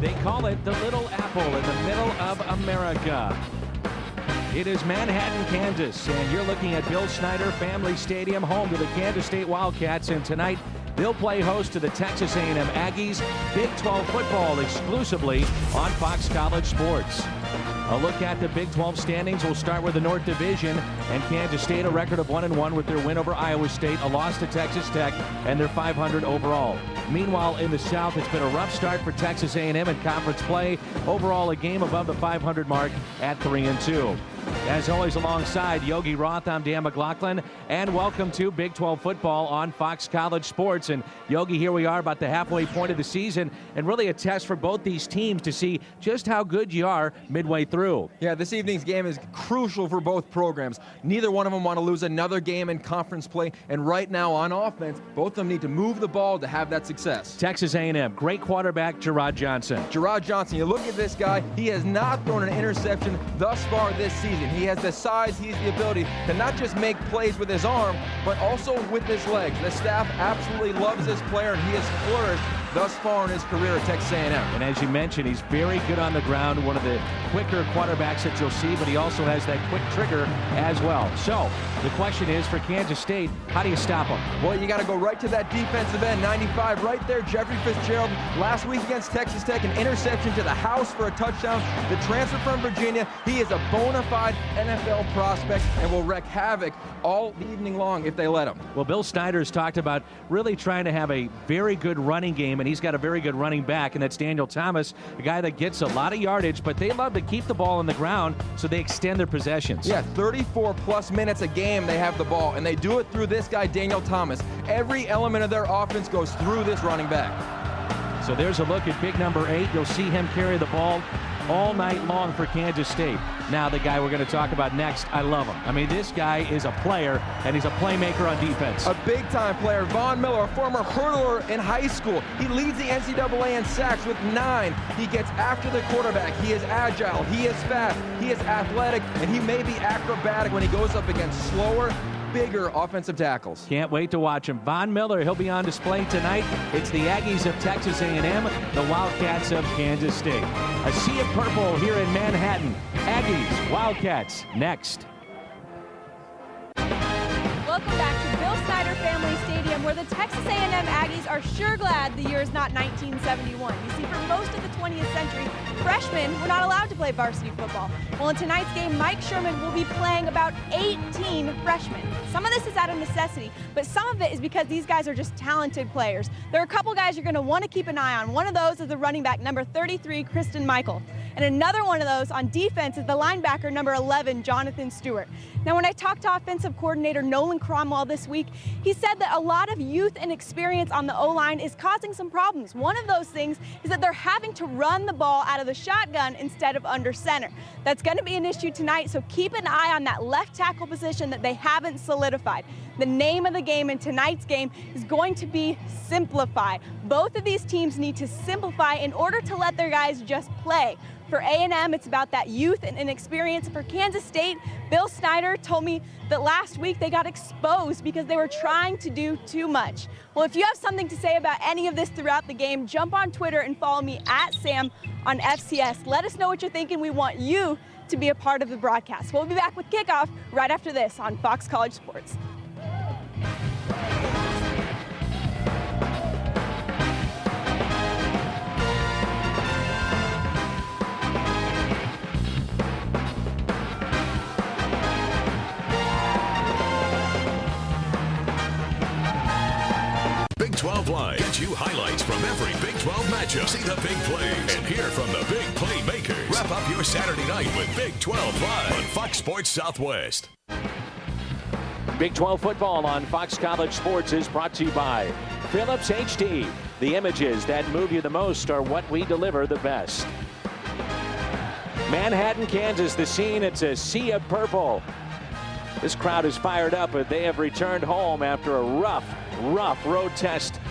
They call it the Little Apple in the middle of America. It is Manhattan, Kansas, and you're looking at Bill Snyder Family Stadium, home to the Kansas State Wildcats, and tonight they'll play host to the Texas A&M Aggies. Big 12 football exclusively on Fox College Sports. A look at the Big 12 standings. We'll start with the North Division, and Kansas State a record of 1-1 with their win over Iowa State, a loss to Texas Tech, and they're 500 overall. Meanwhile, in the South, it's been a rough start for Texas A&M in conference play. Overall, a game above the 500 mark at 3-2. As always, alongside Yogi Roth, I'm Dan McLaughlin, and welcome to Big 12 football on Fox College Sports. And Yogi, here we are about the halfway point of the season, and really a test for both these teams to see just how good you are midway through. Yeah, this evening's game is crucial for both programs. Neither one of them want to lose another game in conference play, and right now on offense, both of them need to move the ball to have that success. Texas A&M, great quarterback, Gerard Johnson. Gerard Johnson, you look at this guy, he has not thrown an interception thus far this season. He has the size, he has the ability to not just make plays with his arm, but also with his legs. The staff absolutely loves this player, and he has flourished thus far in his career at Texas A&M. And as you mentioned, he's very good on the ground, one of the quicker quarterbacks that you'll see, but he also has that quick trigger as well. So the question is for Kansas State, how do you stop him? Well, you got to go right to that defensive end, 95 right there. Jeffrey Fitzgerald last week against Texas Tech, an interception to the house for a touchdown. The transfer from Virginia, he is a bona fide NFL prospect and will wreak havoc all evening long if they let him. Well, Bill Snyder's talked about really trying to have a very good running game, and he's got a very good running back, and that's Daniel Thomas, a guy that gets a lot of yardage, but they love to keep the ball on the ground, so they extend their possessions. Yeah, 34-plus minutes a game they have the ball, and they do it through this guy, Daniel Thomas. Every element of their offense goes through this running back. So there's a look at big number 8. You'll see him carry the ball all night long for Kansas State. Now the guy we're going to talk about next, I love him. I mean, this guy is a player, and he's a playmaker on defense. A big-time player, Von Miller, a former hurdler in high school. He leads the NCAA in sacks with 9. He gets after the quarterback. He is agile, he is fast, he is athletic, and he may be acrobatic when he goes up against slower, bigger offensive tackles. Can't wait to watch him. Von Miller, he'll be on display tonight. It's the Aggies of Texas A&M, the Wildcats of Kansas State. A sea of purple here in Manhattan. Aggies, Wildcats, next. Welcome back to Bill Snyder Family Stadium, where the Texas A&M Aggies are sure glad the year is not 1971. You see, for most of the 20th century, freshmen were not allowed to play varsity football. Well, in tonight's game, Mike Sherman will be playing about 18 freshmen. Some of this is out of necessity, but some of it is because these guys are just talented players. There are a couple guys you're going to want to keep an eye on. One of those is the running back, number 33, Kristen Michael. And another one of those on defense is the linebacker, number 11, Jonathan Stewart. Now, when I talked to offensive coordinator Nolan Cromwell this week, he said that a lot of youth and experience on the O-line is causing some problems. One of those things is that they're having to run the ball out of the shotgun instead of under center. That's going to be an issue tonight, so keep an eye on that left tackle position that they haven't solidified. The name of the game in tonight's game is going to be simplify. Both of these teams need to simplify in order to let their guys just play. For A&M, it's about that youth and inexperience. For Kansas State, Bill Snyder told me that last week they got exposed because they were trying to do too much. Well, if you have something to say about any of this throughout the game, jump on Twitter and follow me at Sam on FCS. Let us know what you're thinking. We want you to be a part of the broadcast. We'll be back with kickoff right after this on Fox College Sports. Big 12 Live gets you highlights from every Big 12 matchup. See the big plays and hear from the big playmakers. Wrap up your Saturday night with Big 12 Live on Fox Sports Southwest. Big 12 football on Fox College Sports is brought to you by Philips HD. The images that move you the most are what we deliver the best. Manhattan, Kansas, the scene. It's a sea of purple. This crowd is fired up, but they have returned home after a rough road test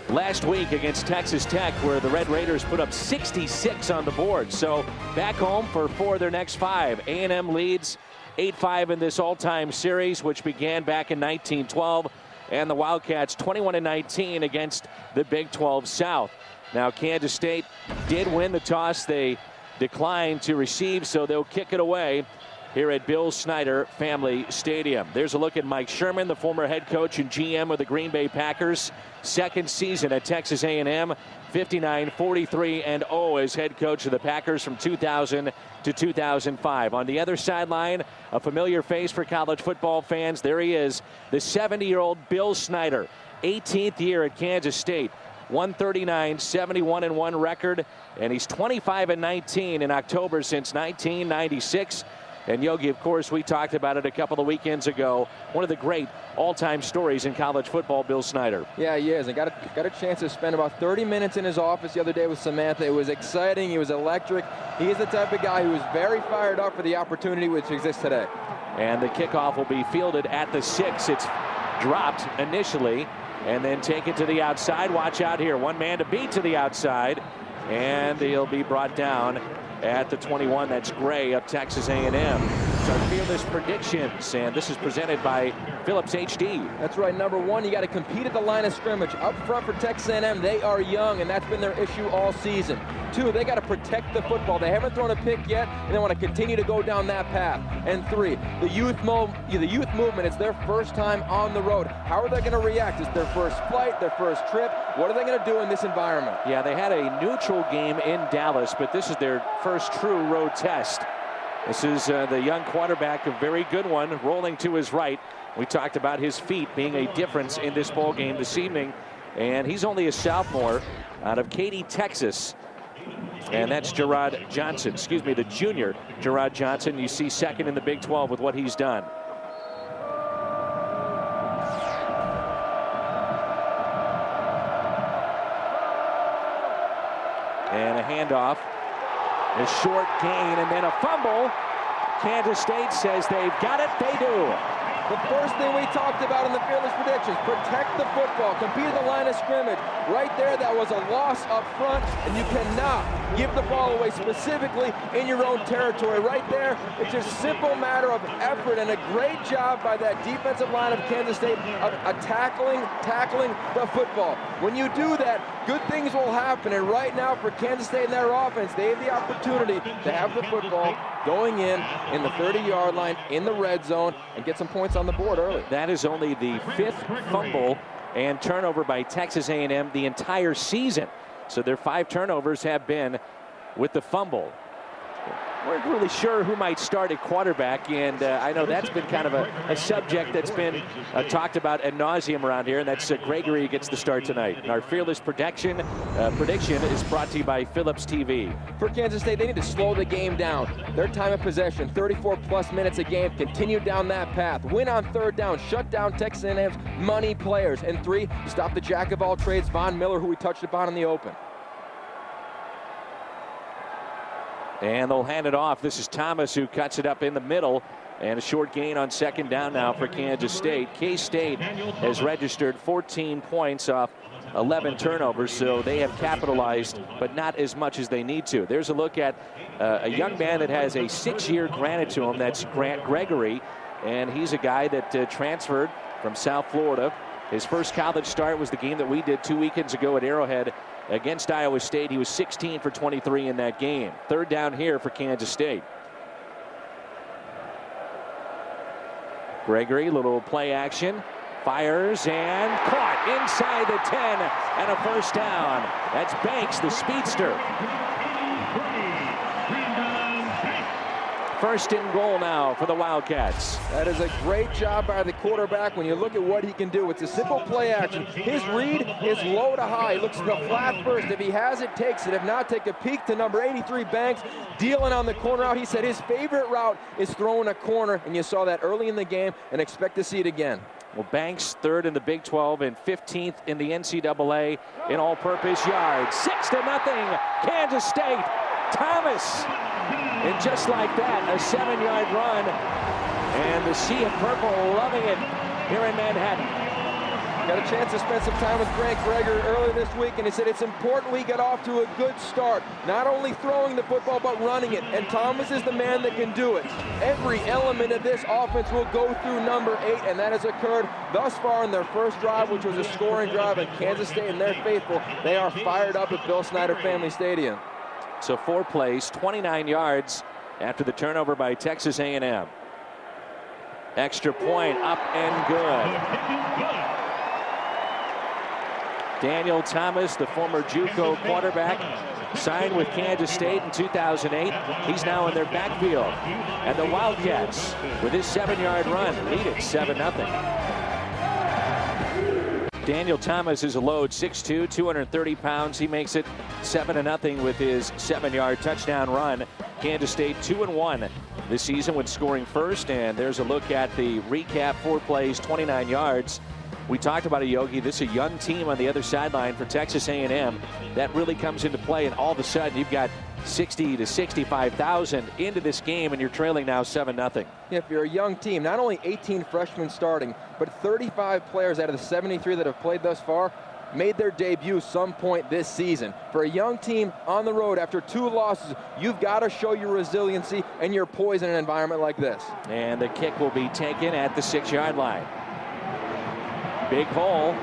last week against Texas Tech, where the Red Raiders put up 66 on the board. So back home for 4 of their next 5. A&M leads 8-5 in this all-time series, which began back in 1912, and the Wildcats 21-19 against the Big 12 South. Now, Kansas State did win the toss. They declined to receive, so they'll kick it away here at Bill Snyder Family Stadium. There's a look at Mike Sherman, the former head coach and GM of the Green Bay Packers. Second season at Texas A&M, 59-43-0 as head coach of the Packers from 2000 to 2005. On the other sideline, a familiar face for college football fans. There he is, the 70-year-old Bill Snyder, 18th year at Kansas State. 139, 71-1 record, and he's 25-19 in October since 1996. And Yogi, of course, we talked about it a couple of weekends ago. One of the great all-time stories in college football, Bill Snyder. Yeah, he is. And got a chance to spend about 30 minutes in his office the other day with Samantha. It was exciting. He was electric. He is the type of guy who is very fired up for the opportunity which exists today. And the kickoff will be fielded at the 6. It's dropped initially and then taken to the outside. Watch out here. One man to beat to the outside. And he'll be brought down at the 21. That's Gray of Texas A&M. It's our Fearless Predictions, and this is presented by Phillips HD. That's right. Number one, you got to compete at the line of scrimmage. Up front for Texas A&M, they are young, and that's been their issue all season. Two, they got to protect the football. They haven't thrown a pick yet, and they want to continue to go down that path. And three, the youth movement. It's their first time on the road. How are they going to react? It's their first flight, their first trip. What are they going to do in this environment? Yeah, they had a neutral game in Dallas, but this is their first true road test. This is the young quarterback, a very good one, rolling to his right. We talked about his feet being a difference in this ball game this evening, and he's only a sophomore out of Katy, Texas. And that's Gerard Johnson, the junior Gerard Johnson. You see second in the Big 12 with what he's done. And a handoff, a short gain, and then a fumble. Kansas State says they've got it. They do. The first thing we talked about in the Fearless Predictions, protect the football, compete at the line of scrimmage. Right there, that was a loss up front, and you cannot give the ball away specifically in your own territory. Right there, it's just a simple matter of effort, and a great job by that defensive line of Kansas State of tackling the football. When you do that, good things will happen, and right now for Kansas State and their offense, they have the opportunity to have the football going in the 30-yard line in the red zone and get some points on the board early. That is only the 5th fumble and turnover by Texas A&M the entire season. So their 5 turnovers have been with the fumble. We're really sure who might start at quarterback, and I know that's been kind of a subject that's been talked about ad nauseum around here, and that's Gregory gets the start tonight. And our Fearless prediction is brought to you by Phillips TV. For Kansas State, they need to slow the game down. Their time of possession, 34-plus minutes a game, continue down that path. Win on third down, shut down Texas A&M's money players. And 3, stop the jack of all trades, Von Miller, who we touched upon in the open. And they'll hand it off. This is Thomas who cuts it up in the middle. And a short gain on second down now for Kansas State. K-State has registered 14 points off 11 turnovers, so they have capitalized, but not as much as they need to. There's a look at a young man that has a 6-year granted to him. That's Grant Gregory, and he's a guy that transferred from South Florida. His first college start was the game that we did 2 weekends ago at Arrowhead against Iowa State. He was 16 for 23 in that game. Third down here for Kansas State. Gregory, little play action, fires and caught inside the 10 and a first down. That's Banks, the speedster. First and goal now for the Wildcats. That is a great job by the quarterback when you look at what he can do. It's a simple play action. His read is low to high. He looks to the flat first. If he has it, takes it. If not, take a peek to number 83, Banks, dealing on the corner out. He said his favorite route is throwing a corner, and you saw that early in the game and expect to see it again. Well, Banks third in the Big 12 and 15th in the NCAA in all-purpose yards. 6-0, Kansas State. Thomas, and just like that, a 7-yard run, and the Sea of Purple loving it here in Manhattan. Got a chance to spend some time with Grant Gregory earlier this week, and he said it's important we get off to a good start. Not only throwing the football, but running it. And Thomas is the man that can do it. Every element of this offense will go through number 8, and that has occurred thus far in their first drive, which was a scoring drive. And Kansas State and their faithful, they are fired up at Bill Snyder Family Stadium. So 4 plays, 29 yards after the turnover by Texas A&M. Extra point up and good. Daniel Thomas, the former JUCO quarterback, signed with Kansas State in 2008. He's now in their backfield. And the Wildcats, with his 7-yard run, lead it 7-0. Daniel Thomas is a load, 6'2", 230 pounds. He makes it 7-0 with his 7-yard touchdown run. Kansas State 2-1 this season when scoring first. And there's a look at the recap. 4 plays, 29 yards. We talked about it, Yogi. This is a young team on the other sideline for Texas A&M. That really comes into play, and all of a sudden you've got 60 to 65,000 into this game, and you're trailing now 7-0. If you're a young team, not only 18 freshmen starting, but 35 players out of the 73 that have played thus far made their debut some point this season. For a young team on the road after 2 losses, you've got to show your resiliency and your poise in an environment like this. And the kick will be taken at the 6-yard line. Big hole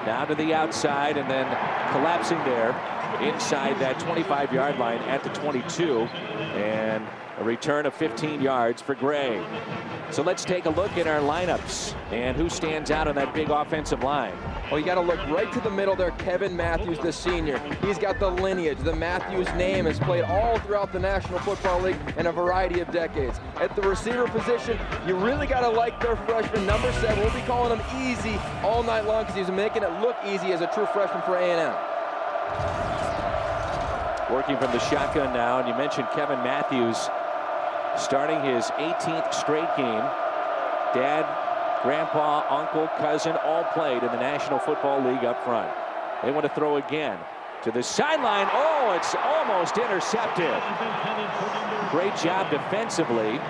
down to the outside, and then collapsing there inside that 25-yard line at the 22, and a return of 15 yards for Gray. So let's take a look at our lineups and who stands out on that big offensive line. Well, you got to look right to the middle there. Kevin Matthews, the senior. He's got the lineage. The Matthews name has played all throughout the National Football League in a variety of decades. At the receiver position, you really got to like their freshman, number 7. We'll be calling him Easy all night long because he's making it look easy as a true freshman for A&M. Working from the shotgun now, and you mentioned Kevin Matthews starting his 18th straight game. Dad, grandpa, uncle, cousin, all played in the National Football League up front. They want to throw again to the sideline. Oh, it's almost intercepted. Great job defensively.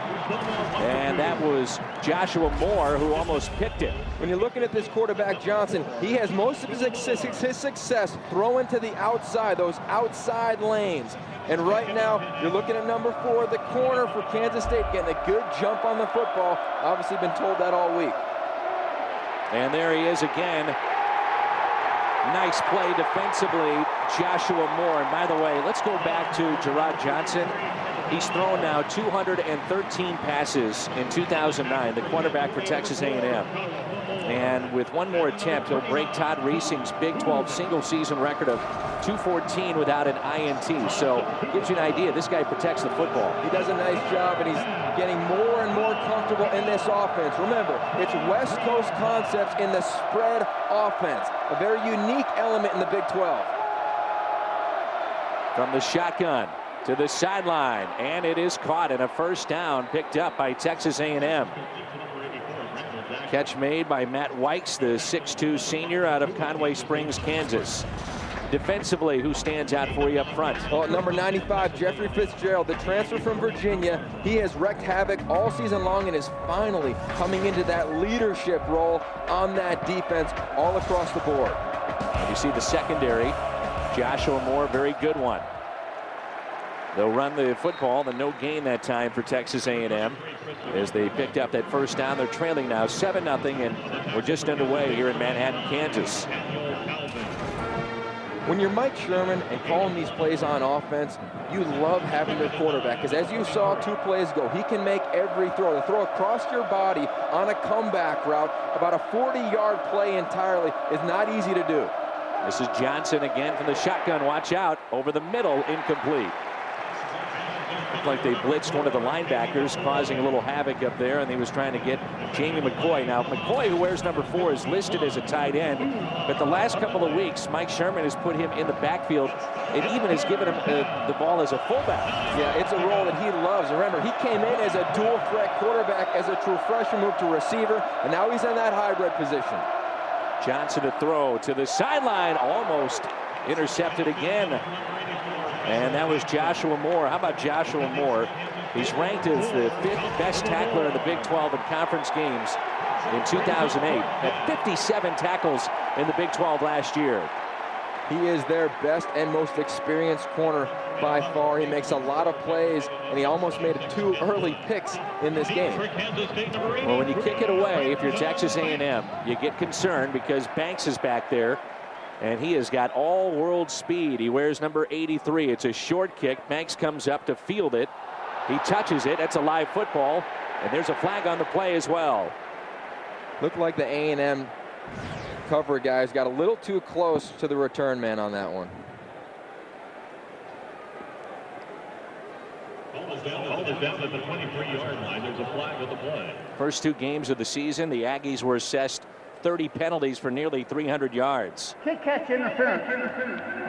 And that was Joshua Moore who almost picked it. When you're looking at this quarterback, Johnson, he has most of his success throwing to the outside, those outside lanes. And right now, you're looking at number 4, the corner for Kansas State, getting a good jump on the football. Obviously been told that all week. And there he is again. Nice play defensively, Joshua Moore. And by the way, let's go back to Gerard Johnson. He's thrown now 213 passes in 2009, the quarterback for Texas A&M. And with one more attempt, he'll break Todd Reesing's Big 12 single-season record of 214 without an INT. So it gives you an idea. This guy protects the football. He does a nice job, and he's getting more and more comfortable in this offense. Remember, it's West Coast concepts in the spread offense, a very unique element in the Big 12. From the shotgun to the sideline, and it is caught, and a first down picked up by Texas A&M. Catch made by Matt Wykes, the 6'2 senior out of Conway Springs, Kansas. Defensively, who stands out for you up front? Well, at number 95, Jeffrey Fitzgerald, the transfer from Virginia. He has wreaked havoc all season long and is finally coming into that leadership role on that defense all across the board. And you see the secondary. Joshua Moore, very good one. They'll run the football, the no gain that time for Texas A&M as they picked up that first down. They're trailing now 7-0, and we're just underway here in Manhattan, Kansas. When you're Mike Sherman and calling these plays on offense, you love having your quarterback, because as you saw 2 plays ago, he can make every throw. To throw across your body on a comeback route, about a 40-yard play entirely, is not easy to do. This is Johnson again from the shotgun. Watch out. Over the middle, incomplete. Looked like they blitzed one of the linebackers, causing a little havoc up there, and he was trying to get Jamie McCoy. Now, McCoy, who wears number 4, is listed as a tight end, but the last couple of weeks, Mike Sherman has put him in the backfield and even has given him the ball as a fullback. Yeah, it's a role that he loves. Remember, he came in as a dual threat quarterback, as a true freshman, moved to receiver, and now he's in that hybrid position. Johnson to throw to the sideline, almost intercepted again. And that was Joshua Moore. How about Joshua Moore? He's ranked as the 5th best tackler in the Big 12 in conference games. in 2008. Had 57 tackles in the Big 12 last year. He is their best and most experienced corner by far. He makes a lot of plays, and he almost made 2 early picks in this game. Well, when you kick it away, if you're Texas A&M, you get concerned because Banks is back there, and he has got all-world speed. He wears number 83. It's a short kick. Banks comes up to field it. He touches it. That's a live football, and there's a flag on the play as well. Looked like the A&M cover guys got a little too close to the return man on that one. Almost down at the 23-yard line. There's a flag on the play. First 2 games of the season, the Aggies were assessed 30 penalties for nearly 300 yards. Kick catch interference.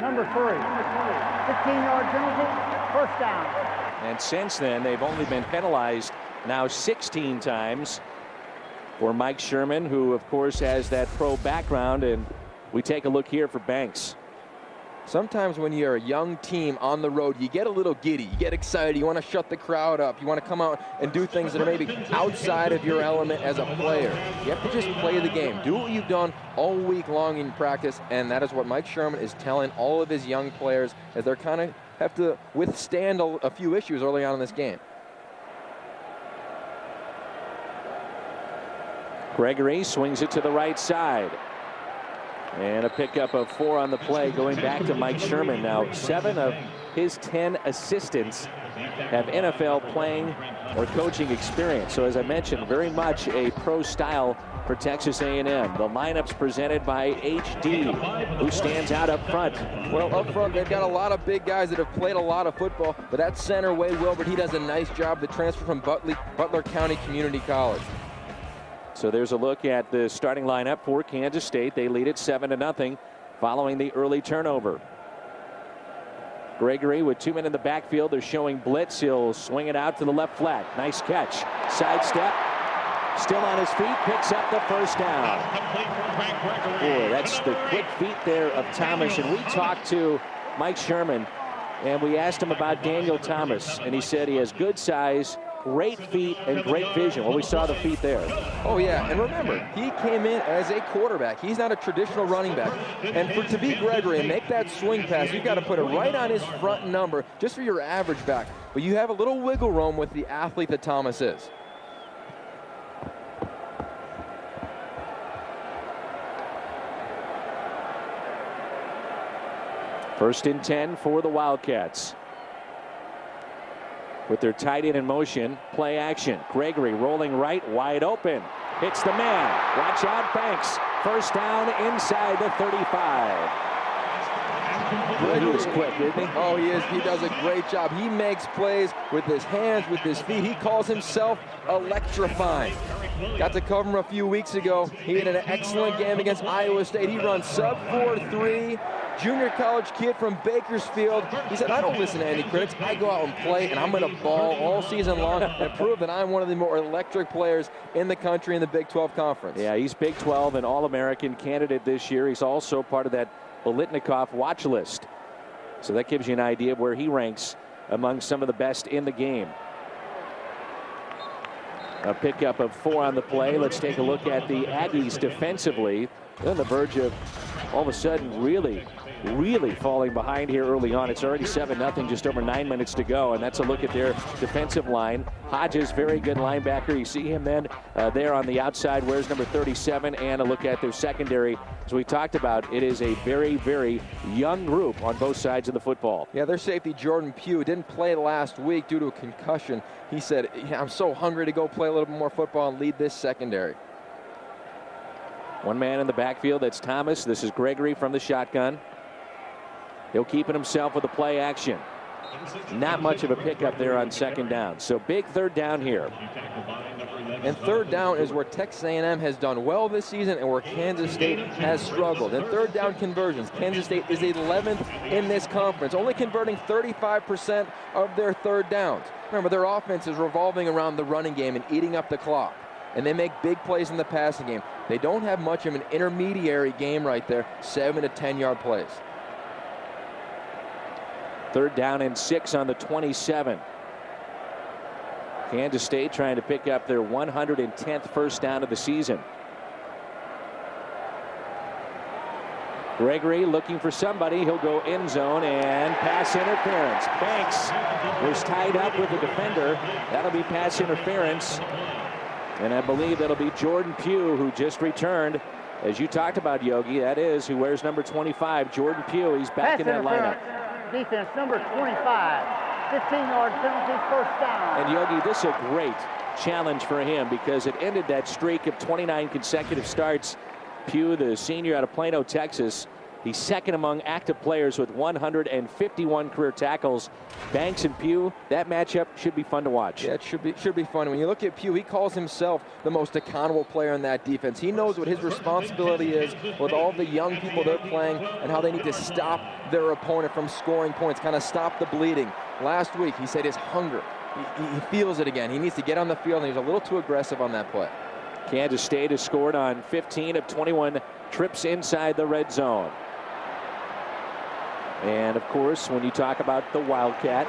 Number 3. 15-yard penalty. First down. And since then, they've only been penalized now 16 times. For Mike Sherman, who of course has that pro background, and we take a look here for Banks. Sometimes when you're a young team on the road, you get a little giddy, you get excited, you want to shut the crowd up, you want to come out and do things that are maybe outside of your element as a player. You have to just play the game. Do what you've done all week long in practice, and that is what Mike Sherman is telling all of his young players as they're kind of have to withstand a few issues early on in this game. Gregory swings it to the right side. And a pickup of 4 on the play, going back to Mike Sherman. Now 7 of his 10 assistants have NFL playing or coaching experience. So as I mentioned, very much a pro style for Texas A&M. The lineup's presented by HD, who stands out up front. Well, up front, they've got a lot of big guys that have played a lot of football, but that center, Wade Wilbert, he does a nice job. The transfer from Butler County Community College. So there's a look at the starting lineup for Kansas State. They lead it 7-0 following the early turnover. Gregory with 2 men in the backfield. They're showing blitz. He'll swing it out to the left flat. Nice catch. Sidestep. Still on his feet. Picks up the first down. Boy, that's the quick feet there of Thomas. And we talked to Mike Sherman, and we asked him about Daniel Thomas. And he said he has good size, great feet, and great vision. Well, we saw the feet there. Oh, yeah, and remember, he came in as a quarterback. He's not a traditional running back. And to be Gregory and make that swing pass, you've got to put it right on his front number just for your average back. But you have a little wiggle room with the athlete that Thomas is. First and 10 for the Wildcats. With their tight end in motion, play action. Gregory rolling right, wide open. Hits the man. Watch out, Banks. First down inside the 35. He was quick, isn't he? Oh, he is. He does a great job. He makes plays with his hands, with his feet. He calls himself electrifying. Got to cover him a few weeks ago. He had an excellent game against Iowa State. He runs sub 4.3. Junior college kid from Bakersfield. He said, I don't listen to any critics. I go out and play, and I'm going to ball all season long and prove that I'm one of the more electric players in the country in the Big 12 Conference. Yeah, he's Big 12 and All-American candidate this year. He's also part of that Bolitnikoff watch list. So that gives you an idea of where he ranks among some of the best in the game. A pickup of 4 on the play. Let's take a look at the Aggies defensively. They're on the verge of all of a sudden really falling behind here early on. It's already 7-0, just over 9 minutes to go, and that's a look at their defensive line. Hodges, very good linebacker. You see him then there on the outside, wears number 37, and a look at their secondary. As we talked about, it is a very, very young group on both sides of the football. Yeah, their safety, Jordan Pugh, didn't play last week due to a concussion. He said, yeah, I'm so hungry to go play a little bit more football and lead this secondary. One man in the backfield, that's Thomas. This is Gregory from the shotgun. He'll keep it himself with the play action. Not much of a pickup there on second down. So big third down here. And third down is where Texas A&M has done well this season and where Kansas State has struggled. In third down conversions, Kansas State is 11th in this conference, only converting 35% of their third downs. Remember, their offense is revolving around the running game and eating up the clock. And they make big plays in the passing game. They don't have much of an intermediary game right there, 7 to 10-yard plays. Third down and 6 on the 27. Kansas State trying to pick up their 110th first down of the season. Gregory looking for somebody. He'll go end zone and pass interference. Banks was tied up with the defender. That'll be pass interference. And I believe that'll be Jordan Pugh, who just returned. As you talked about, Yogi, that is who wears number 25, Jordan Pugh. He's back in that lineup. Defense number 25. 15-yard penalty, first down. And Yogi, this is a great challenge for him because it ended that streak of 29 consecutive starts. Pugh, the senior out of Plano, Texas, he's second among active players with 151 career tackles. Banks and Pugh, that matchup should be fun to watch. Yeah, it should be fun. When you look at Pugh, he calls himself the most accountable player in that defense. He knows what his responsibility is with all the young people they're playing and how they need to stop their opponent from scoring points, kind of stop the bleeding. Last week, he said his hunger, he feels it again. He needs to get on the field, and he was a little too aggressive on that play. Kansas State has scored on 15 of 21 trips inside the red zone. And, of course, when you talk about the Wildcat,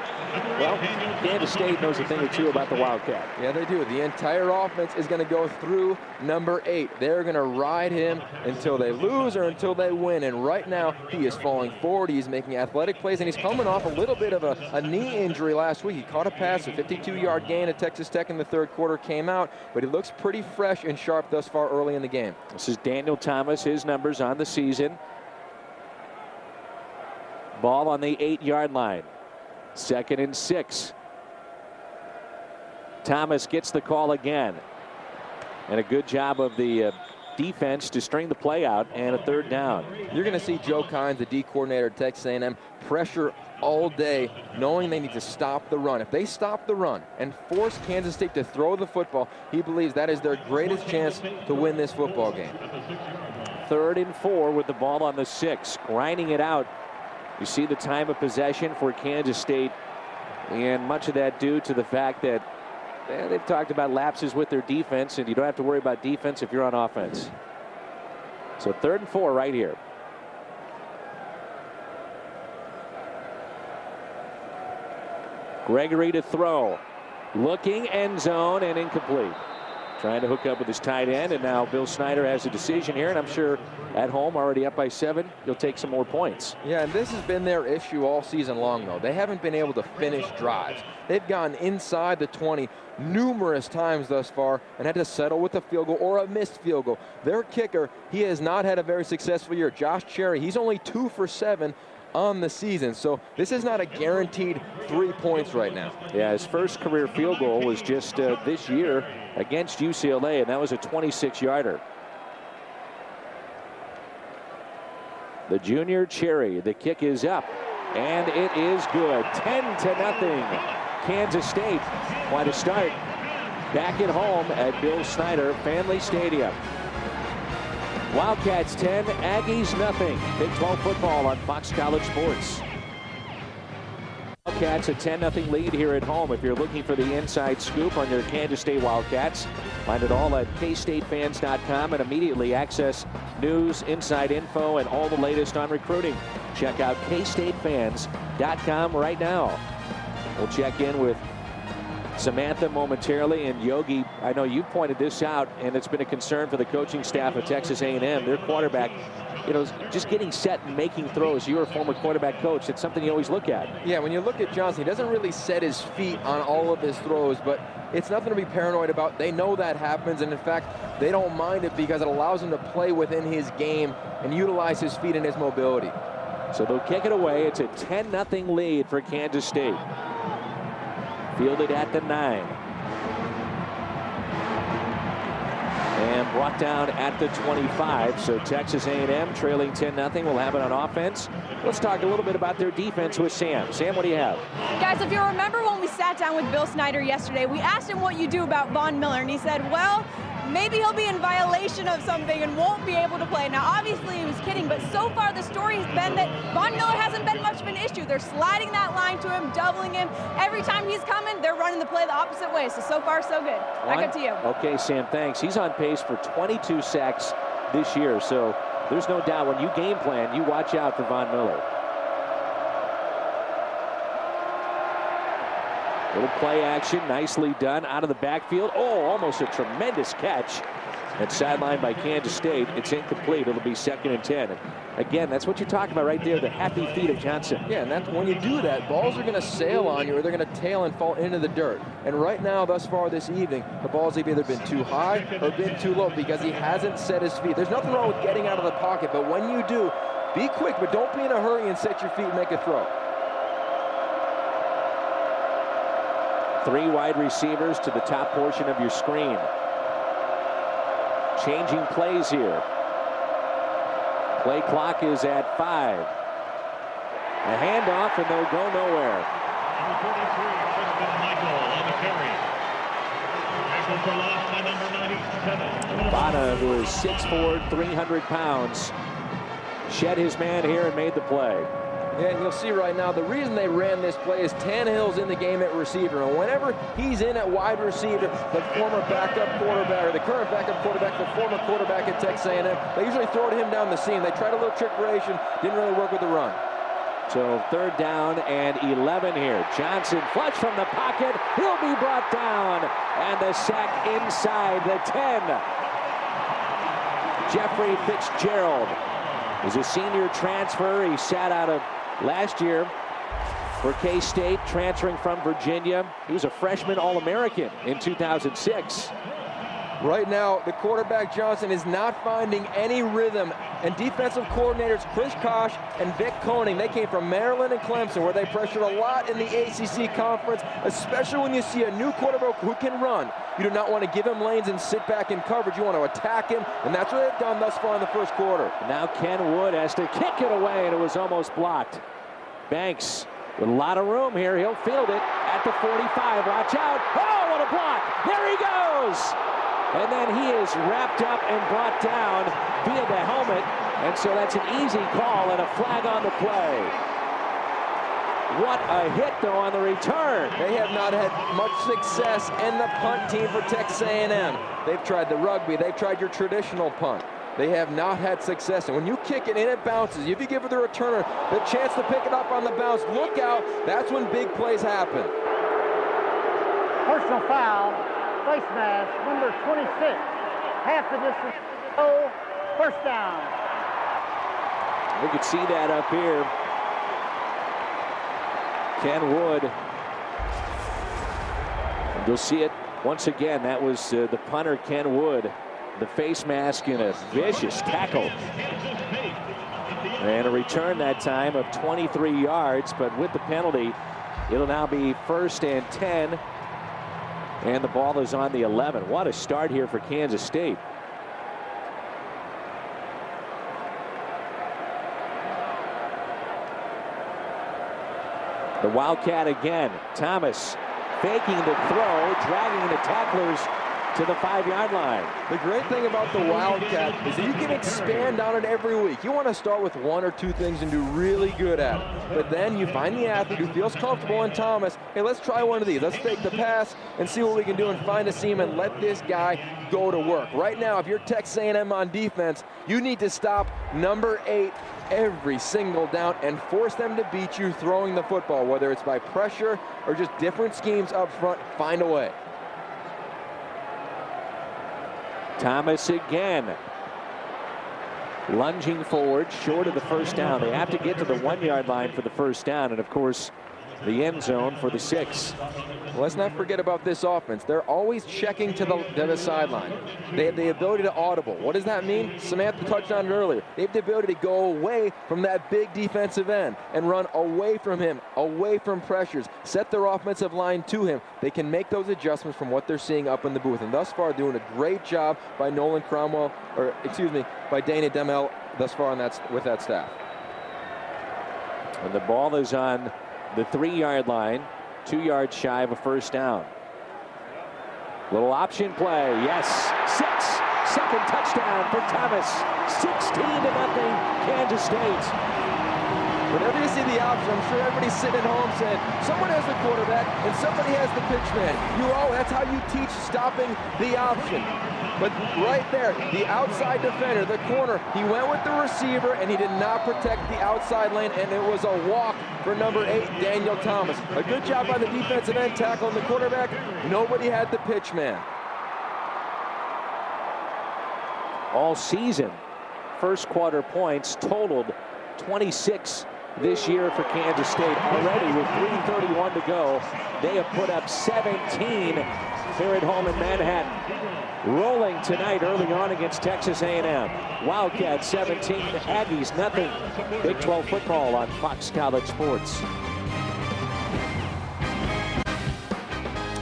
well, Kansas State knows a thing or two about the Wildcat. Yeah, they do. The entire offense is going to go through number 8. They're going to ride him until they lose or until they win. And right now, he is falling forward. He's making athletic plays, and he's coming off a little bit of a knee injury last week. He caught a pass, a 52-yard gain at Texas Tech in the third quarter, came out, but he looks pretty fresh and sharp thus far early in the game. This is Daniel Thomas, his numbers on the season. Ball on the 8-yard line. 2nd and 6. Thomas gets the call again. And a good job of the defense to string the play out, and a 3rd down. You're going to see Joe Kynes, the D coordinator at Texas A&M, pressure all day, knowing they need to stop the run. If they stop the run and force Kansas State to throw the football, he believes that is their greatest chance to win this football game. 3rd and 4 with the ball on the 6. Grinding it out. You see the time of possession for Kansas State, and much of that due to the fact that they've talked about lapses with their defense, and you don't have to worry about defense if you're on offense. So 3rd and 4 right here. Gregory to throw. Looking, end zone, and incomplete. Trying to hook up with his tight end, and now Bill Snyder has a decision here, and I'm sure at home, already up by 7, he'll take some more points. Yeah, and this has been their issue all season long, though. They haven't been able to finish drives. They've gone inside the 20 numerous times thus far and had to settle with a field goal or a missed field goal. Their kicker, he has not had a very successful year. Josh Cherry, he's only 2 for 7 on the season, so this is not a guaranteed 3 points right now. Yeah, his first career field goal was just this year against UCLA, and that was a 26-yarder. The junior Cherry, the kick is up, and it is good. 10-0, Kansas State. Quite a start. Back at home at Bill Snyder Family Stadium. Wildcats 10, Aggies nothing. Big 12 football on Fox College Sports. Wildcats a 10-0 lead here at home. If you're looking for the inside scoop on your Kansas State Wildcats, find it all at kstatefans.com and immediately access news, inside info, and all the latest on recruiting. Check out kstatefans.com right now. We'll check in with Samantha momentarily, and Yogi, I know you pointed this out, and it's been a concern for the coaching staff of Texas A&M. Their quarterback, just getting set and making throws. You're a former quarterback coach. It's something you always look at. Yeah, when you look at Johnson, he doesn't really set his feet on all of his throws, but it's nothing to be paranoid about. They know that happens, and in fact, they don't mind it because it allows him to play within his game and utilize his feet and his mobility. So they'll kick it away. It's a 10-0 lead for Kansas State. Fielded at the 9. And brought down at the 25. So Texas A&M trailing 10-0. We'll have it on offense. Let's talk a little bit about their defense with Sam. Sam, what do you have? Guys, if you remember when we sat down with Bill Snyder yesterday, we asked him what you do about Von Miller, and he said, well, maybe he'll be in violation of something and won't be able to play. Now, obviously, he was kidding, but so far the story has been that Von Miller hasn't been much of an issue. They're sliding that line to him, doubling him. Every time he's coming, they're running the play the opposite way. So far, so good. Back up to you. Okay, Sam, thanks. He's on pace for 22 sacks this year, so there's no doubt when you game plan, you watch out for Von Miller. Little play action, nicely done out of the backfield. Oh, almost a tremendous catch. And sidelined by Kansas State. It's incomplete. It'll be 2nd and 10. Again, that's what you're talking about right there, the happy feet of Johnson. Yeah, and that's when you do that, balls are going to sail on you or they're going to tail and fall into the dirt. And right now, thus far this evening, the balls have either been too high or been too low because he hasn't set his feet. There's nothing wrong with getting out of the pocket, but when you do, be quick, but don't be in a hurry and set your feet and make a throw. 3 wide receivers to the top portion of your screen. Changing plays here. Play clock is at 5. A handoff, and they'll go nowhere. Number 43, Tristan Michael on the carry. Tackle for loss by number 97. Bada, who is 6'4", 300 pounds, shed his man here and made the play. Yeah, and you'll see right now, the reason they ran this play is Tannehill's in the game at receiver. And whenever he's in at wide receiver, the former backup quarterback, or the current backup quarterback, the former quarterback at Texas A&M, they usually throw to him down the seam. They tried a little trick creation, didn't really work with the run. So 3rd down and 11 here. Johnson flush from the pocket. He'll be brought down. And the sack inside the 10. Jeffrey Fitzgerald is a senior transfer. He sat out of last year for K-State, transferring from Virginia. He was a freshman All-American in 2006. Right now, the quarterback Johnson is not finding any rhythm. And defensive coordinators Chris Kosh and Vic Koenig, they came from Maryland and Clemson, where they pressured a lot in the ACC conference, especially when you see a new quarterback who can run. You do not want to give him lanes and sit back in coverage. You want to attack him, and that's what they've done thus far in the first quarter. Now Ken Wood has to kick it away, and it was almost blocked. Banks with a lot of room here. He'll field it at the 45. Watch out. Oh, what a block. There he goes. And then he is wrapped up and brought down via the helmet. And so that's an easy call and a flag on the play. What a hit, though, on the return. They have not had much success in the punt team for Texas A&M. They've tried the rugby. They've tried your traditional punt. They have not had success. And when you kick it and it bounces, if you give the returner the chance to pick it up on the bounce, look out. That's when big plays happen. Personal foul, face mask, number 26. Half the distance, oh, 1st down. We could see that up here. Ken Wood. And you'll see it once again. That was the punter, Ken Wood. The face mask in a vicious tackle. And a return that time of 23 yards, but with the penalty, it'll now be 1st and 10. And the ball is on the 11. What a start here for Kansas State. The Wildcat again. Thomas faking the throw, dragging the tacklers to the 5-yard line. The great thing about the Wildcat is that you can expand on it every week. You want to start with 1 or 2 things and do really good at it. But then you find the athlete who feels comfortable in Thomas. Hey, let's try one of these. Let's fake the pass and see what we can do and find a seam and let this guy go to work. Right now, if you're Texas A&M on defense, you need to stop number 8 every single down and force them to beat you throwing the football, whether it's by pressure or just different schemes up front. Find a way. Thomas again. Lunging forward, short of the 1st down. They have to get to the 1-yard line for the 1st down, and of course, the end zone for the 6. Well, let's not forget about this offense. They're always checking to the sideline. They have the ability to audible. What does that mean? Samantha touched on it earlier. They have the ability to go away from that big defensive end and run away from him, away from pressures, set their offensive line to him. They can make those adjustments from what they're seeing up in the booth. And thus far, doing a great job by Nolan Cromwell, or excuse me, by Dana Demel thus far with that staff. And the ball is on the 3-yard line, 2 yards shy of a 1st down. Little option play, yes, 6. 2nd touchdown for Thomas. 16-0, Kansas State. Whenever you see the option, I'm sure everybody's sitting at home saying, someone has the quarterback and somebody has the pitch man. That's how you teach stopping the option. But right there, the outside defender, the corner, he went with the receiver and he did not protect the outside lane, and it was a walk for number 8, Daniel Thomas. A good job by the defensive end tackling the quarterback. Nobody had the pitch man. All season, first quarter points totaled 26 this year for Kansas State. Already with 3:31 to go, they have put up 17 here at home in Manhattan. Rolling tonight early on against Texas A&M. Wildcats 17, Aggies nothing. Big 12 football on Fox College Sports.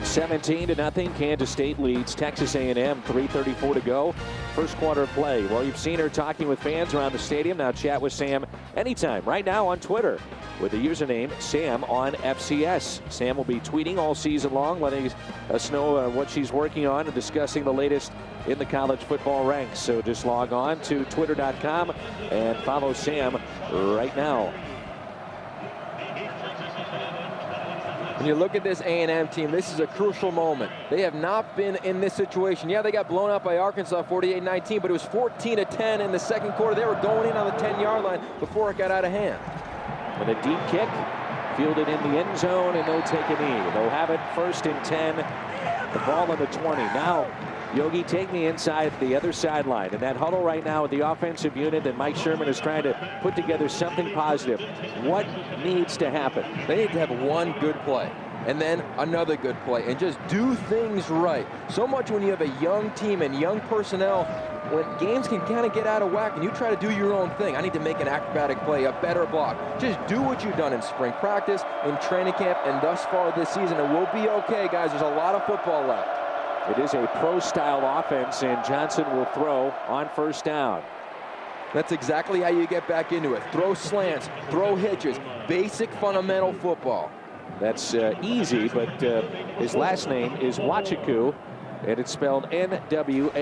17-0, Kansas State leads Texas A&M, 3:34 to go. First quarter of play. Well, you've seen her talking with fans around the stadium. Now chat with Sam anytime, right now on Twitter with the username SamOnFCS. Sam will be tweeting all season long, letting us know what she's working on and discussing the latest in the college football ranks. So just log on to twitter.com and follow Sam right now. When you look at this A&M team, this is a crucial moment. They have not been in this situation. Yeah, they got blown out by Arkansas 48-19, but it was 14-10 in the second quarter. They were going in on the 10-yard line before it got out of hand. With a deep kick, fielded in the end zone, and they'll take a knee. They'll have it 1st and 10. The ball on the 20. Now, Yogi take me inside the other sideline. And that huddle right now with the offensive unit, and Mike Sherman is trying to put together something positive. What needs to happen? They need to have one good play and then another good play and just do things right. So much when you have a young team and young personnel, when games can kind of get out of whack and you try to do your own thing. I need to make an acrobatic play, a better block. Just do what you've done in spring practice, in training camp, and thus far this season. And we'll be okay, guys. There's a lot of football left. It is a pro-style offense, and Johnson will throw on 1st down. That's exactly how you get back into it. Throw slants, throw hitches, basic fundamental football. That's easy, but his last name is Wachiku, and it's spelled Nwachukwu.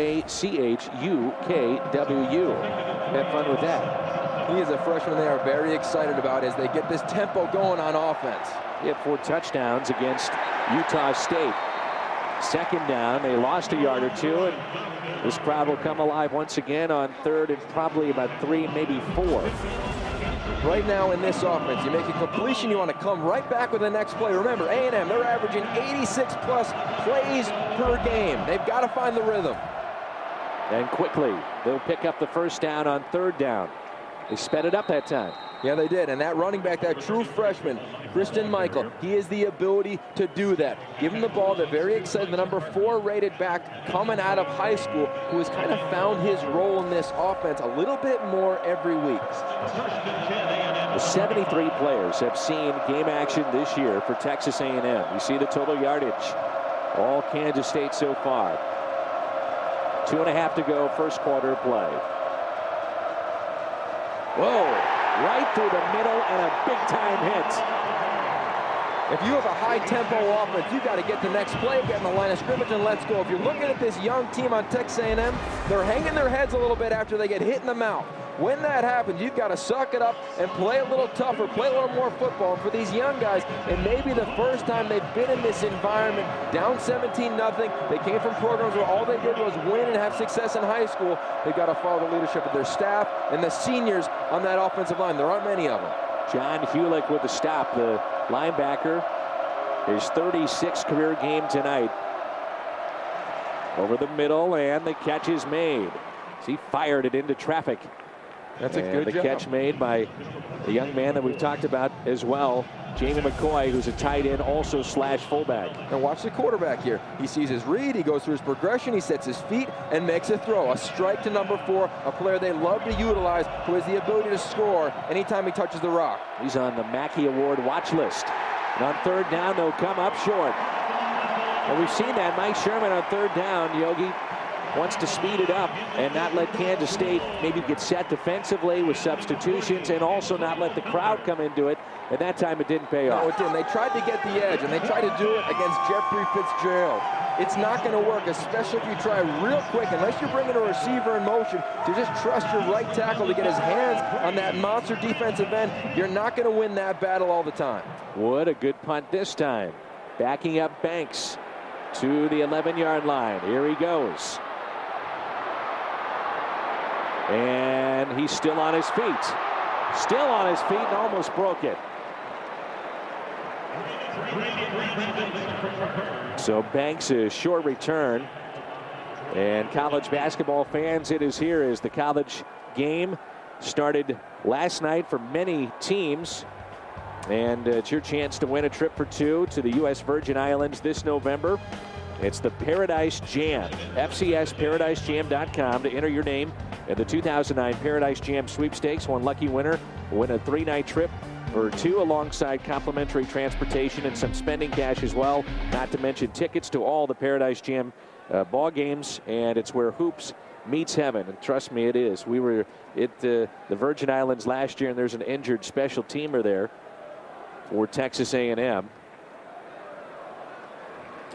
Have fun with that. He is a freshman they are very excited about as they get this tempo going on offense. He had 4 touchdowns against Utah State. 2nd down, they lost a yard or 2, and this crowd will come alive once again on 3rd and probably about 3, maybe 4. Right now in this offense, you make a completion, you want to come right back with the next play. Remember, A&M, they're averaging 86+ plays per game. They've got to find the rhythm. And quickly, they'll pick up the 1st down on 3rd down. They sped it up that time. Yeah, they did. And that running back, that true freshman, Christian Michael, he has the ability to do that. Give him the ball. They're very excited. The number 4 rated back coming out of high school, who has kind of found his role in this offense a little bit more every week. The 73 players have seen game action this year for Texas A&M. You see the total yardage. All Kansas State so far. 2.5 to go, first quarter of play. Whoa. Right through the middle and a big-time hit. If you have a high-tempo offense, you got to get the next play, get in the line of scrimmage, and let's go. If you're looking at this young team on Texas A&M, they're hanging their heads a little bit after they get hit in the mouth. When that happens, you've got to suck it up and play a little tougher, play a little more football. And for these young guys, it may be the first time they've been in this environment, down 17-0. They came from programs where all they did was win and have success in high school. They've got to follow the leadership of their staff and the seniors on that offensive line. There aren't many of them. John Hulick with the stop, the linebacker. His 36th career game tonight. Over the middle, and the catch is made. He fired it into traffic. That's a good job. The catch made by the young man that we've talked about as well, Jamie McCoy, who's a tight end, also slash fullback. Now watch the quarterback here. He sees his read, he goes through his progression, he sets his feet and makes a throw. A strike to number 4, a player they love to utilize, who has the ability to score anytime he touches the rock. He's on the Mackey Award watch list. And on 3rd down, they'll come up short. And we've seen that. Mike Sherman on 3rd down, Yogi, wants to speed it up and not let Kansas State maybe get set defensively with substitutions and also not let the crowd come into it. And that time it didn't pay off. No, it didn't. They tried to get the edge, and they tried to do it against Jeffrey Fitzgerald. It's not going to work, especially if you try real quick, unless you're bringing a receiver in motion to just trust your right tackle to get his hands on that monster defensive end. You're not going to win that battle all the time. What a good punt this time. Backing up Banks to the 11-yard line. Here he goes. And he's still on his feet. Still on his feet and almost broke it. So Banks, a short return. And college basketball fans, it is here as the college game started last night for many teams. And it's your chance to win a trip for two to the U.S. Virgin Islands this November. It's the Paradise Jam. FCSParadiseJam.com to enter your name in the 2009 Paradise Jam sweepstakes. One lucky winner will win a 3-night trip for two alongside complimentary transportation and some spending cash as well. Not to mention tickets to all the Paradise Jam ball games. And it's where hoops meets heaven. And trust me, it is. We were at the Virgin Islands last year, and there's an injured special teamer there for Texas A&M.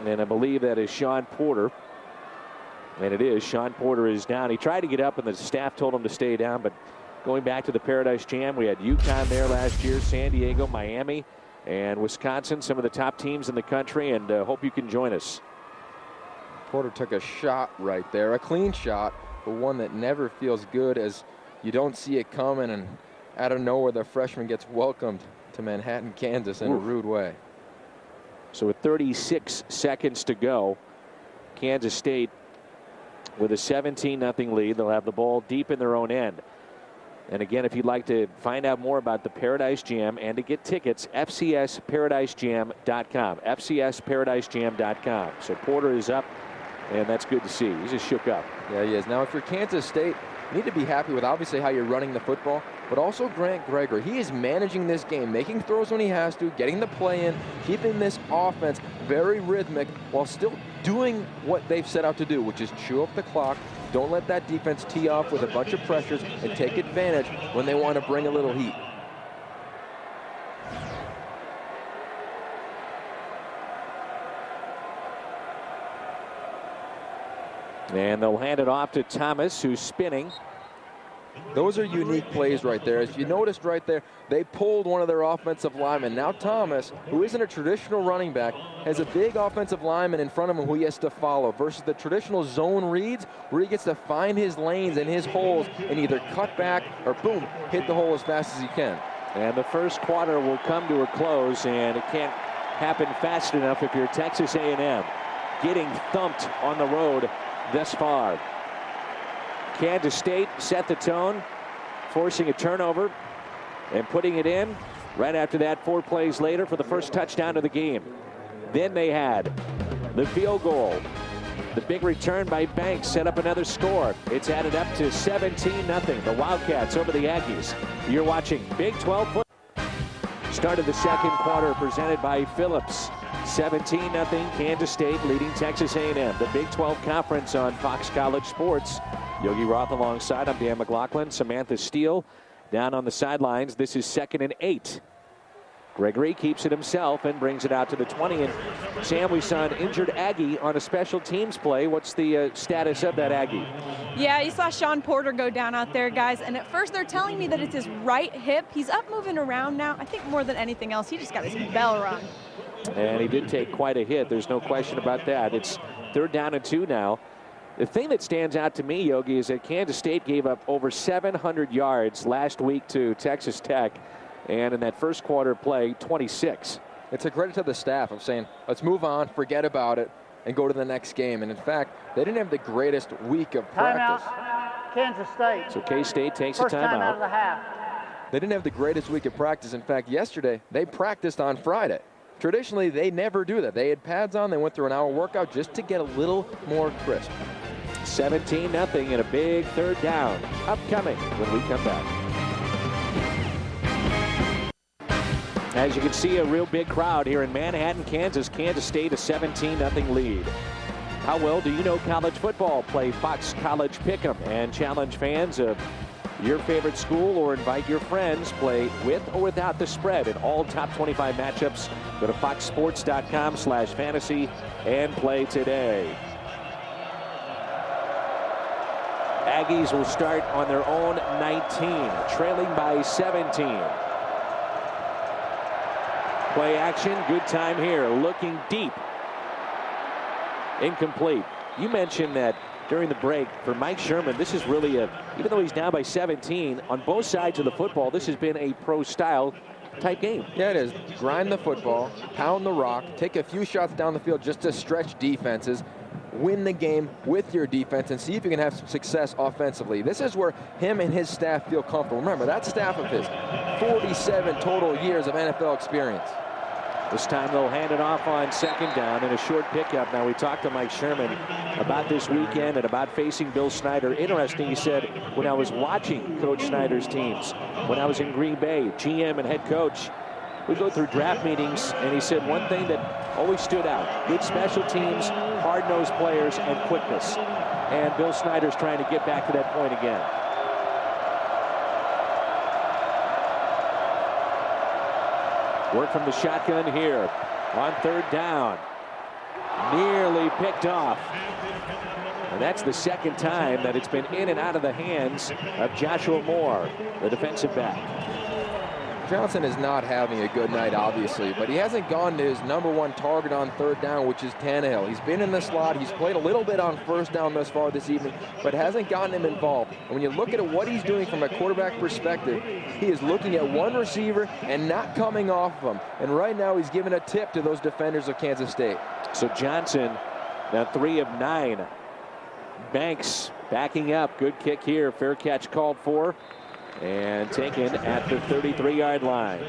And I believe that is Sean Porter. And it is. Sean Porter is down. He tried to get up, and the staff told him to stay down. But going back to the Paradise Jam, we had UConn there last year, San Diego, Miami, and Wisconsin, some of the top teams in the country. And hope you can join us. Porter took a shot right there, a clean shot, but one that never feels good as you don't see it coming. And out of nowhere, the freshman gets welcomed to Manhattan, Kansas in a rude way. So with 36 seconds to go, Kansas State with a 17-0 lead. They'll have the ball deep in their own end. And again, if you'd like to find out more about the Paradise Jam and to get tickets, FCSParadiseJam.com. FCSParadiseJam.com. So Porter is up, and that's good to see. He's just shook up. Yeah, he is. Now, if you're Kansas State, you need to be happy with obviously how you're running the football, but also Grant Gregory. He is managing this game, making throws when he has to, getting the play in, keeping this offense very rhythmic while still doing what they've set out to do, which is chew up the clock. Don't let that defense tee off with a bunch of pressures and take advantage when they want to bring a little heat. And they'll hand it off to Thomas, who's spinning. Those are unique plays right there. As you noticed right there, they pulled one of their offensive linemen. Now Thomas, who isn't a traditional running back, has a big offensive lineman in front of him who he has to follow versus the traditional zone reads where he gets to find his lanes and his holes and either cut back or, boom, hit the hole as fast as he can. And the first quarter will come to a close, and it can't happen fast enough if you're Texas A&M. Getting thumped on the road thus far. Kansas State set the tone, forcing a turnover and putting it in. Right after that, 4 plays later for the first touchdown of the game. Then they had the field goal. The big return by Banks set up another score. It's added up to 17-0. The Wildcats over the Aggies. You're watching Big 12 football. Start of the second quarter presented by Phillips. 17-0 Kansas State leading Texas A&M. The Big 12 Conference on Fox College Sports. Yogi Roth alongside. I'm Dan McLaughlin. Samantha Steele down on the sidelines. This is 2nd and 8. Gregory keeps it himself and brings it out to the 20. And Sam, we saw an injured Aggie on a special teams play. What's the status of that Aggie? Yeah, you saw Sean Porter go down out there, guys. And at first they're telling me that it's his right hip. He's up moving around now. I think more than anything else, he just got his bell rung. And he did take quite a hit. There's no question about that. It's 3rd down and 2 now. The thing that stands out to me, Yogi, is that Kansas State gave up over 700 yards last week to Texas Tech. And in that first quarter play, 26. It's a credit to the staff of saying, let's move on, forget about it, and go to the next game. And in fact, they didn't have the greatest week of practice. Timeout, Kansas State. So K-State takes a First time out timeout. of the half. They didn't have the greatest week of practice. In fact, yesterday, they practiced on Friday. Traditionally, they never do that. They had pads on. They went through an hour workout just to get a little more crisp. 17-0 and a big 3rd down upcoming when we come back. As you can see, a real big crowd here in Manhattan, Kansas. Kansas State a 17-0 lead. How well do you know college football? Play Fox College Pick'em and challenge fans of your favorite school or invite your friends. Play with or without the spread in all top 25 matchups. Go to foxsports.com/fantasy and play today. Aggies will start on their own 19, trailing by 17. Play action, good time here, looking deep. Incomplete. You mentioned that during the break for Mike Sherman, this is really even though he's down by 17, on both sides of the football, this has been a pro-style type game. Yeah, it is. Grind the football, pound the rock, take a few shots down the field just to stretch defenses, win the game with your defense, and see if you can have some success offensively. This is where him and his staff feel comfortable. Remember, that staff of his, 47 total years of NFL experience. This time they'll hand it off on second down in a short pickup. Now, we talked to Mike Sherman about this weekend and about facing Bill Snyder. Interesting, he said, when I was watching Coach Snyder's teams, when I was in Green Bay, GM and head coach, we go through draft meetings, and he said one thing that always stood out: good special teams, hard-nosed players, and quickness. And Bill Snyder's trying to get back to that point again. Work from the shotgun here on third down. Nearly picked off. And that's the second time that it's been in and out of the hands of Joshua Moore, the defensive back. Johnson is not having a good night, obviously, but he hasn't gone to his #1 target on third down, which is Tannehill. He's been in the slot. He's played a little bit on first down thus far this evening, but hasn't gotten him involved. And when you look at what he's doing from a quarterback perspective, he is looking at one receiver and not coming off of him. And right now he's giving a tip to those defenders of Kansas State. So Johnson now 3 of 9. Banks backing up. Good kick here. Fair catch called for. And taken at the 33-yard line.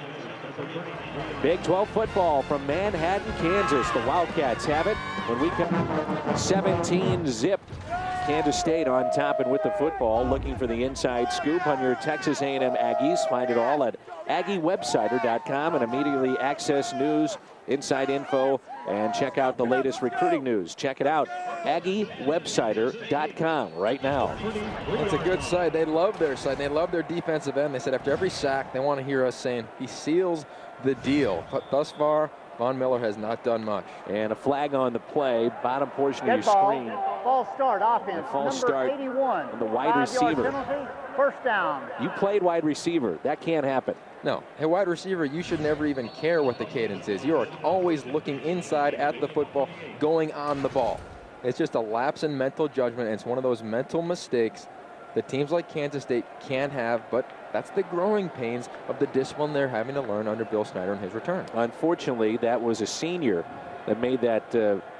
Big 12 football from Manhattan, Kansas. The Wildcats have it when we come 17-zip. Kansas State on top and with the football, looking for the inside scoop on your Texas A&M Aggies. Find it all at AggieWebsider.com and immediately access news, inside info, and check out the latest recruiting news. Check it out, AggieWebsider.com right now. It's a good site. They love their site. They love their defensive end. They said after every sack, they want to hear us saying he seals the deal. But thus far, Von Miller has not done much. And a flag on the play, bottom portion of your screen. False start offense. False start 81. on the wide receiver. Penalty, first down. You played wide receiver. That can't happen. No, a wide receiver, you should never even care what the cadence is. You are always looking inside at the football, going on the ball. It's just a lapse in mental judgment, and it's one of those mental mistakes that teams like Kansas State can have, but that's the growing pains of the discipline they're having to learn under Bill Snyder in his return. Unfortunately, that was a senior that made that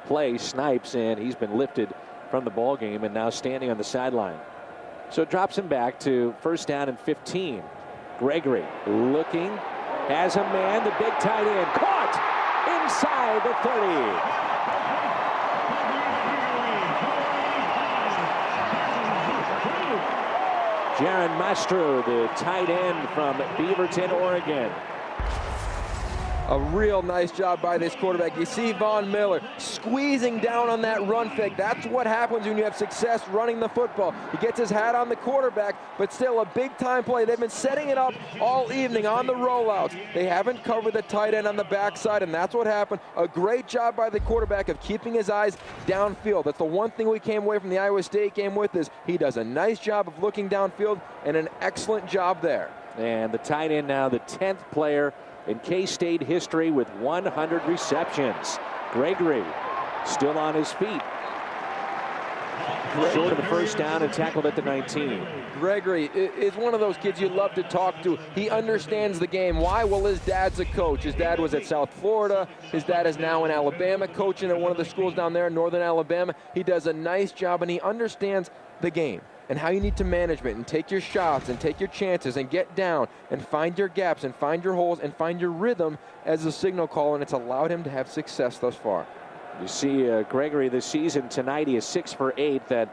play, Snipes, and he's been lifted from the ball game and now standing on the sideline. So it drops him back to first down and 15. Gregory looking, has a man, the big tight end, caught inside the 30. Jaron Mastro, the tight end from Beaverton, Oregon. A real nice job by this quarterback. You see Von Miller squeezing down on that run fake. That's what happens when you have success running the football. He gets his hat on the quarterback, but still a big-time play. They've been setting it up all evening on the rollouts. They haven't covered the tight end on the backside, and that's what happened. A great job by the quarterback of keeping his eyes downfield. That's the one thing we came away from the Iowa State game with is he does a nice job of looking downfield and an excellent job there. And the tight end now the 10th player in K-State history with 100 receptions. Gregory still on his feet. Short of the first down and tackled at the 19. Gregory is one of those kids you love to talk to. He understands the game. Why? Well, his dad's a coach. His dad was at South Florida. His dad is now in Alabama, coaching at one of the schools down there in Northern Alabama. He does a nice job, and he understands the game and how you need to manage it and take your shots and take your chances and get down and find your gaps and find your holes and find your rhythm as a signal caller, and it's allowed him to have success thus far. You see Gregory this season tonight, he is 6 for 8. That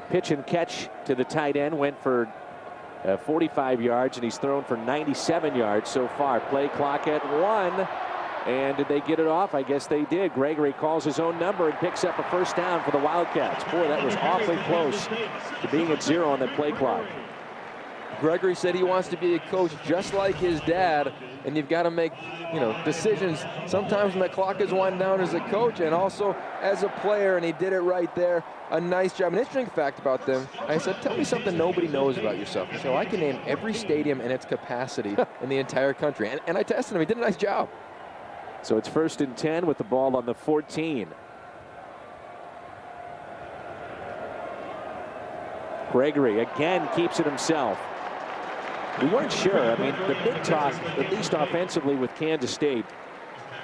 pitch and catch to the tight end went for 45 yards, and he's thrown for 97 yards so far. Play clock at 1, And did they get it off? I guess they did. Gregory calls his own number and picks up a first down for the Wildcats. Boy, that was awfully close to being at 0 on the play clock. Gregory said he wants to be a coach just like his dad, and you've got to make, decisions sometimes when the clock is winding down as a coach and also as a player, and he did it right there. A nice job. An interesting fact about them, I said, tell me something nobody knows about yourself. He said, well, I can name every stadium and its capacity in the entire country, and I tested him. He did a nice job. So it's 1st and 10 with the ball on the 14. Gregory again keeps it himself. We weren't sure. I mean, the big talk, at least offensively with Kansas State,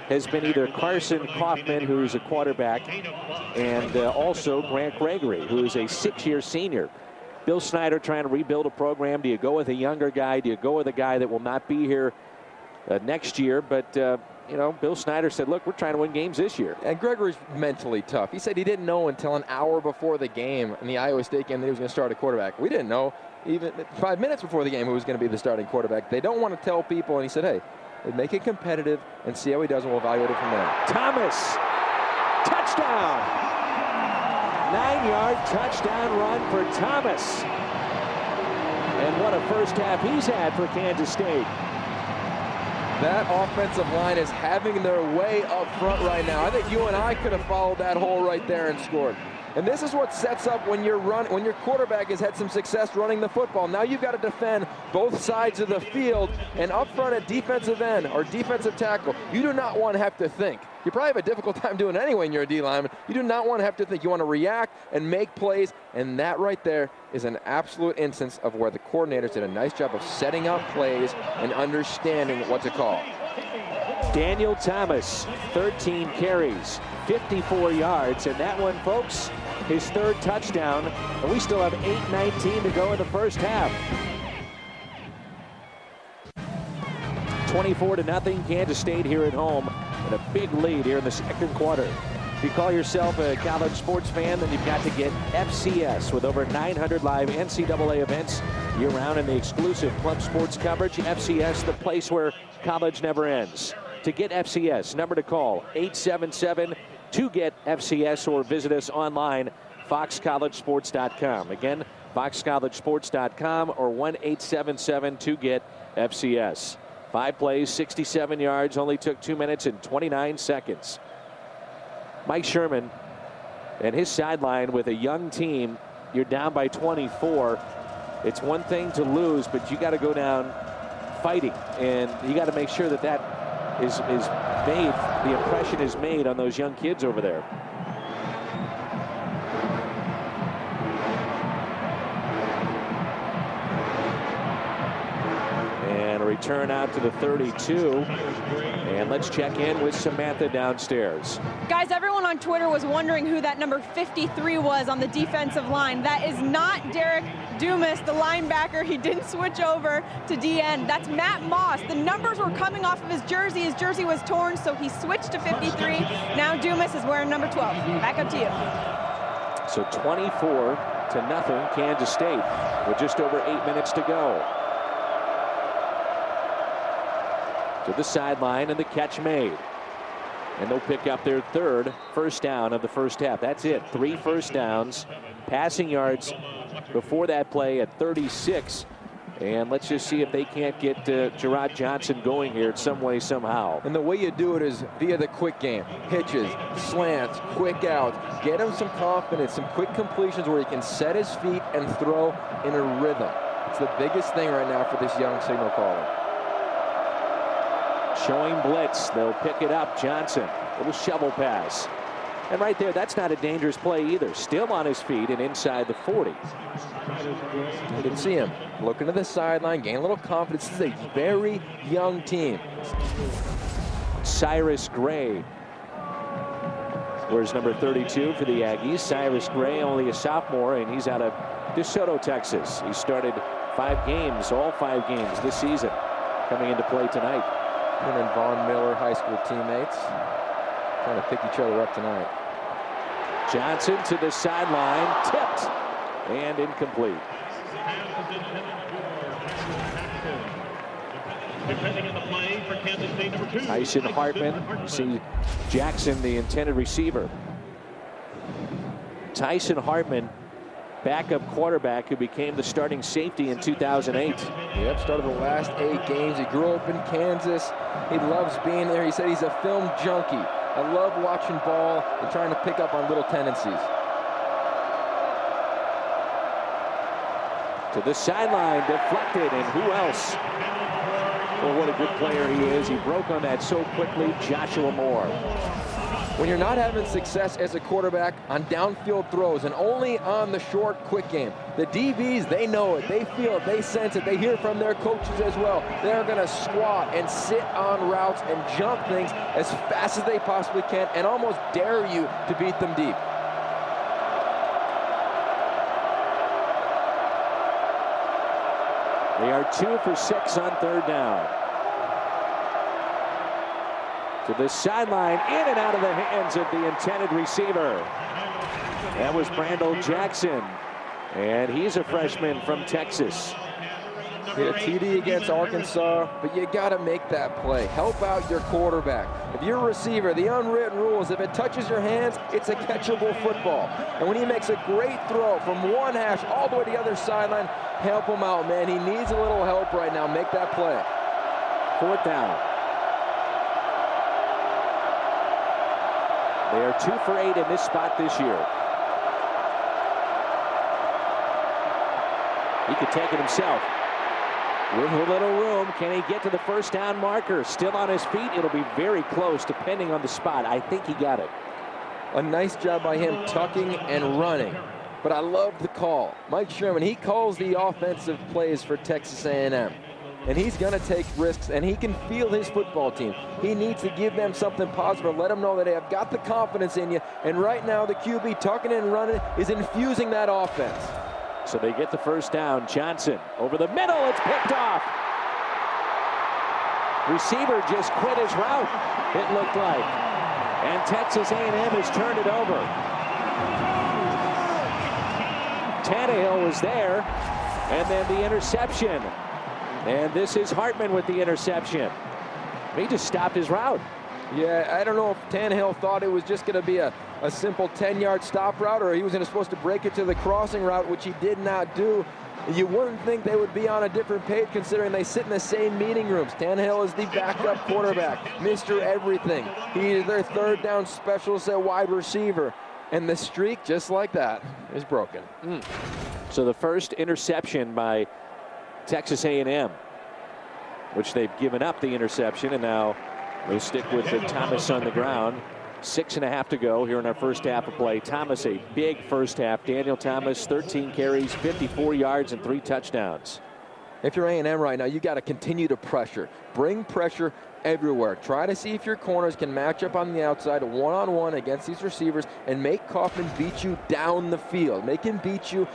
has been either Carson Kaufman, who's a quarterback, and also Grant Gregory, who is a 6-year senior. Bill Snyder trying to rebuild a program. Do you go with a younger guy? Do you go with a guy that will not be here next year? But Bill Snyder said, look, we're trying to win games this year. And Gregory's mentally tough. He said he didn't know until an hour before the game in the Iowa State game that he was going to start a quarterback. We didn't know even 5 minutes before the game who was going to be the starting quarterback. They don't want to tell people, and he said, hey, make it competitive and see how he does, and we'll evaluate it from there. Thomas, touchdown. 9-yard touchdown run for Thomas. And what a first half he's had for Kansas State. That offensive line is having their way up front right now. I think you and I could have followed that hole right there and scored. And this is what sets up when your quarterback has had some success running the football. Now you've got to defend both sides of the field, and up front at defensive end or defensive tackle, you do not want to have to think. You probably have a difficult time doing it anyway when you're a D lineman. You do not want to have to think. You want to react and make plays, and that right there is an absolute instance of where the coordinators did a nice job of setting up plays and understanding what to call. Daniel Thomas, 13 carries, 54 yards, and that one, folks, his 3rd touchdown, and we still have 8:19 to go in the first half. 24-0, Kansas State here at home, and a big lead here in the 2nd quarter. If you call yourself a college sports fan, then you've got to get FCS with over 900 live NCAA events year-round and the exclusive club sports coverage. FCS, the place where college never ends. To get FCS, number to call, 877-2GET-FCS, or visit us online, foxcollegesports.com. Again, foxcollegesports.com or 1-877-2GET-FCS. 5 plays, 67 yards, only took 2 minutes and 29 seconds. Mike Sherman and his sideline with a young team. You're down by 24. It's one thing to lose, but you got to go down fighting, and you got to make sure that that is made, the impression is made on those young kids over there. And a return out to the 32. And let's check in with Samantha downstairs. Guys, everyone on Twitter was wondering who that number 53 was on the defensive line. That is not Derek Dumas, the linebacker. He didn't switch over to DN. That's Matt Moss. The numbers were coming off of his jersey. His jersey was torn, so he switched to 53. Now Dumas is wearing number 12. Back up to you. So 24-0, Kansas State, with just over 8 minutes to go. To the sideline, and the catch made. And they'll pick up their 3rd first down of the first half. That's it. 3 first downs. Passing yards before that play at 36. And let's just see if they can't get Gerard Johnson going here in some way, somehow. And the way you do it is via the quick game. Hitches, slants, quick outs. Get him some confidence, some quick completions where he can set his feet and throw in a rhythm. It's the biggest thing right now for this young signal caller. Showing blitz. They'll pick it up. Johnson, little shovel pass. And right there, that's not a dangerous play either. Still on his feet and inside the 40. You can see him looking to the sideline, gain a little confidence. This is a very young team. Cyrus Gray. Where's number 32 for the Aggies? Cyrus Gray, only a sophomore, and he's out of DeSoto, Texas. He started 5 games, all 5 games this season, coming into play tonight. Him and Von Miller, high school teammates, trying to pick each other up tonight. Johnson to the sideline, tipped and incomplete. Defending in the play for Kansas State, number 2. Tyson Hartman. You see Jackson, the intended receiver. Tyson Hartman, backup quarterback who became the starting safety in 2008. Yep, started the last 8 games. He grew up in Kansas. He loves being there. He said he's a film junkie. I love watching ball and trying to pick up on little tendencies. To the sideline, deflected, and who else? Well, what a good player he is. He broke on that so quickly, Joshua Moore. When you're not having success as a quarterback on downfield throws and only on the short, quick game, the DBs, they know it, they feel it, they sense it, they hear from their coaches as well. They're going to squat and sit on routes and jump things as fast as they possibly can and almost dare you to beat them deep. They are 2 for 6 on 3rd down. To the sideline, in and out of the hands of the intended receiver. That was Brandel Jackson, and he's a freshman from Texas. Hit a TD against Arkansas, but you got to make that play. Help out your quarterback. If you're a receiver, the unwritten rule is if it touches your hands, it's a catchable football. And when he makes a great throw from one hash all the way to the other sideline, help him out, man. He needs a little help right now. Make that play. 4th down. They are 2 for 8 in this spot this year. He could take it himself. With a little room, can he get to the 1st down marker? Still on his feet. It'll be very close depending on the spot. I think he got it. A nice job by him tucking and running. But I love the call. Mike Sherman, he calls the offensive plays for Texas A&M. And he's going to take risks, and he can feel his football team. He needs to give them something positive, let them know that they have got the confidence in you. And right now, the QB tucking and running is infusing that offense. So they get the 1st down. Johnson over the middle. It's picked off. Receiver just quit his route, it looked like. And Texas A&M has turned it over. Tannehill was there, and then the interception. And this is Hartman with the interception. He just stopped his route. Yeah, I don't know if Tannehill thought it was just going to be a simple 10-yard stop route, or he was supposed to break it to the crossing route, which he did not do. You wouldn't think they would be on a different page considering they sit in the same meeting rooms. Tannehill is the backup quarterback, Mr. Everything. He is their 3rd down specialist at wide receiver. And the streak, just like that, is broken. So the first interception by Texas A&M, which they've given up the interception, and now they'll stick with the Thomas on the ground. 6.5 to go here in our 1st half of play. Thomas, a big 1st half. Daniel Thomas, 13 carries, 54 yards, and 3 touchdowns. If you're A&M right now, you got to continue to pressure. Bring pressure everywhere. Try to see if your corners can match up on the outside one-on-one against these receivers and make Kaufman beat you down the field. Make him beat you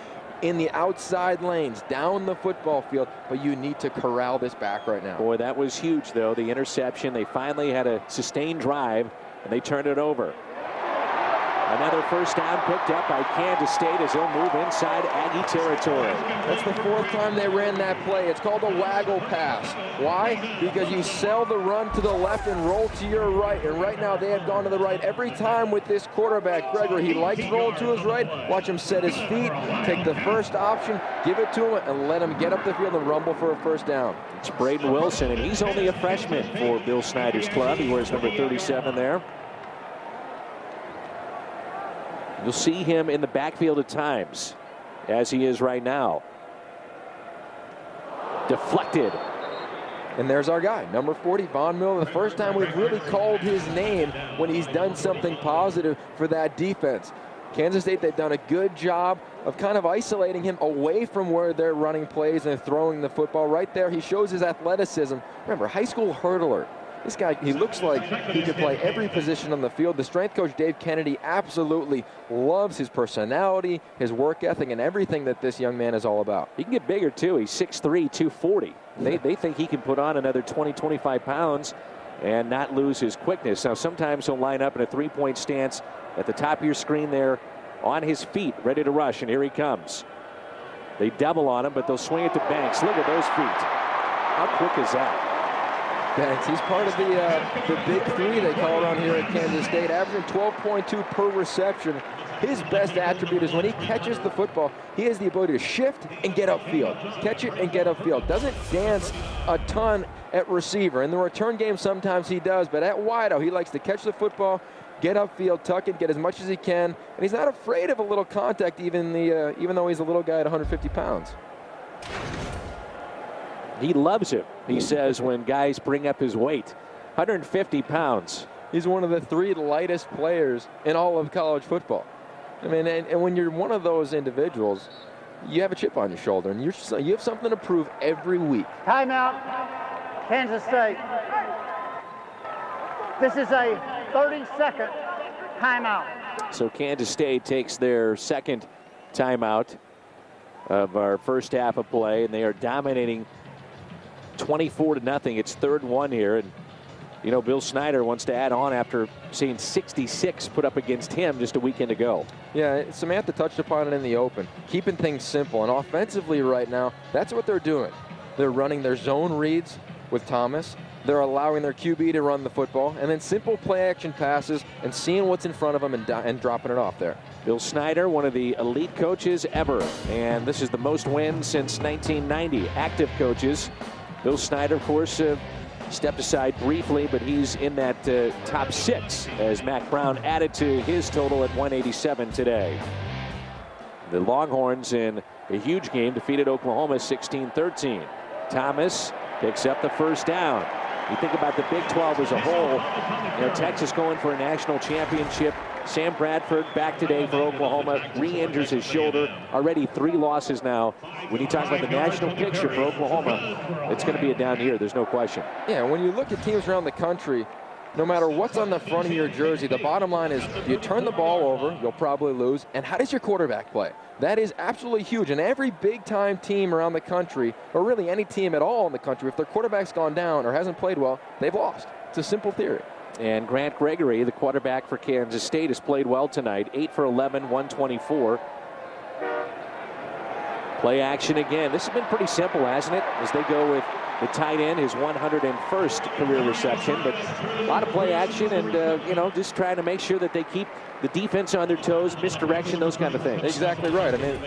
in the outside lanes, down the football field, but you need to corral this back right now. Boy, that was huge, though, the interception. They finally had a sustained drive, and they turned it over. Another 1st down picked up by Kansas State as they'll move inside Aggie territory. That's the 4th time they ran that play. It's called a waggle pass. Why? Because you sell the run to the left and roll to your right. And right now they have gone to the right every time with this quarterback, Gregory. He likes rolling to his right. Watch him set his feet, take the first option, give it to him, and let him get up the field and rumble for a 1st down. It's Braden Wilson, and he's only a freshman for Bill Snyder's club. He wears number 37 there. You'll see him in the backfield at times, as he is right now. Deflected. And there's our guy, number 40, Von Miller. The first time we've really called his name when he's done something positive for that defense. Kansas State, they've done a good job of kind of isolating him away from where they're running plays and throwing the football. Right there, he shows his athleticism. Remember, high school hurdler. This guy, he looks like he can play every position on the field. The strength coach, Dave Kennedy, absolutely loves his personality, his work ethic, and everything that this young man is all about. He can get bigger, too. He's 6'3", 240. They think he can put on another 20, 25 pounds and not lose his quickness. Now, sometimes he'll line up in a 3-point stance at the top of your screen there on his feet, ready to rush, and here he comes. They double on him, but they'll swing it to Banks. Look at those feet. How quick is that? Thanks. He's part of the big three they call around here at Kansas State, averaging 12.2 per reception. His best attribute is when he catches the football, he has the ability to shift and get upfield. Catch it and get upfield. Doesn't dance a ton at receiver. In the return game, sometimes he does, but at wideout, he likes to catch the football, get upfield, tuck it, get as much as he can, and he's not afraid of a little contact, even though he's a little guy at 150 pounds. He loves it, he says, when guys bring up his weight. 150 pounds. He's one of the 3 lightest players in all of college football. I mean, and when you're one of those individuals, you have a chip on your shoulder, and you have something to prove every week. Timeout, Kansas State. This is a 30-second timeout. So Kansas State takes their second timeout of our first half of play, and they are dominating 24-0. It's 3rd and 1 here, and you know, Bill Snyder wants to add on after seeing 66 put up against him just a weekend ago. Yeah, Samantha touched upon it in the open, keeping things simple. And offensively right now, that's what they're doing. They're running their zone reads with Thomas. They're allowing their QB to run the football, and then simple play-action passes and seeing what's in front of them and dropping it off there. Bill Snyder, one of the elite coaches ever, and this is the most wins since 1990. Active coaches. Bill Snyder, of course, stepped aside briefly, but he's in that top 6 as Mac Brown added to his total at 187 today. The Longhorns in a huge game defeated Oklahoma 16-13. Thomas picks up the first down. You think about the Big 12 as a whole, you know, Texas going for a national championship. Sam Bradford back today for Oklahoma, re-injures his shoulder. Already 3 losses now. When you talk about the national picture for Oklahoma, it's going to be a down year, there's no question. Yeah, when you look at teams around the country, no matter what's on the front of your jersey, the bottom line is you turn the ball over, you'll probably lose, and how does your quarterback play? That is absolutely huge. And every big-time team around the country, or really any team at all in the country, if their quarterback's gone down or hasn't played well, they've lost. It's a simple theory. And Grant Gregory, the quarterback for Kansas State, has played well tonight. 8 for 11, 124. Play action again. This has been pretty simple, hasn't it? As they go with the tight end, his 101st career reception. But a lot of play action and, you know, just trying to make sure that they keep the defense on their toes, misdirection, those kind of things. Exactly right. I mean,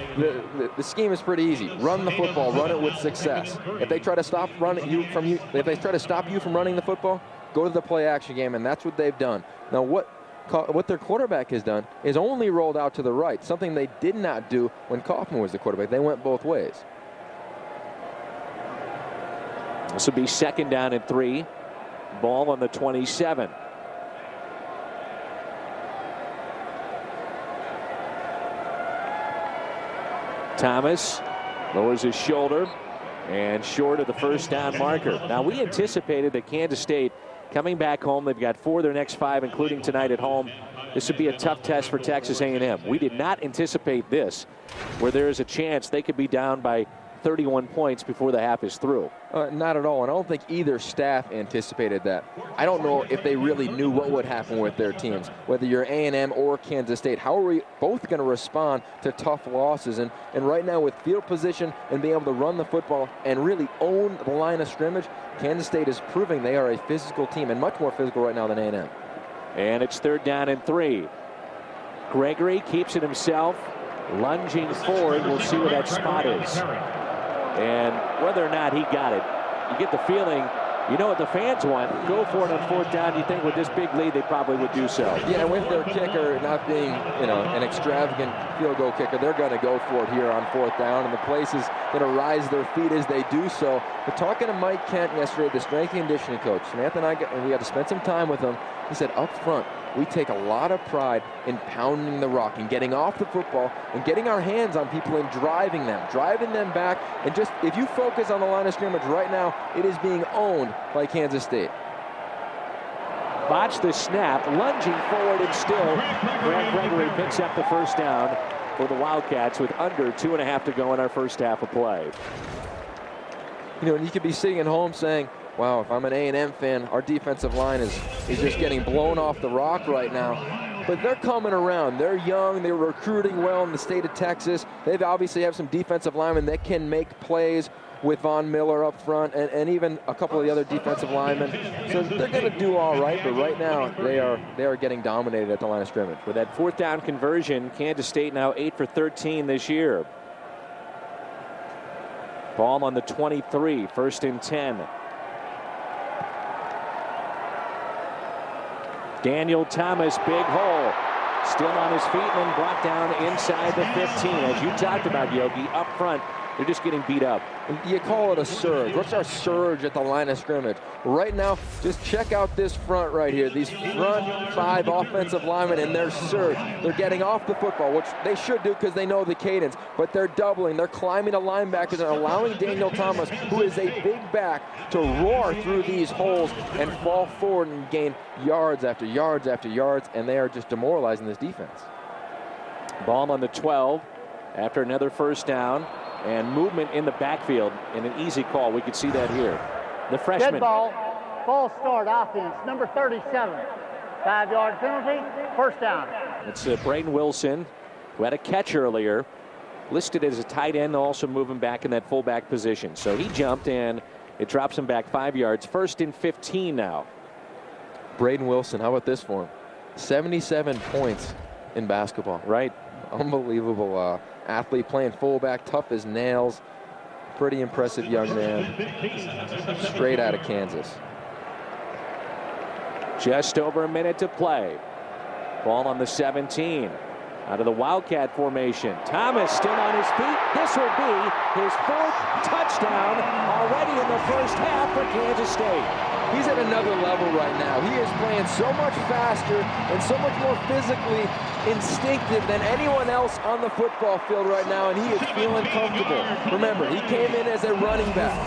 the scheme is pretty easy. Run the football, run it with success. If they try to stop if they try to stop you from running the football, go to the play action game, and that's what they've done. Now, what their quarterback has done is only rolled out to the right, something they did not do when Kaufman was the quarterback. They went both ways. This will be 2nd down and 3. Ball on the 27. Thomas lowers his shoulder and short of the first down marker. Now, we anticipated that Kansas State coming back home, they've got 4 of their next 5, including tonight at home. This would be a tough test for Texas A&M. We did not anticipate this, where there is a chance they could be down by 31 points before the half is through. Not at all, and I don't think either staff anticipated that. I don't know if they really knew what would happen with their teams, whether you're A&M or Kansas State. How are we both going to respond to tough losses? And right now, with field position and being able to run the football and really own the line of scrimmage, Kansas State is proving they are a physical team, and much more physical right now than A&M. And it's 3rd down and 3. Gregory keeps it himself, lunging forward. We'll see where that spot is. And whether or not he got it, you get the feeling, you know what the fans want. Go for it on 4th down. You think with this big lead, they probably would do so. Yeah, with their kicker not being, you know, an extravagant field goal kicker, they're going to go for it here on 4th down. And the place is going to rise their feet as they do so. But talking to Mike Kent yesterday, the strength and conditioning coach, Samantha and we got to spend some time with him. He said up front, we take a lot of pride in pounding the rock and getting off the football and getting our hands on people and driving them back. And just, if you focus on the line of scrimmage right now, it is being owned by Kansas State. Botched the snap, lunging forward, and still Grant Gregory picks up the first down for the Wildcats with under 2.5 to go in our first half of play. You know, and you could be sitting at home saying, wow, if I'm an A&M fan, our defensive line is just getting blown off the rock right now. But they're coming around. They're young. They're recruiting well in the state of Texas. They obviously have some defensive linemen that can make plays with Von Miller up front and even a couple of the other defensive linemen. So they're going to do all right, but right now they are getting dominated at the line of scrimmage. With that 4th down conversion, Kansas State now 8 for 13 this year. Ball on the 23, 1st and 10. Daniel Thomas, big hole. Still on his feet and then brought down inside the 15. As you talked about, Yogi, up front, they're just getting beat up. You call it a surge. What's our surge at the line of scrimmage? Right now, just check out this front right here. These front 5 offensive linemen and their surge. They're getting off the football, which they should do because they know the cadence, but they're doubling. They're climbing the linebackers and allowing Daniel Thomas, who is a big back, to roar through these holes and fall forward and gain yards after yards after yards, and they are just demoralizing this defense. Ball on the 12 after another 1st down. And movement in the backfield in an easy call. We could see that here. The freshman. Dead ball. False start offense. Number 37. 5-yard penalty. 1st down. It's Braden Wilson, who had a catch earlier. Listed as a tight end, also moving back in that fullback position. So he jumped and it drops him back 5 yards. 1st and 15 now. Braden Wilson, how about this for him? 77 points in basketball. Right. Unbelievable athlete, playing fullback, tough as nails. Pretty impressive young man. Straight out of Kansas. Just over a minute to play. Ball on the 17. Out of the Wildcat formation. Thomas still on his feet. This will be his 4th touchdown already in the 1st half for Kansas State. He's at another level right now. He is playing so much faster and so much more physically instinctive than anyone else on the football field right now, and he is feeling comfortable. Remember, he came in as a running back,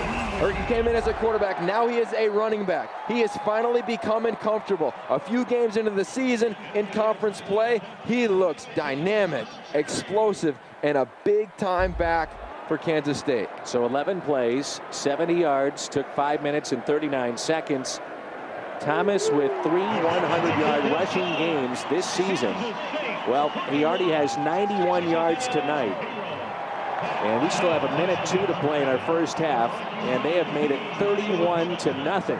or he came in as a quarterback. Now he is a running back. He is finally becoming comfortable. A few games into the season in conference play, he looks dynamic, explosive, and a big-time back for Kansas State. So 11 plays, 70 yards, took 5 minutes and 39 seconds. Thomas with 3 100-yard rushing games this season. Well, he already has 91 yards tonight. And we still have 1:02 to play in our 1st half, and they have made it 31-0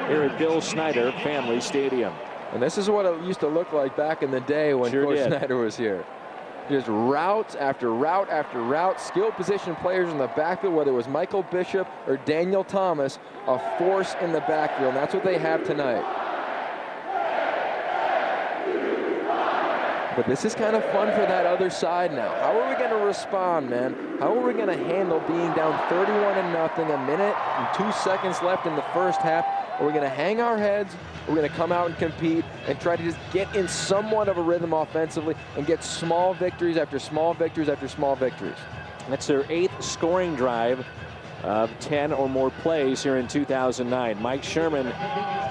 here at Bill Snyder Family Stadium. And this is what it used to look like back in the day when Coach Snyder was here. Just route after route after route, skilled position players in the backfield, whether it was Michael Bishop or Daniel Thomas, a force in the backfield, and that's what they have tonight. But this is kind of fun for that other side now. How are we going to respond, man? How are we going to handle being down 31-0, 1 minute and 2 seconds left in the 1st half? Are we going to hang our heads? Are we going to come out and compete and try to just get in somewhat of a rhythm offensively and get small victories after small victories after small victories? That's their 8th scoring drive of 10 or more plays here in 2009. Mike Sherman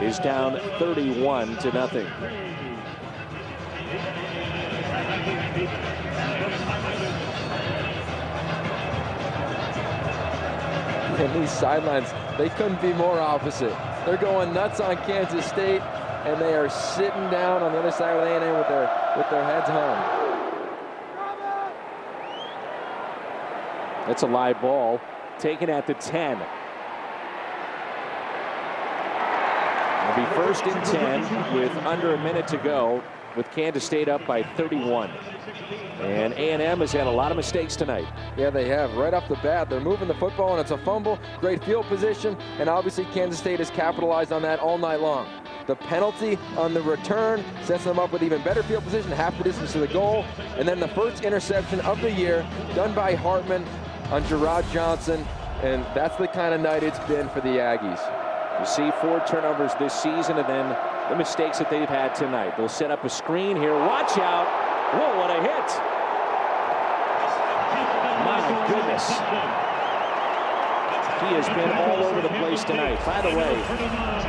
is down 31-0. And these sidelines, they couldn't be more opposite. They're going nuts on Kansas State, and they are sitting down on the other side of A&M with their heads hung. That's a live ball taken at the 10. It'll be 1st and 10 with under a minute to go, with Kansas State up by 31. And A&M has had a lot of mistakes tonight. Yeah, they have. Right off the bat, they're moving the football, and it's a fumble, great field position, and obviously Kansas State has capitalized on that all night long. The penalty on the return sets them up with even better field position, half the distance to the goal, and then the first interception of the year done by Hartman on Gerard Johnson, and that's the kind of night it's been for the Aggies. You see 4 turnovers this season, and then the mistakes that they've had tonight. They'll set up a screen here. Watch out. Whoa, what a hit. My goodness. He has been all over the place tonight. By the way,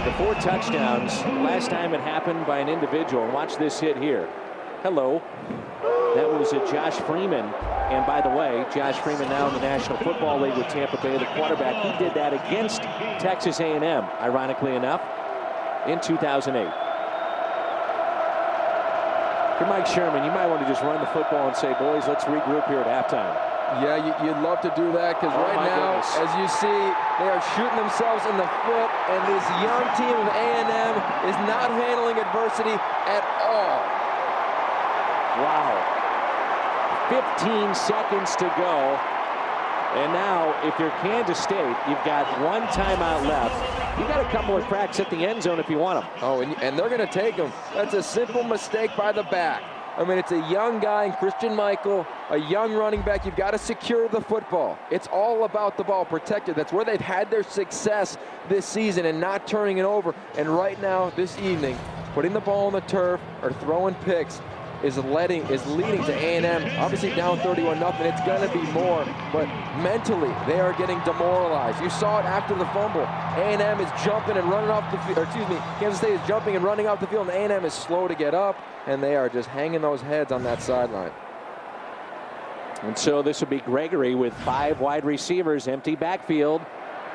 the 4 touchdowns, last time it happened by an individual. And watch this hit here. Hello. That was Josh Freeman. And by the way, Josh Freeman now in the National Football League with Tampa Bay, the quarterback. He did that against Texas A&M, ironically enough, in 2008. For Mike Sherman, you might want to just run the football and say, boys, let's regroup here at halftime. Yeah, you'd love to do that because right now, as you see, they are shooting themselves in the foot, and this young team of A&M is not handling adversity at all. Wow. 15 seconds to go. And now, if you're Kansas State, you've got one timeout left. You've got a couple of cracks at the end zone if you want them. Oh, and they're going to take them. That's a simple mistake by the back. I mean, it's a young guy, Christian Michael, a young running back. You've got to secure the football. It's all about the ball protected. That's where they've had their success this season and not turning it over. And right now, this evening, putting the ball on the turf or throwing picks is leading to A&M. Obviously down 31-0. It's going to be more, but mentally they are getting demoralized. You saw it after the fumble. A&M is jumping and running off the field. Or excuse me, Kansas State is jumping and running off the field, and A&M is slow to get up, and they are just hanging those heads on that sideline. And so this will be Gregory with 5 wide receivers, empty backfield.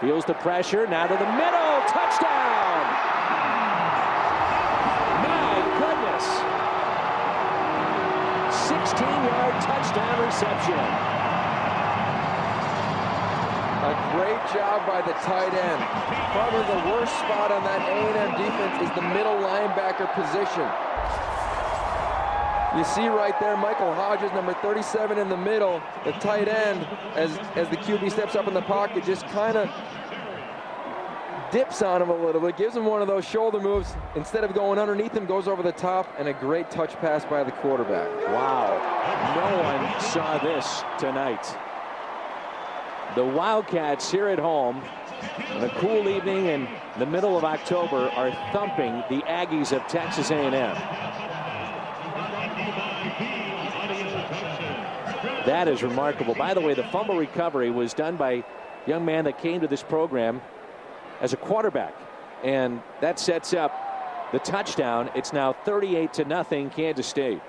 Feels the pressure, now to the middle, touchdown! My goodness! 16-yard touchdown reception. A great job by the tight end. Probably the worst spot on that A&M defense is the middle linebacker position. You see right there, Michael Hodges, number 37 in the middle, the tight end, as the QB steps up in the pocket, just kind of dips on him a little bit, gives him one of those shoulder moves. Instead of going underneath him, goes over the top, and a great touch pass by the quarterback. Wow, no one saw this tonight. The Wildcats here at home on a cool evening in the middle of October are thumping the Aggies of Texas A&M. That is remarkable. By the way, the fumble recovery was done by a young man that came to this program as a quarterback, and that sets up the touchdown. It's now 38-0 Kansas State.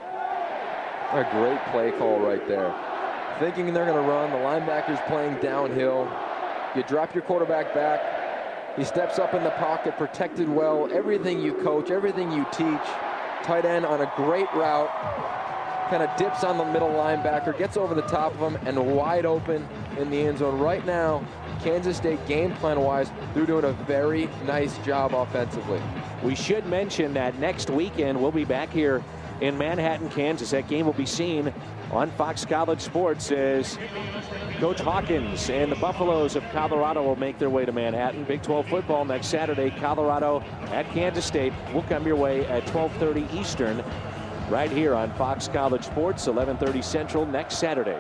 A great play call right there. Thinking they're going to run, the linebacker's playing downhill. You drop your quarterback back. He steps up in the pocket, protected well. Everything you coach, everything you teach. Tight end on a great route. Kind of dips on the middle linebacker, gets over the top of him, and wide open in the end zone. Right now, Kansas State, game plan-wise, they're doing a very nice job offensively. We should mention that next weekend we'll be back here in Manhattan, Kansas. That game will be seen on Fox College Sports as Coach Hawkins and the Buffaloes of Colorado will make their way to Manhattan. Big 12 football next Saturday, Colorado at Kansas State. Will come your way at 12:30 Eastern right here on Fox College Sports, 11:30 Central next Saturday.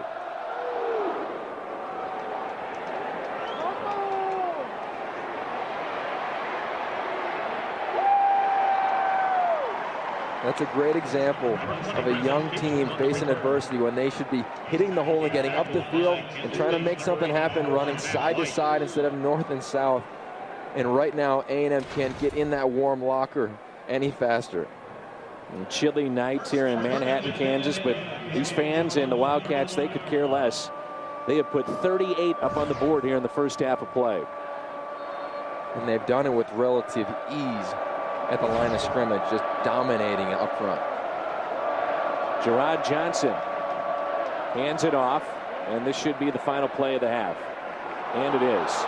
That's a great example of a young team facing adversity when they should be hitting the hole and getting up the field and trying to make something happen, running side to side instead of north and south. And right now, A&M can't get in that warm locker any faster. And chilly nights here in Manhattan, Kansas, but these fans and the Wildcats, they could care less. They have put 38 up on the board here in the first half of play. And they've done it with relative ease at the line of scrimmage, just dominating up front. Gerard Johnson hands it off, and this should be the final play of the half. And it is.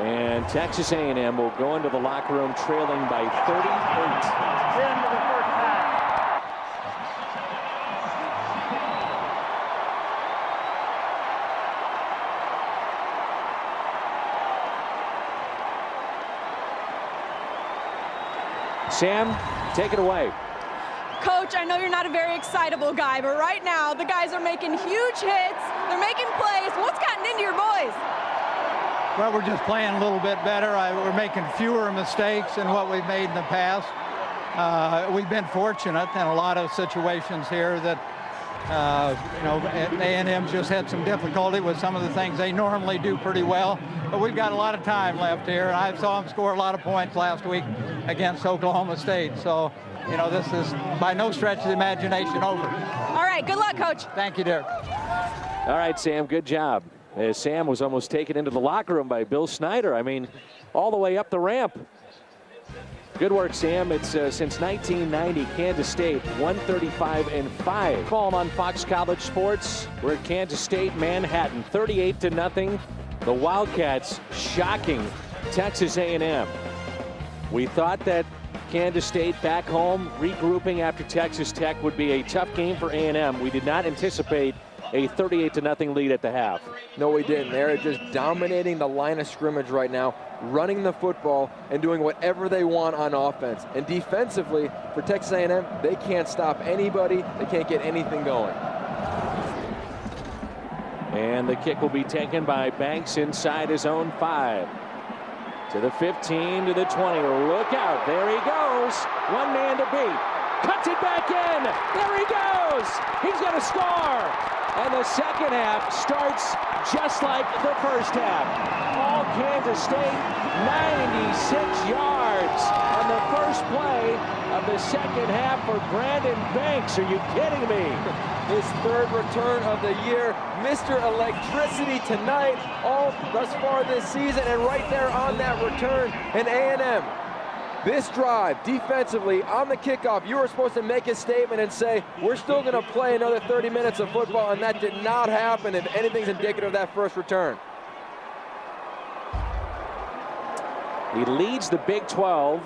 And Texas A&M will go into the locker room trailing by 38. Into the first half. Sam, take it away. Coach, I know you're not a very excitable guy, but right now the guys are making huge hits. They're making plays. What's gotten into your boys? Well, we're just playing a little bit better. We're making fewer mistakes than what we've made in the past. We've been fortunate in a lot of situations here that, A&M just had some difficulty with some of the things they normally do pretty well. But we've got a lot of time left here. I saw them score a lot of points last week against Oklahoma State. So, this is by no stretch of the imagination over. All right, good luck, Coach. Thank you, Derek. All right, Sam, good job. Sam was almost taken into the locker room by Bill Snyder. I mean, all the way up the ramp. Good work, Sam. It's since 1990, Kansas State 135-5. Call them on Fox College Sports. We're at Kansas State, Manhattan, 38-0. The Wildcats shocking Texas A&M. We thought that Kansas State back home, regrouping after Texas Tech, would be a tough game for A&M. We did not anticipate a 38-0 lead at the half. No, we didn't. They're just dominating the line of scrimmage right now, running the football and doing whatever they want on offense. And defensively, for Texas A&M, they can't stop anybody. They can't get anything going. And the kick will be taken by Banks inside his own 5. To the 15, to the 20. Look out. There he goes. One man to beat. Cuts it back in. There he goes. He's going to score. And the second half starts just like the first half. All Kansas State, 96 yards on the first play of the second half for Brandon Banks. Are you kidding me? His third return of the year. Mr. Electricity tonight, all thus far this season, and right there on that return. And A&M, this drive defensively on the kickoff, you were supposed to make a statement and say, we're still going to play another 30 minutes of football, and that did not happen, if anything's indicative of that first return. He leads the Big 12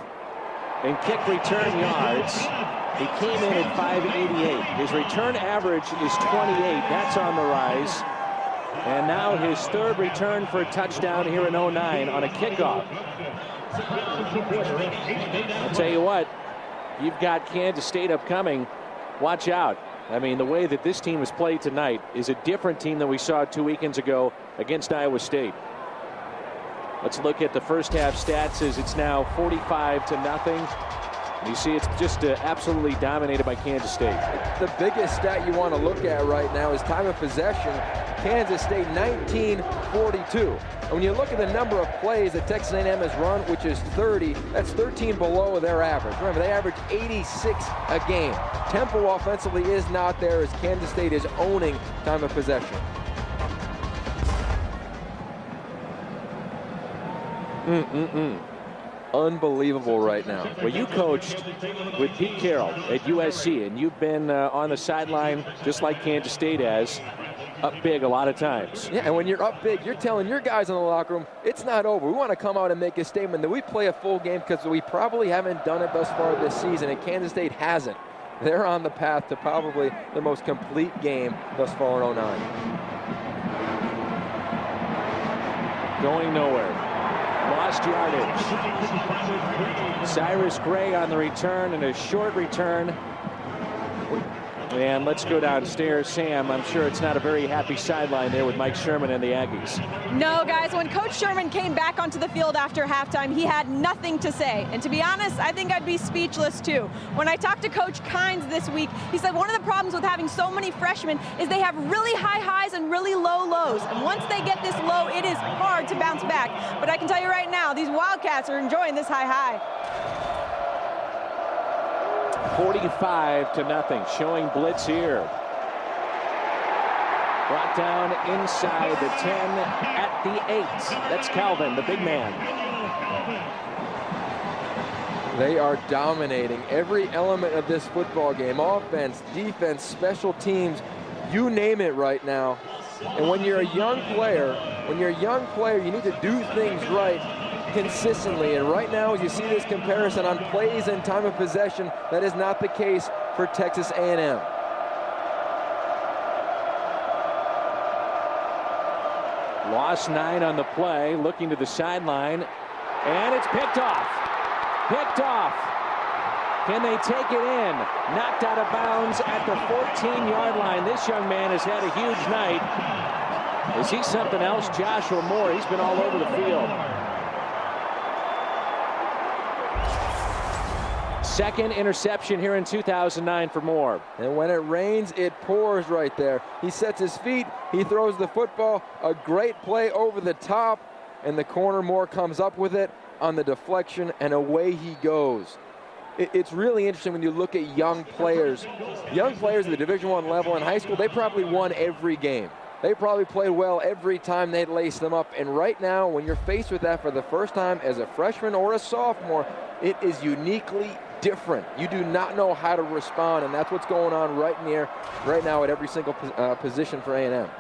in kick return yards. He came in at 588. His return average is 28. That's on the rise. And now his third return for a touchdown here in 09 on a kickoff. I'll tell you what, you've got Kansas State upcoming. Watch out. I mean, the way that this team has played tonight is a different team than we saw 2 weekends ago against Iowa State. Let's look at the first half stats as it's now 45-0. You see it's just absolutely dominated by Kansas State. The biggest stat you want to look at right now is time of possession. Kansas State 19-42. And when you look at the number of plays that Texas A&M has run, which is 30, that's 13 below their average. Remember, they average 86 a game. Tempo offensively is not there as Kansas State is owning time of possession. Unbelievable right now. Well, you coached with Pete Carroll at USC, and you've been on the sideline just like Kansas State has, up big a lot of times. Yeah, and when you're up big, you're telling your guys in the locker room, it's not over. We want to come out and make a statement that we play a full game because we probably haven't done it thus far this season, and Kansas State hasn't. They're on the path to probably the most complete game thus far in 09. Going nowhere. Lost yardage. Cyrus Gray on the return, and a short return. And let's go downstairs. Sam, I'm sure it's not a very happy sideline there with Mike Sherman and the Aggies. No, guys, when Coach Sherman came back onto the field after halftime, he had nothing to say. And to be honest, I think I'd be speechless too. When I talked to Coach Kynes this week, he said one of the problems with having so many freshmen is they have really high highs and really low lows. And once they get this low, it is hard to bounce back. But I can tell you right now, these Wildcats are enjoying this high. 45-0, showing blitz here. Brought down inside the 10 at the 8. That's Calvin, the big man. They are dominating every element of this football game. Offense, defense, special teams, you name it right now. And when you're a young player, you need to do things right consistently. And right now, as you see this comparison on plays and time of possession, that is not the case for Texas A&M. Lost 9 on the play, looking to the sideline, and it's picked off. Picked off. Can they take it in? Knocked out of bounds at the 14-yard line. This young man has had a huge night. Is he something else? Joshua Moore, he's been all over the field. Second interception here in 2009 for Moore. And when it rains, it pours right there. He sets his feet, he throws the football, a great play over the top, and the corner Moore comes up with it on the deflection, and away he goes. It's really interesting when you look at young players. Young players at the Division I level in high school, they probably won every game. They probably played well every time they laced them up. And right now, when you're faced with that for the first time as a freshman or a sophomore, it is uniquely different. You do not know how to respond, and that's what's going on right now at every single position for A&M.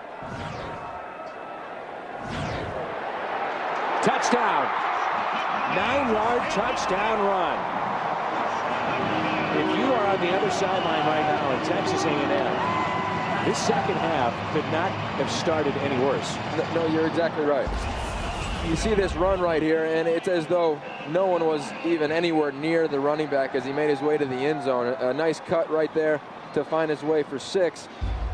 Touchdown. 9-yard touchdown run. If you are on the other sideline right now in Texas A&M, this second half could not have started any worse. No, you're exactly right. You see this run right here, and it's as though no one was even anywhere near the running back as he made his way to the end zone. A nice cut right there to find his way for 6.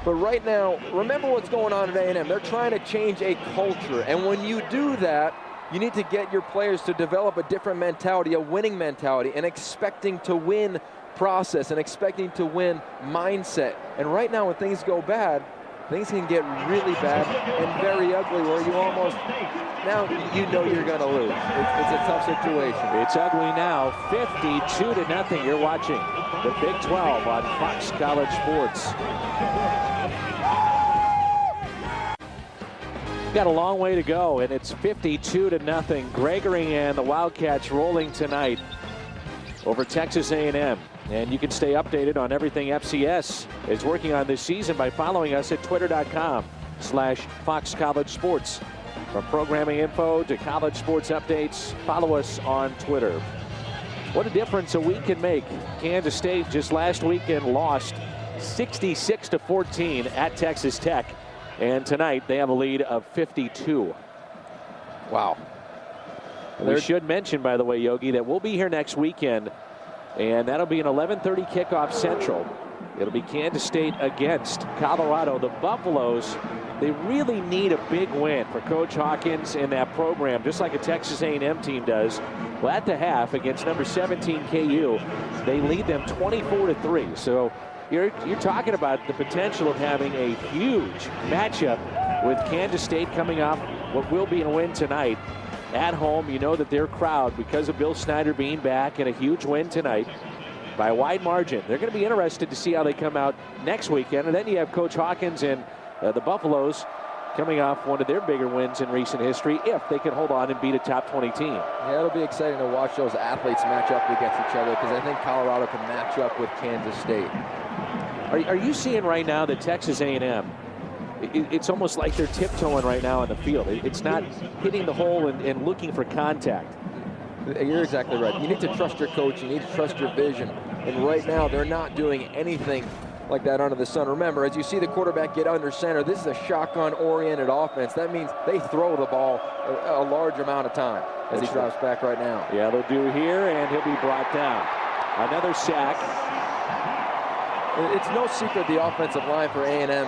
But right now, remember what's going on at A&M. They're trying to change a culture, and when you do that, you need to get your players to develop a different mentality, a winning mentality, and expecting to win process and expecting to win mindset. And right now, when things go bad, things can get really bad and very ugly where you almost, now you know you're going to lose. It's a tough situation. It's ugly now, 52-0. You're watching the Big 12 on Fox College Sports. Got a long way to go, and it's 52-0. Gregory and the Wildcats rolling tonight over Texas A&M. And you can stay updated on everything FCS is working on this season by following us at twitter.com/Fox College Sports. From programming info to college sports updates, follow us on Twitter. What a difference a week can make. Kansas State just last weekend lost 66-14 at Texas Tech. And tonight they have a lead of 52. Wow. We should mention, by the way, Yogi, that we'll be here next weekend. And that'll be an 11:30 kickoff Central. It'll be Kansas State against Colorado. The Buffaloes, they really need a big win for Coach Hawkins and that program, just like a Texas A&M team does. Well, at the half against number 17 KU, they lead them 24-3. So you're talking about the potential of having a huge matchup with Kansas State coming off what will be a win tonight. At home, you know that their crowd, because of Bill Snyder being back and a huge win tonight by a wide margin, they're going to be interested to see how they come out next weekend. And then you have Coach Hawkins and the Buffaloes coming off one of their bigger wins in recent history if they can hold on and beat a top 20 team. Yeah, it'll be exciting to watch those athletes match up against each other because I think Colorado can match up with Kansas State. Are you seeing right now that Texas A&M, it's almost like they're tiptoeing right now on the field. It's not hitting the hole and looking for contact. You're exactly right. You need to trust your coach. You need to trust your vision. And right now, they're not doing anything like that under the sun. Remember, as you see the quarterback get under center, this is a shotgun-oriented offense. That means they throw the ball a large amount of time as he drops back right now. Yeah, they'll do here, and he'll be brought down. Another sack. It's no secret the offensive line for A&M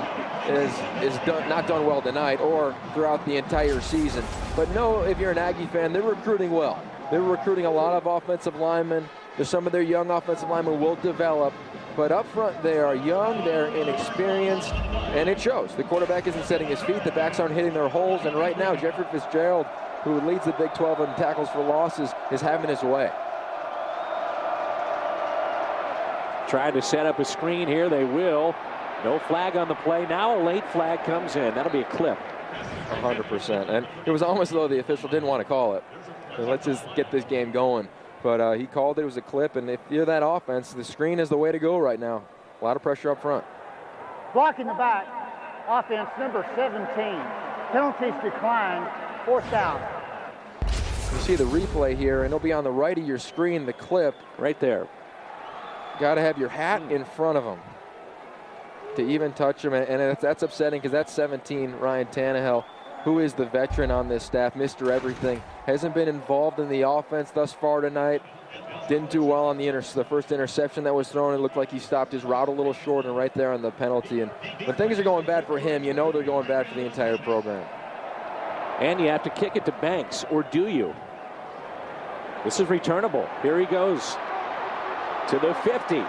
is not done well tonight or throughout the entire season. But no, if you're an Aggie fan, they're recruiting well. They're recruiting a lot of offensive linemen. Some of their young offensive linemen will develop. But up front, they are young, they're inexperienced, and it shows. The quarterback isn't setting his feet. The backs aren't hitting their holes. And right now, Jeffrey Fitzgerald, who leads the Big 12 in tackles for losses, is having his way. Trying to set up a screen here. They will. No flag on the play. Now a late flag comes in. That'll be a clip. 100%. And it was almost though the official didn't want to call it. So let's just get this game going. But he called it. It was a clip. And if you're that offense, the screen is the way to go right now. A lot of pressure up front. Blocking the back, offense number 17. Penalties declined, 4th down. You see the replay here, and it'll be on the right of your screen, the clip. Right there. Got to have your hat in front of him to even touch him, and that's upsetting because that's 17, Ryan Tannehill, who is the veteran on this staff, Mr. Everything. Hasn't been involved in the offense thus far tonight. Didn't do well on the first interception that was thrown. It looked like he stopped his route a little short and right there on the penalty. And when things are going bad for him, you know they're going bad for the entire program. And you have to kick it to Banks, or do you? This is returnable. Here he goes. To the 50.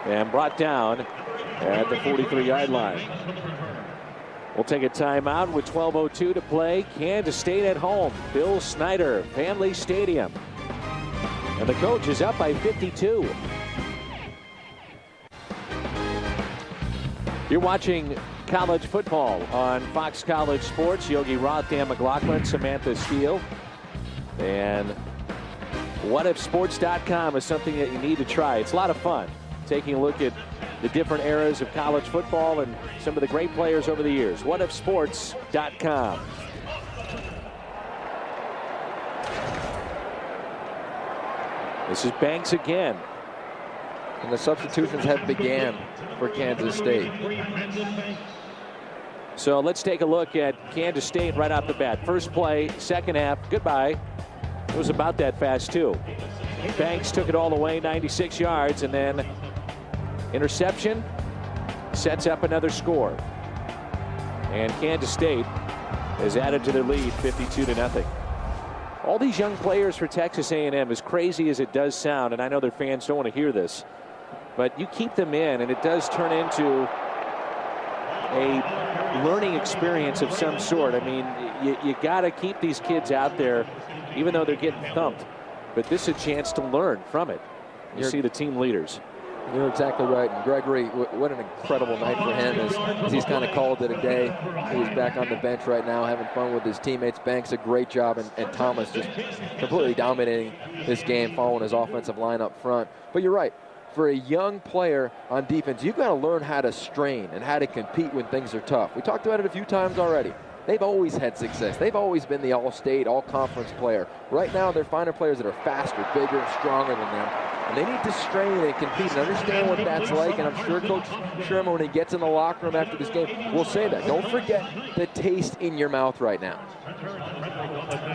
And brought down at the 43-yard line. We'll take a timeout with 12:02 to play. Kansas State at home. Bill Snyder, Family Stadium. And the coach is up by 52. You're watching college football on Fox College Sports. Yogi Roth, Dan McLaughlin, Samantha Steele. And whatifsports.com is something that you need to try. It's a lot of fun taking a look at the different eras of college football and some of the great players over the years. whatifsports.com. This is Banks again. And the substitutions have began for Kansas State. So let's take a look at Kansas State right off the bat. First play, second half, goodbye. It was about that fast too. Banks took it all the way, 96 yards, and then interception sets up another score. And Kansas State has added to their lead 52-0. All these young players for Texas A&M, as crazy as it does sound, and I know their fans don't want to hear this, but you keep them in and it does turn into a learning experience of some sort. I mean, you got to keep these kids out there, even though they're getting thumped. But this is a chance to learn from it. You see the team leaders. You're exactly right. And Gregory, what an incredible night for him as he's kind of called it a day. He's back on the bench right now having fun with his teammates. Banks a great job, and Thomas just completely dominating this game, following his offensive line up front. But you're right. For a young player on defense, you've got to learn how to strain and how to compete when things are tough. We talked about it a few times already. They've always had success. They've always been the all-state, all-conference player. Right now, they're finding players that are faster, bigger, and stronger than them. And they need to strain and compete and understand what that's like. And I'm sure Coach Sherman, when he gets in the locker room after this game, will say that. Don't forget the taste in your mouth right now.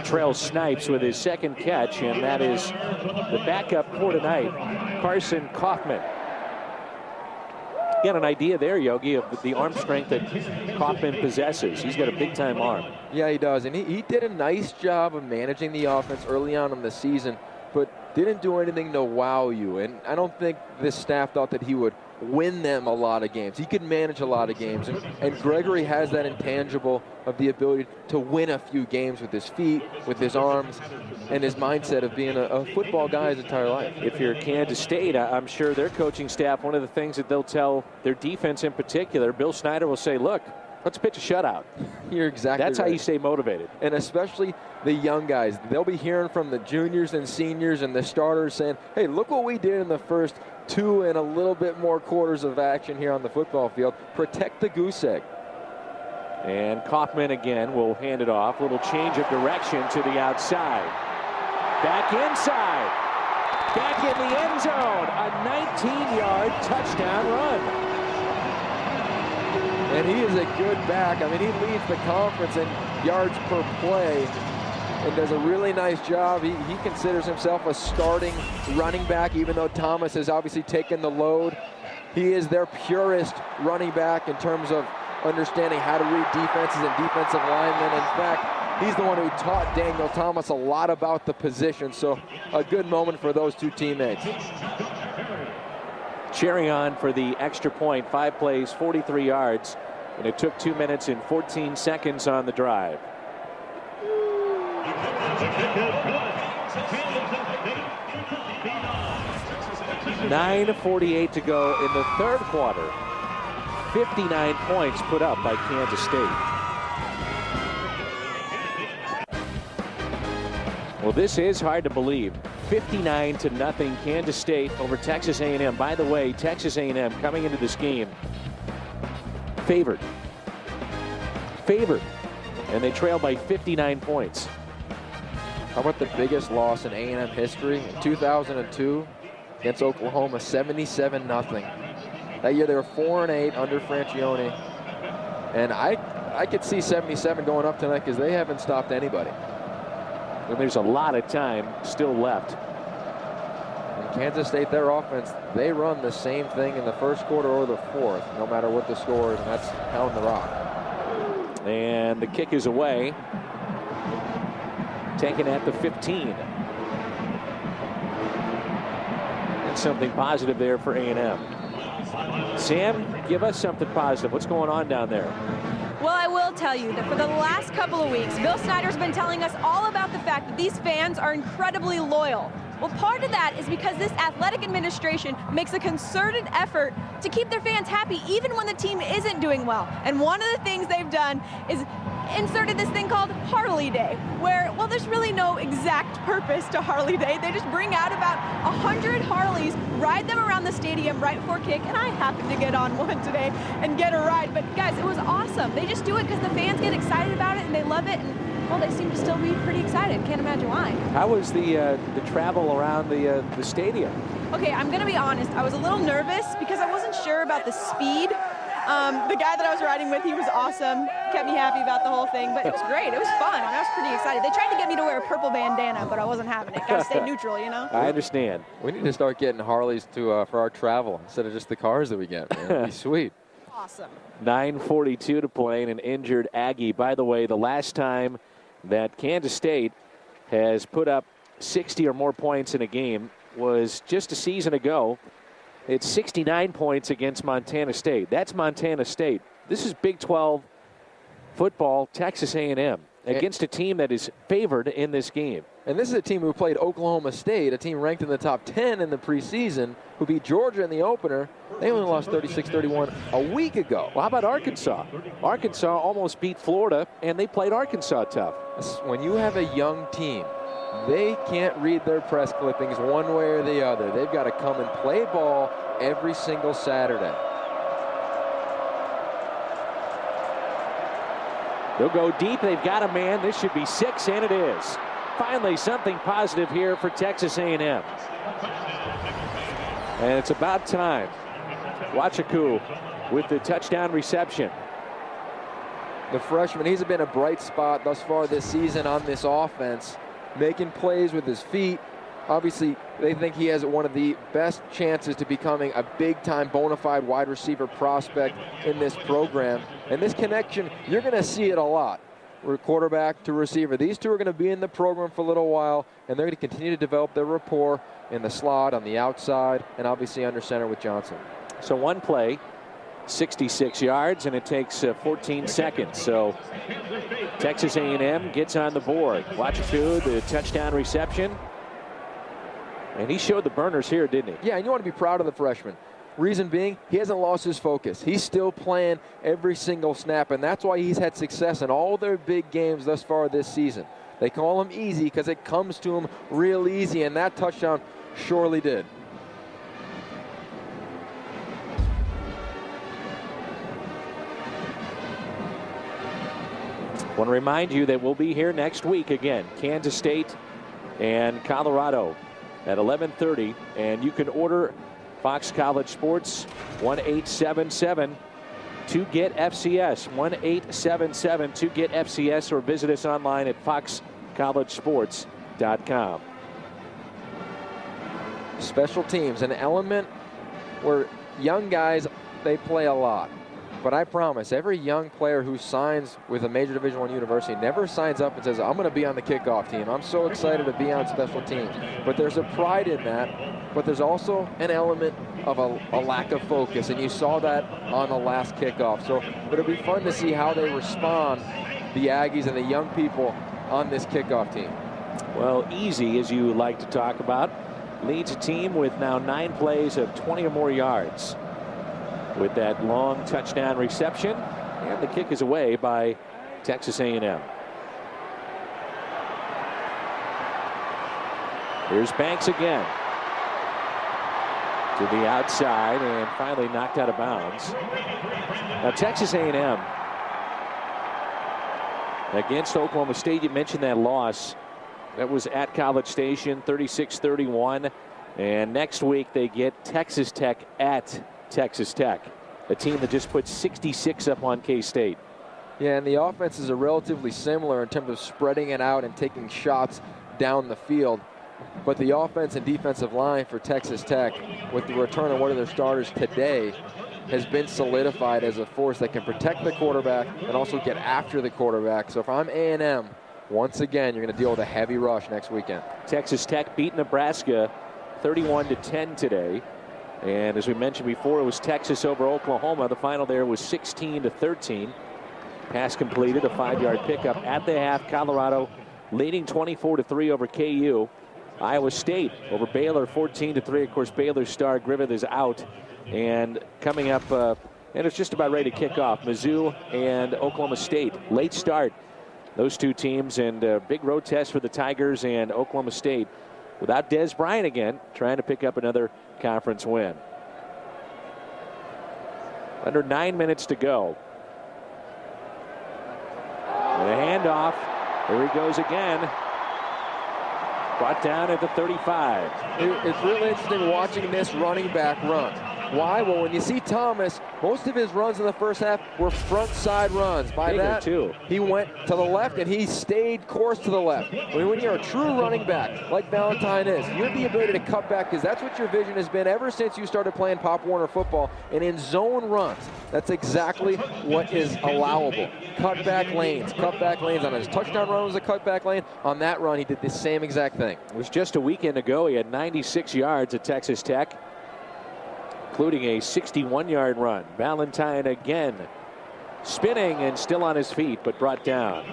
Trail Snipes with his second catch, and that is the backup for tonight, Carson Kaufman. Get an idea there, Yogi, of the arm strength that Kaufman possesses. He's got a big-time arm. Yeah, he does. And he did a nice job of managing the offense early on in the season, but didn't do anything to wow you. And I don't think this staff thought that he would win them a lot of games. He could manage a lot of games. And Gregory has that intangible of the ability to win a few games with his feet, with his arms, and his mindset of being a football guy his entire life. If you're Kansas State, I'm sure their coaching staff, one of the things that they'll tell their defense in particular, Bill Snyder will say, look, let's pitch a shutout. You're exactly That's right. how you stay motivated. And especially the young guys. They'll be hearing from the juniors and seniors and the starters saying, hey, look what we did in the first 2 and a little bit more quarters of action here on the football field. Protect the goose egg. And Kaufman again will hand it off. A little change of direction to the outside. Back inside. Back in the end zone. A 19-yard touchdown run. And he is a good back. I mean, he leads the conference in yards per play and does a really nice job. He considers himself a starting running back, even though Thomas has obviously taken the load. He is their purest running back in terms of understanding how to read defenses and defensive linemen. In fact, he's the one who taught Daniel Thomas a lot about the position. So a good moment for those two teammates. Cheering on for the extra point. 5 plays, 43 yards, and it took 2 minutes and 14 seconds on the drive. 9:48 to go in the third quarter. 59 points put up by Kansas State. Well, this is hard to believe. 59-0 Kansas State over Texas A&M. By the way, Texas A&M coming into this game favored. And they trail by 59 points. How about the biggest loss in A&M history? In 2002 against Oklahoma, 77-0. That year they were 4-8 under Francione. And I could see 77 going up tonight because they haven't stopped anybody. And there's a lot of time still left. And Kansas State, their offense, they run the same thing in the first quarter or the fourth, no matter what the score is, and that's pound the rock. And the kick is away. Taken at the 15. And something positive there for A&M. Sam, give us something positive. What's going on down there? Well, I will tell you that for the last couple of weeks, Bill Snyder's been telling us all about the fact that these fans are incredibly loyal. Well, part of that is because this athletic administration makes a concerted effort to keep their fans happy even when the team isn't doing well. And one of the things they've done is inserted this thing called Harley Day, where, well, there's really no exact purpose to Harley Day. They just bring out about 100 Harleys, ride them around the stadium right before kick, and I happened to get on one today and get a ride. But guys, it was awesome. They just do it because the fans get excited about it and they love it, and well, they seem to still be pretty excited. Can't imagine why. How was the travel around the stadium? Okay, I'm gonna be honest. I was a little nervous because I wasn't sure about the speed. The guy that I was riding with, he was awesome. Kept me happy about the whole thing, but it was great. It was fun. I was pretty excited. They tried to get me to wear a purple bandana, but I wasn't having it. Gotta stay neutral, you know? I understand. We need to start getting Harleys to for our travel instead of just the cars that we get, man. It'd be sweet. Awesome. 9:42 to play and an injured Aggie. By the way, the last time that Kansas State has put up 60 or more points in a game was just a season ago. It's 69 points against Montana State. That's Montana State. This is Big 12 football, Texas A&M, against a team that is favored in this game. And this is a team who played Oklahoma State, a team ranked in the top 10 in the preseason, who beat Georgia in the opener. They only lost 36-31 a week ago. Well, how about Arkansas? Arkansas almost beat Florida, and they played Arkansas tough. When you have a young team, they can't read their press clippings one way or the other. They've got to come and play ball every single Saturday. They'll go deep. They've got a man. This should be 6, and it is. Finally, something positive here for Texas A&M. And it's about time. Wachaku with the touchdown reception. The freshman, he's been a bright spot thus far this season on this offense, making plays with his feet. Obviously, they think he has one of the best chances to becoming a big-time bona fide wide receiver prospect in this program. And this connection, you're going to see it a lot. Quarterback to receiver. These two are going to be in the program for a little while, and they're going to continue to develop their rapport in the slot, on the outside, and obviously under center with Johnson. So one play, 66 yards, and it takes 14 seconds. So Texas A&M gets on the board. Wachaku, the touchdown reception. And he showed the burners here, didn't he? Yeah, and you want to be proud of the freshman. Reason being, he hasn't lost his focus. He's still playing every single snap, and that's why he's had success in all their big games thus far this season. They call him easy because it comes to him real easy, and that touchdown surely did. I want to remind you that we'll be here next week again. Kansas State and Colorado at 11:30, and you can order Fox College Sports 1-877 to get FCS, 1-877 to get FCS, or visit us online at foxcollegesports.com. Special teams, an element where young guys, they play a lot. But I promise, every young player who signs with a major Division I university never signs up and says, I'm going to be on the kickoff team. I'm so excited to be on special teams. But there's a pride in that. But there's also an element of a lack of focus. And you saw that on the last kickoff. So it'll be fun to see how they respond, the Aggies and the young people on this kickoff team. Well, Easy, as you like to talk about, leads a team with now 9 plays of 20 or more yards. With that long touchdown reception, and the kick is away by Texas A&M. Here's Banks again to the outside and finally knocked out of bounds. Now Texas A&M against Oklahoma State. You mentioned that loss. That was at College Station, 36-31. And next week they get Texas Tech at Texas Tech, a team that just put 66 up on K-State. Yeah, and the offenses are relatively similar in terms of spreading it out and taking shots down the field. But the offense and defensive line for Texas Tech, with the return of one of their starters today, has been solidified as a force that can protect the quarterback and also get after the quarterback. So if I'm A&M, once again, you're going to deal with a heavy rush next weekend. Texas Tech beat Nebraska 31-10 today. And as we mentioned before, it was Texas over Oklahoma. The final there was 16-13. Pass completed, a 5-yard pickup at the half. Colorado leading 24-3 over KU. Iowa State over Baylor 14-3. Of course, Baylor's star Griffith is out. And coming up, and it's just about ready to kick off, Mizzou and Oklahoma State. Late start, those two teams, and a big road test for the Tigers and Oklahoma State. Without Des Bryant again, trying to pick up another conference win. Under 9 minutes to go. And a handoff. Here he goes again. Brought down at the 35. It's really interesting watching this running back run. Why? Well, when you see Thomas, most of his runs in the first half were front side runs. By Bigger that, too. He went to the left and he stayed course to the left. When you're a true running back, like Valentine is, you have the ability to cut back because that's what your vision has been ever since you started playing Pop Warner football. And in zone runs, that's exactly what is allowable. Cutback lanes. On his touchdown run was a cutback lane. On that run, he did the same exact thing. It was just a weekend ago. He had 96 yards at Texas Tech, including a 61-yard run. Valentine again spinning and still on his feet, but brought down.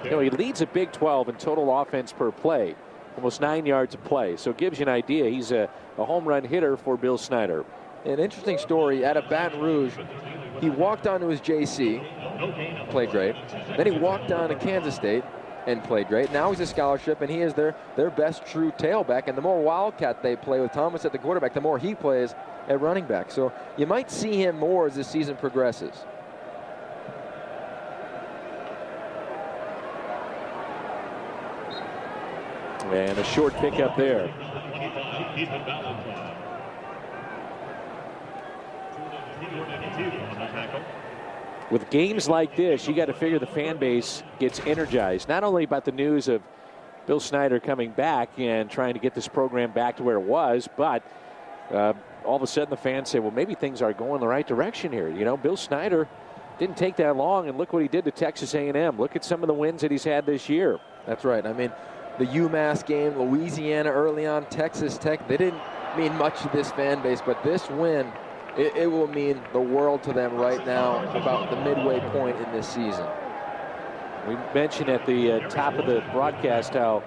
You know, he leads a Big 12 in total offense per play, almost 9 yards a play. So it gives you an idea. He's a home run hitter for Bill Snyder. An interesting story, out of Baton Rouge, he walked on to his JC, played great. Then he walked on to Kansas State and played great. Now he's a scholarship, and he is their best true tailback. And the more Wildcat they play with Thomas at the quarterback, the more he plays at running back. So you might see him more as the season progresses. And a short pickup there. With games like this, you got to figure the fan base gets energized, not only about the news of Bill Snyder coming back and trying to get this program back to where it was, but all of a sudden the fans say, well, maybe things are going the right direction here. You know, Bill Snyder didn't take that long, and look what he did to Texas A&M. Look at some of the wins that he's had this year. That's right. I mean, the UMass game, Louisiana early on, Texas Tech, they didn't mean much to this fan base, but this win, it will mean the world to them right now about the midway point in this season. We mentioned at the top of the broadcast how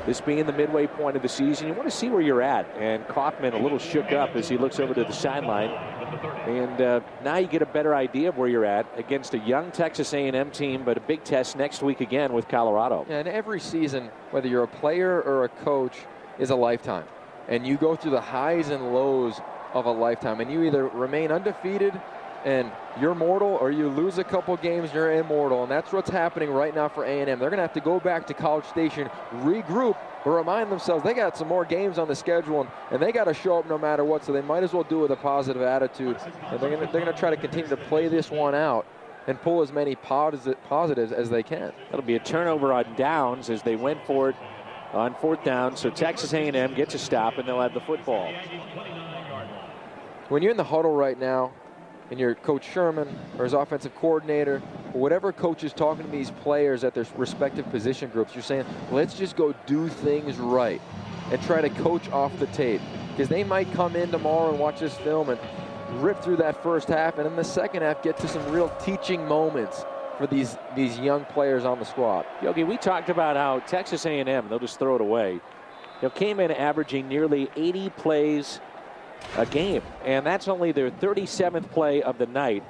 this being the midway point of the season, you want to see where you're at. And Kaufman a little shook up as he looks over to the sideline. And now you get a better idea of where you're at against a young Texas A&M team, but a big test next week again with Colorado. Yeah, and every season, whether you're a player or a coach, is a lifetime. And you go through the highs and lows of a lifetime, and you either remain undefeated and you're mortal, or you lose a couple games, you're immortal. And that's what's happening right now for A&M. They're going to have to go back to College Station, regroup, but remind themselves they got some more games on the schedule, and they got to show up no matter what, so they might as well do it with a positive attitude. And they're going to try to continue to play this one out and pull as many positives as they can. That'll be a turnover on downs as they went for it on fourth down. So Texas A&M gets a stop, and they'll have the football. When you're in the huddle right now, and you're Coach Sherman or his offensive coordinator, or whatever coach is talking to these players at their respective position groups, you're saying, let's just go do things right and try to coach off the tape. Because they might come in tomorrow and watch this film and rip through that first half, and in the second half get to some real teaching moments for these young players on the squad. Yogi, we talked about how Texas A&M, they'll just throw it away, came in averaging nearly 80 plays a game, and that's only their 37th play of the night,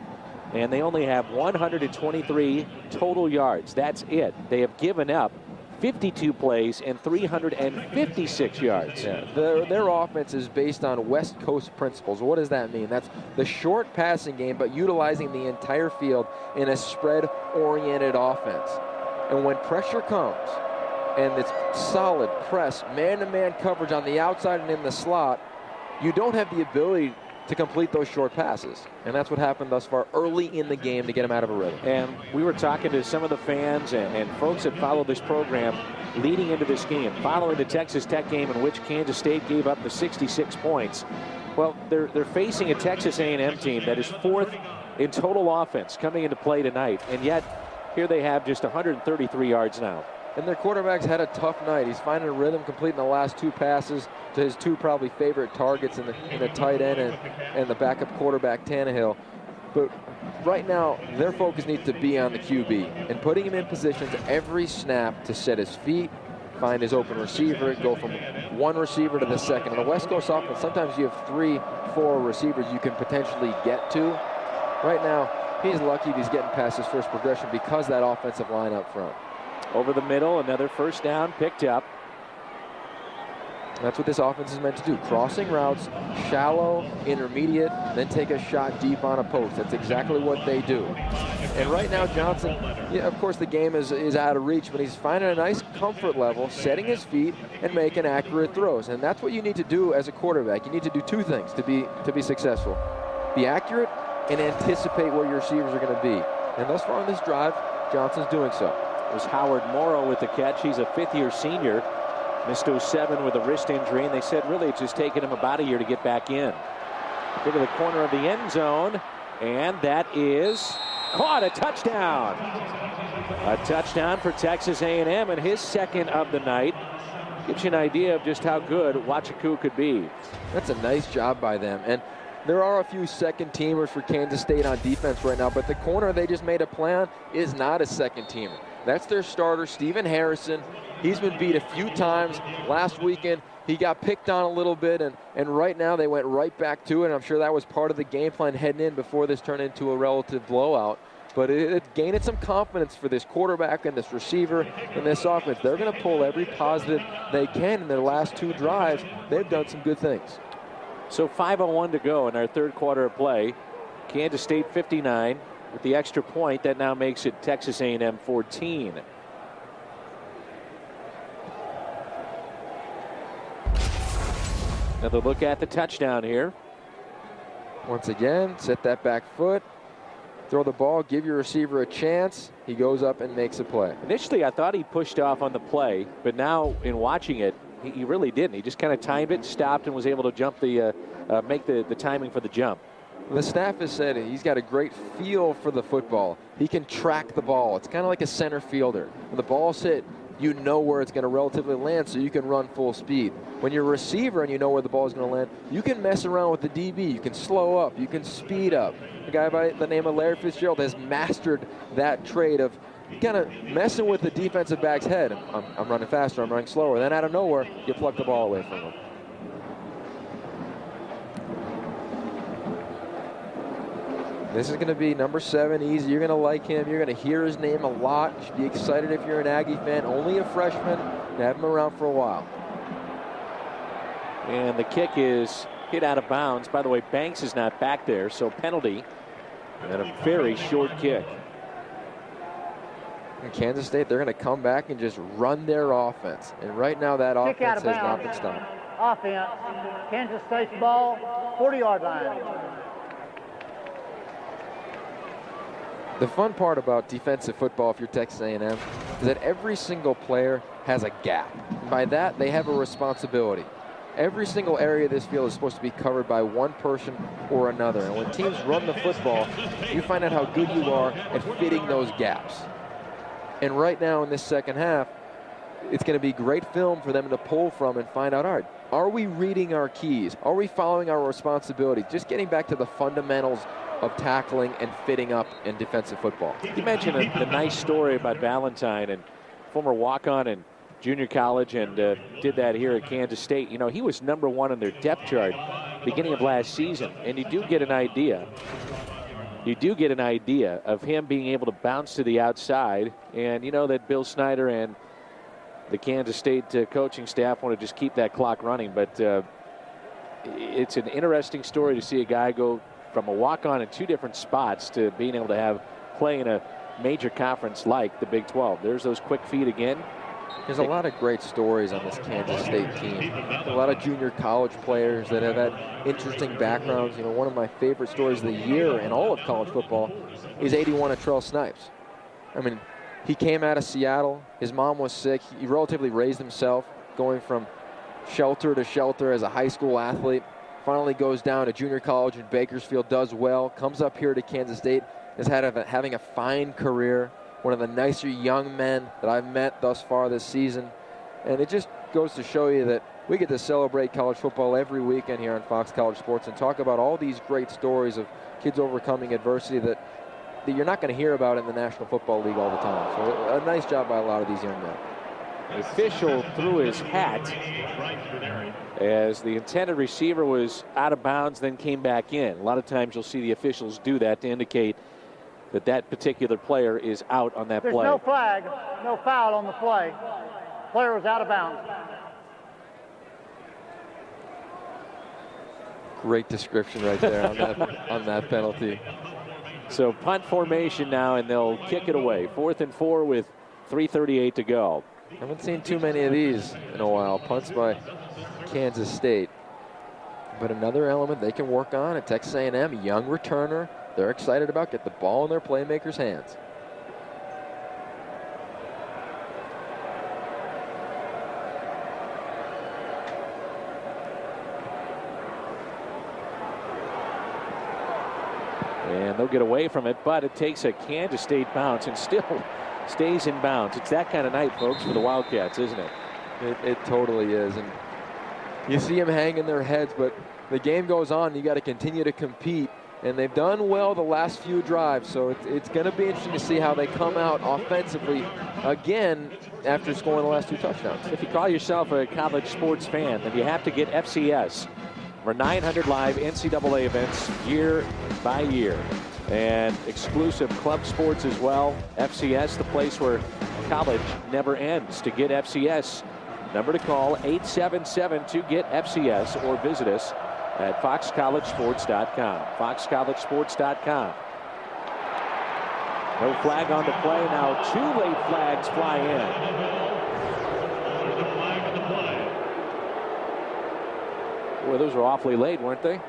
and they only have 123 total yards. That's it. They have given up 52 plays and 356 yards. Yeah, their offense is based on West Coast principles. What does that mean? That's the short passing game, but utilizing the entire field in a spread-oriented offense. And when pressure comes, and it's solid press, man-to-man coverage on the outside and in the slot, you don't have the ability to complete those short passes. And that's what happened thus far early in the game to get them out of a rhythm. And we were talking to some of the fans and folks that follow this program leading into this game, following the Texas Tech game in which Kansas State gave up the 66 points. Well, they're facing a Texas A&M team that is fourth in total offense coming into play tonight. And yet, here they have just 133 yards now. And their quarterback's had a tough night. He's finding a rhythm, completing the last two passes to his two probably favorite targets in the tight end and the backup quarterback, Tannehill. But right now, their focus needs to be on the QB and putting him in positions every snap to set his feet, find his open receiver, go from one receiver to the second. On the West Coast offense, sometimes you have 3, 4 receivers you can potentially get to. Right now, he's lucky if he's getting past his first progression because that offensive line up front. Over the middle, another first down picked up. That's what this offense is meant to do. Crossing routes, shallow, intermediate, then take a shot deep on a post. That's exactly what they do. And right now, Johnson, yeah, of course the game is out of reach, but he's finding a nice comfort level, setting his feet and making accurate throws. And that's what you need to do as a quarterback. You need to do 2 things to be successful. Be accurate and anticipate where your receivers are going to be. And thus far on this drive, Johnson's doing so. It was Howard Morrow with the catch. He's a 5th-year senior. Missed 07 with a wrist injury, and they said really it's just taken him about a year to get back in. Go to the corner of the end zone, and that is caught. A touchdown. A touchdown for Texas A&M, and his second of the night. Gives you an idea of just how good Wachaku could be. That's a nice job by them. And there are a few second-teamers for Kansas State on defense right now, but the corner they just made a play on is not a second-teamer. That's their starter, Stephen Harrison. He's been beat a few times. Last weekend, he got picked on a little bit, and right now they went right back to it. And I'm sure that was part of the game plan heading in before this turned into a relative blowout. But it gained some confidence for this quarterback and this receiver and this offense. They're going to pull every positive they can in their last 2 drives. They've done some good things. So 5:01 to go in our third quarter of play. Kansas State 59 with the extra point. That now makes it Texas A&M 14. Another look at the touchdown here. Once again, set that back foot. Throw the ball, give your receiver a chance. He goes up and makes a play. Initially, I thought he pushed off on the play, but now in watching it, he really didn't. He just kind of timed it, stopped, and was able to jump make the timing for the jump. The staff has said he's got a great feel for the football. He can track the ball. It's kind of like a center fielder. When the ball's hit, you know where it's going to relatively land, so you can run full speed. When you're a receiver and you know where the ball is going to land, you can mess around with the DB. You can slow up. You can speed up. A guy by the name of Larry Fitzgerald has mastered that trade of kind of messing with the defensive back's head. I'm running faster. I'm running slower. Then out of nowhere, you pluck the ball away from him. This is going to be number 7, easy. You're going to like him. You're going to hear his name a lot. You should be excited if you're an Aggie fan. Only a freshman. Have him around for a while. And the kick is hit out of bounds. By the way, Banks is not back there, so penalty and a very short kick. In Kansas State, they're going to come back and just run their offense. And right now, that offense has not been stopped. Offense, Kansas State's ball, 40-yard line. The fun part about defensive football, if you're Texas A&M, is that every single player has a gap. And by that, they have a responsibility. Every single area of this field is supposed to be covered by one person or another. And when teams run the football, you find out how good you are at fitting those gaps. And right now in this second half, it's going to be great film for them to pull from and find out, all right, are we reading our keys? Are we following our responsibilities? Just getting back to the fundamentals of tackling and fitting up in defensive football. You mentioned the nice story about Valentine, and former walk-on in junior college, and did that here at Kansas State. You know, he was number 1 in their depth chart beginning of last season, and you do get an idea. You do get an idea of him being able to bounce to the outside, and you know that Bill Snyder and the Kansas State coaching staff want to just keep that clock running, but it's an interesting story to see a guy go from a walk-on in 2 different spots to being able to have play in a major conference like the Big 12. There's those quick feet again. There's a lot of great stories on this Kansas State team. A lot of junior college players that have had interesting backgrounds. You know, one of my favorite stories of the year in all of college football is 81 of Trell Snipes. I mean, he came out of Seattle. His mom was sick. He relatively raised himself, going from shelter to shelter as a high school athlete. Finally goes down to junior college in Bakersfield, does well, comes up here to Kansas State, is having a fine career, one of the nicer young men that I've met thus far this season. And it just goes to show you that we get to celebrate college football every weekend here on Fox College Sports and talk about all these great stories of kids overcoming adversity that you're not going to hear about in the National Football League all the time. So a nice job by a lot of these young men. The official threw his hat as the intended receiver was out of bounds, then came back in. A lot of times you'll see the officials do that to indicate that that particular player is out on that play. There's no flag, no foul on the play. Player was out of bounds. Great description right there on that penalty. So punt formation now, and they'll kick it away. 4th and 4 with 3:38 to go. Haven't seen too many of these in a while. Punts by Kansas State. But another element they can work on at Texas A&M, young returner. They're excited about. Get the ball in their playmakers' hands. And they'll get away from it, but it takes a Kansas State bounce and still stays in bounds. It's that kind of night, folks, for the Wildcats, isn't it? It totally is. And you see them hanging their heads, but the game goes on. You got to continue to compete. And they've done well the last few drives, so it's going to be interesting to see how they come out offensively again after scoring the last 2 touchdowns. If you call yourself a college sports fan, then you have to get FCS. For 900 live NCAA events year by year. And exclusive club sports as well. FCS, the place where college never ends. To get FCS, number to call, 877 to get FCS, or visit us at foxcollegesports.com. foxcollegesports.com. No flag on the play. Now 2 late flags fly in. Boy, those were awfully late, weren't they?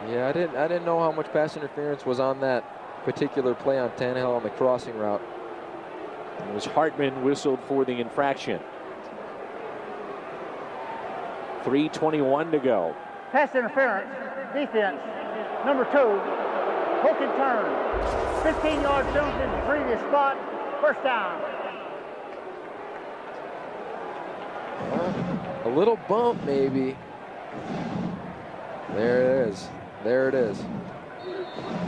Yeah, I didn't know how much pass interference was on that particular play on Tannehill on the crossing route. It was Hartman whistled for the infraction. 3:21 to go. Pass interference, defense, number 2, hook and turn. 15-yard penalty in the previous spot, first down. A little bump, maybe. There it is. There it is.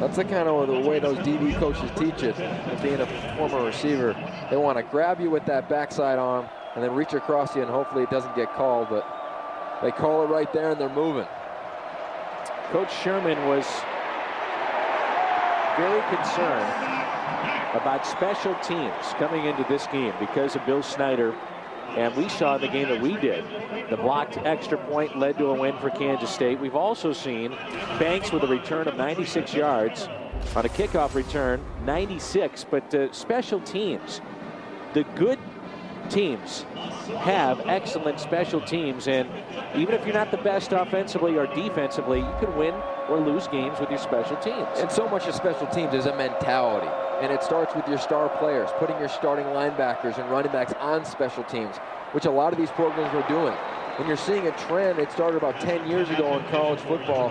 That's the kind of the way those DB coaches teach it. And being a former receiver, they want to grab you with that backside arm and then reach across you, and hopefully it doesn't get called. But they call it right there, and they're moving. Coach Sherman was very concerned about special teams coming into this game because of Bill Snyder. And we saw in the game that we did, the blocked extra point led to a win for Kansas State. We've also seen Banks with a return of 96 yards on a kickoff return, 96. But special teams, the good teams have excellent special teams. And even if you're not the best offensively or defensively, you can win or lose games with your special teams. And so much of special teams is a mentality. And it starts with your star players, putting your starting linebackers and running backs on special teams, which a lot of these programs were doing. And you're seeing a trend. It started about 10 years ago in college football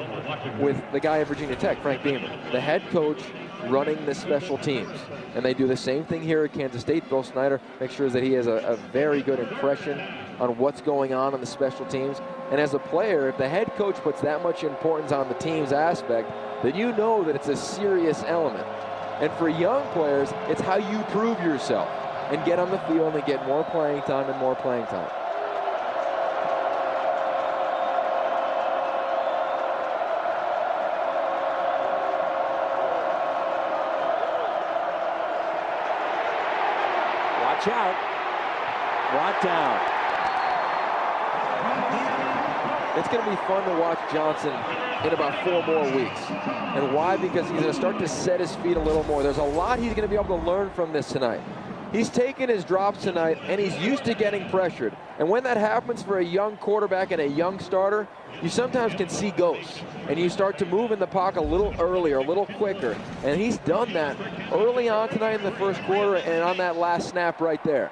with the guy at Virginia Tech, Frank Beamer, the head coach running the special teams. And they do the same thing here at Kansas State. Bill Snyder makes sure that he has a very good impression on what's going on the special teams. And as a player, if the head coach puts that much importance on the team's aspect, then you know that it's a serious element. And for young players, it's how you prove yourself and get on the field and get more playing time and more playing time. Watch out. Watt down. It's going to be fun to watch Johnson in about 4 more weeks. And why? Because he's going to start to set his feet a little more. There's a lot he's going to be able to learn from this tonight. He's taken his drops tonight, and he's used to getting pressured. And when that happens for a young quarterback and a young starter, you sometimes can see ghosts. And you start to move in the pocket a little earlier, a little quicker. And he's done that early on tonight in the first quarter and on that last snap right there.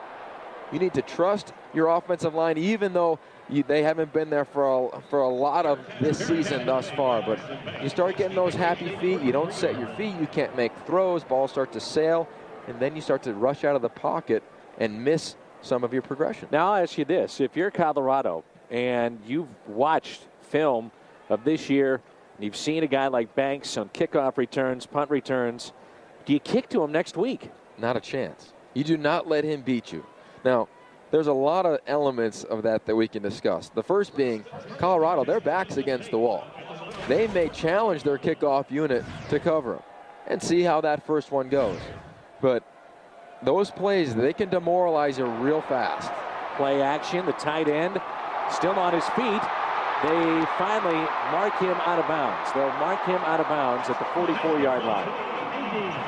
You need to trust your offensive line, even though they haven't been there for a lot of this season thus far. But you start getting those happy feet, you don't set your feet, you can't make throws, balls start to sail, and then you start to rush out of the pocket and miss some of your progression. Now I'll ask you this. If you're Colorado and you've watched film of this year, and you've seen a guy like Banks on kickoff returns, punt returns, do you kick to him next week? Not a chance. You do not let him beat you. Now, there's a lot of elements of that we can discuss. The first being Colorado, their back's against the wall. They may challenge their kickoff unit to cover them and see how that first one goes. But those plays, they can demoralize you real fast. Play action, the tight end still on his feet. They finally mark him out of bounds. They'll mark him out of bounds at the 44-yard line.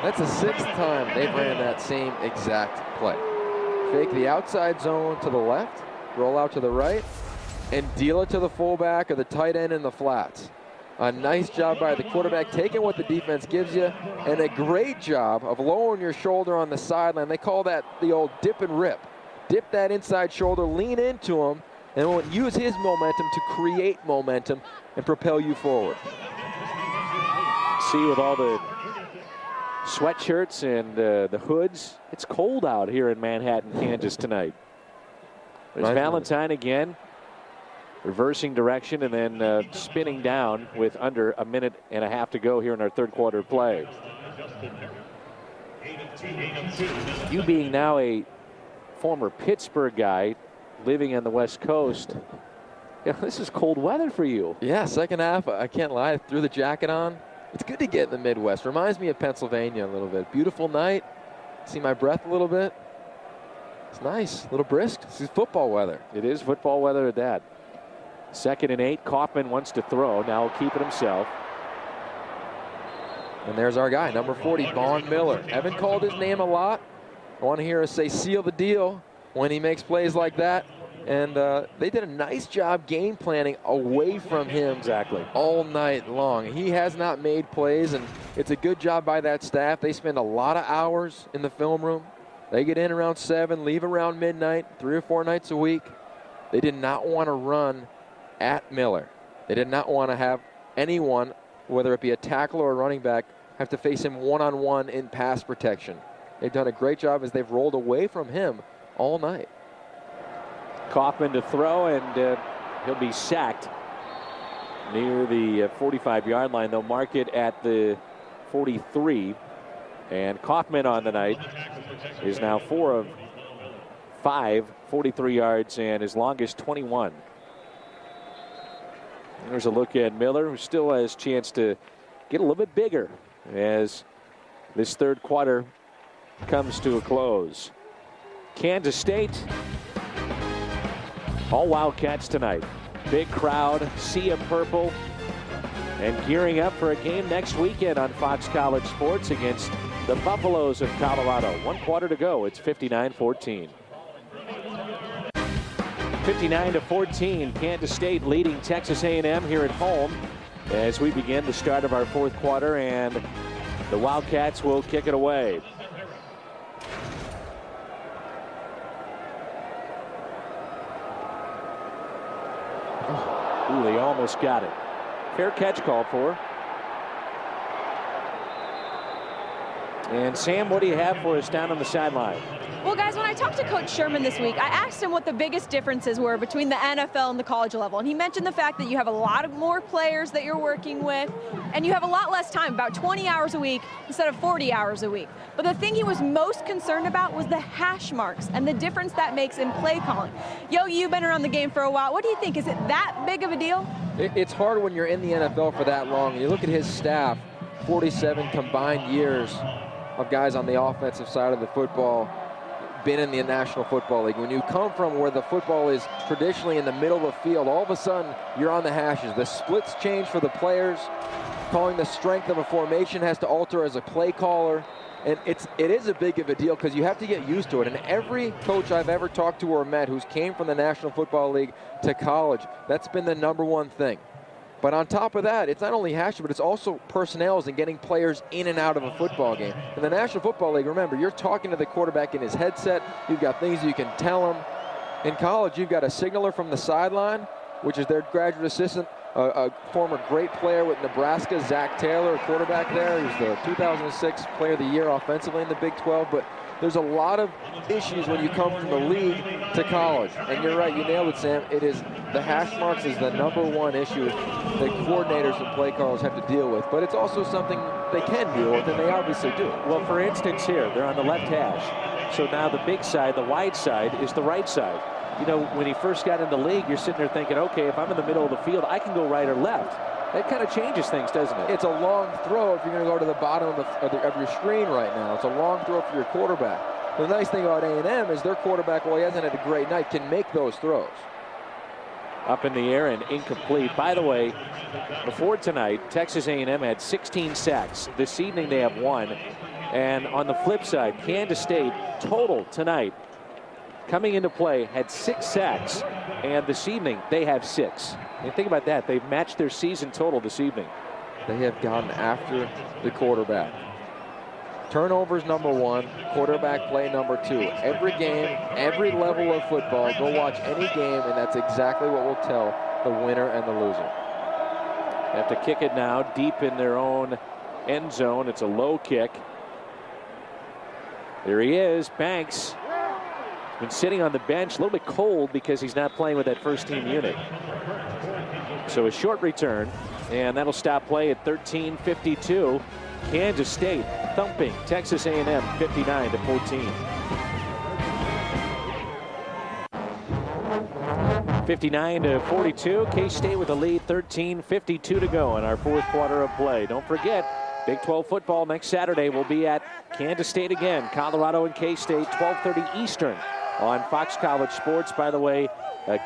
That's the 6th time they've ran that same exact play. Fake the outside zone to the left, roll out to the right, and deal it to the fullback or the tight end in the flats. A nice job by the quarterback, taking what the defense gives you, and a great job of lowering your shoulder on the sideline. They call that the old dip and rip. Dip that inside shoulder, lean into him, and use his momentum to create momentum and propel you forward. See, with all the sweatshirts and the hoods, it's cold out here in Manhattan, Kansas tonight. There's Valentine again, reversing direction and then spinning down with under a minute and a half to go here in our third quarter play. You being now a former Pittsburgh guy living on the West Coast, this is cold weather for you. Yeah, second half, I can't lie, I threw the jacket on. It's good to get in the Midwest. Reminds me of Pennsylvania a little bit. Beautiful night. See my breath a little bit. It's nice, a little brisk. This is football weather. It is football weather at that. 2nd and 8. Kaufman wants to throw. Now he'll keep it himself. And there's our guy, number 40, Vaughn Miller. Haven't called his name a lot. I want to hear us say seal the deal when he makes plays like that. And they did a nice job game planning away from him all night long. He has not made plays, and it's a good job by that staff. They spend a lot of hours in the film room. They get in around 7, leave around midnight, 3 or 4 nights a week. They did not want to run at Miller. They did not want to have anyone, whether it be a tackle or a running back, have to face him one-on-one in pass protection. They've done a great job as they've rolled away from him all night. Kaufman to throw, and he'll be sacked near the 45-yard line. They'll mark it at the 43. And Kaufman on the night is now 4 of 5, 43 yards, and his longest 21. There's a look at Miller, who still has a chance to get a little bit bigger as this third quarter comes to a close. Kansas State, all Wildcats tonight. Big crowd, sea of purple, and gearing up for a game next weekend on Fox College Sports against the Buffaloes of Colorado. 1 quarter to go. It's 59-14. 59-14. Kansas State leading Texas A&M here at home as we begin the start of our fourth quarter, and the Wildcats will kick it away. Ooh, they almost got it. Fair catch called for. And Sam, what do you have for us down on the sideline? Well, guys, when I talked to Coach Sherman this week, I asked him what the biggest differences were between the NFL and the college level. And he mentioned the fact that you have a lot of more players that you're working with, and you have a lot less time, about 20 hours a week instead of 40 hours a week. But the thing he was most concerned about was the hash marks and the difference that makes in play calling. Yogi, you've been around the game for a while. What do you think? Is it that big of a deal? It's hard when you're in the NFL for that long. You look at his staff, 47 combined years of guys on the offensive side of the football, been in the National Football League. When you come from where the football is traditionally in the middle of the field, all of a sudden you're on the hashes. The splits change for the players. Calling the strength of a formation has to alter as a play caller. And it is a big of a deal because you have to get used to it. And every coach I've ever talked to or met who's came from the National Football League to college, that's been the #1 thing. But on top of that, it's not only hashing, but it's also personnels and getting players in and out of a football game. In the National Football League, remember, you're talking to the quarterback in his headset. You've got things you can tell him. In college, you've got a signaler from the sideline, which is their graduate assistant, a former great player with Nebraska, Zach Taylor, a quarterback there. He was the 2006 Player of the Year offensively in the Big 12. But there's a lot of issues when you come from the league to college. And you're right, you nailed it, Sam. It is the hash marks is the #1 issue that coordinators and play callers have to deal with. But it's also something they can deal with, and they obviously do. Well, for instance here, they're on the left hash. So now the big side, the wide side, is the right side. You know, when he first got in the league, you're sitting there thinking, okay, if I'm in the middle of the field, I can go right or left. That kind of changes things, doesn't it? It's a long throw if you're going to go to the bottom of your screen right now. It's a long throw for your quarterback. The nice thing about A&M is their quarterback, while he hasn't had a great night, can make those throws. Up in the air and incomplete. By the way, before tonight, Texas A&M had 16 sacks. This evening they have 1. And on the flip side, Kansas State total tonight, coming into play, had 6 sacks. And this evening they have 6. And think about that. They've matched their season total this evening. They have gotten after the quarterback. Turnovers number 1, quarterback play number 2. Every game, every level of football, go watch any game, and that's exactly what will tell the winner and the loser. They have to kick it now deep in their own end zone. It's a low kick. There he is, Banks. He's been sitting on the bench, a little bit cold because he's not playing with that first team unit. So a short return, and that'll stop play at 13:52. Kansas State thumping Texas A&M 59-14. 59-42. K-State with the lead. 13:52 to go in our fourth quarter of play. Don't forget, Big 12 football next Saturday will be at Kansas State again. Colorado and K-State, 12:30 Eastern on Fox College Sports. By the way,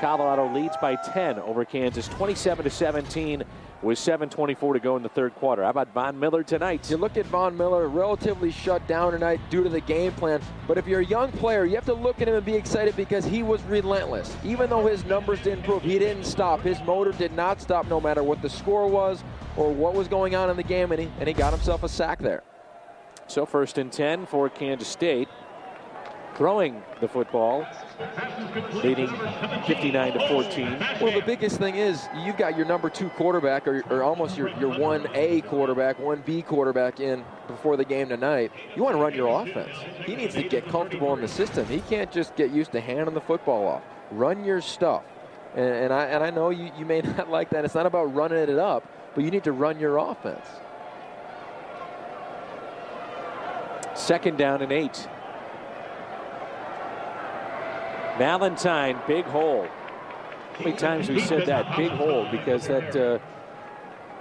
Colorado leads by 10 over Kansas, 27-17. With 7:24 to go in the third quarter. How about Von Miller tonight? You look at Von Miller, relatively shut down tonight due to the game plan. But if you're a young player, you have to look at him and be excited because he was relentless. Even though his numbers didn't improve, he didn't stop. His motor did not stop no matter what the score was or what was going on in the game, and he got himself a sack there. So 1st and 10 for Kansas State. Throwing the football, leading 59-14. Well, the biggest thing is you've got your number 2 quarterback or almost your 1A quarterback, 1B quarterback in before the game tonight. You want to run your offense. He needs to get comfortable in the system. He can't just get used to handing the football off. Run your stuff. And I know you may not like that. It's not about running it up, but you need to run your offense. 2nd down and 8. Valentine, big hole. How many times we said that, big hole, because that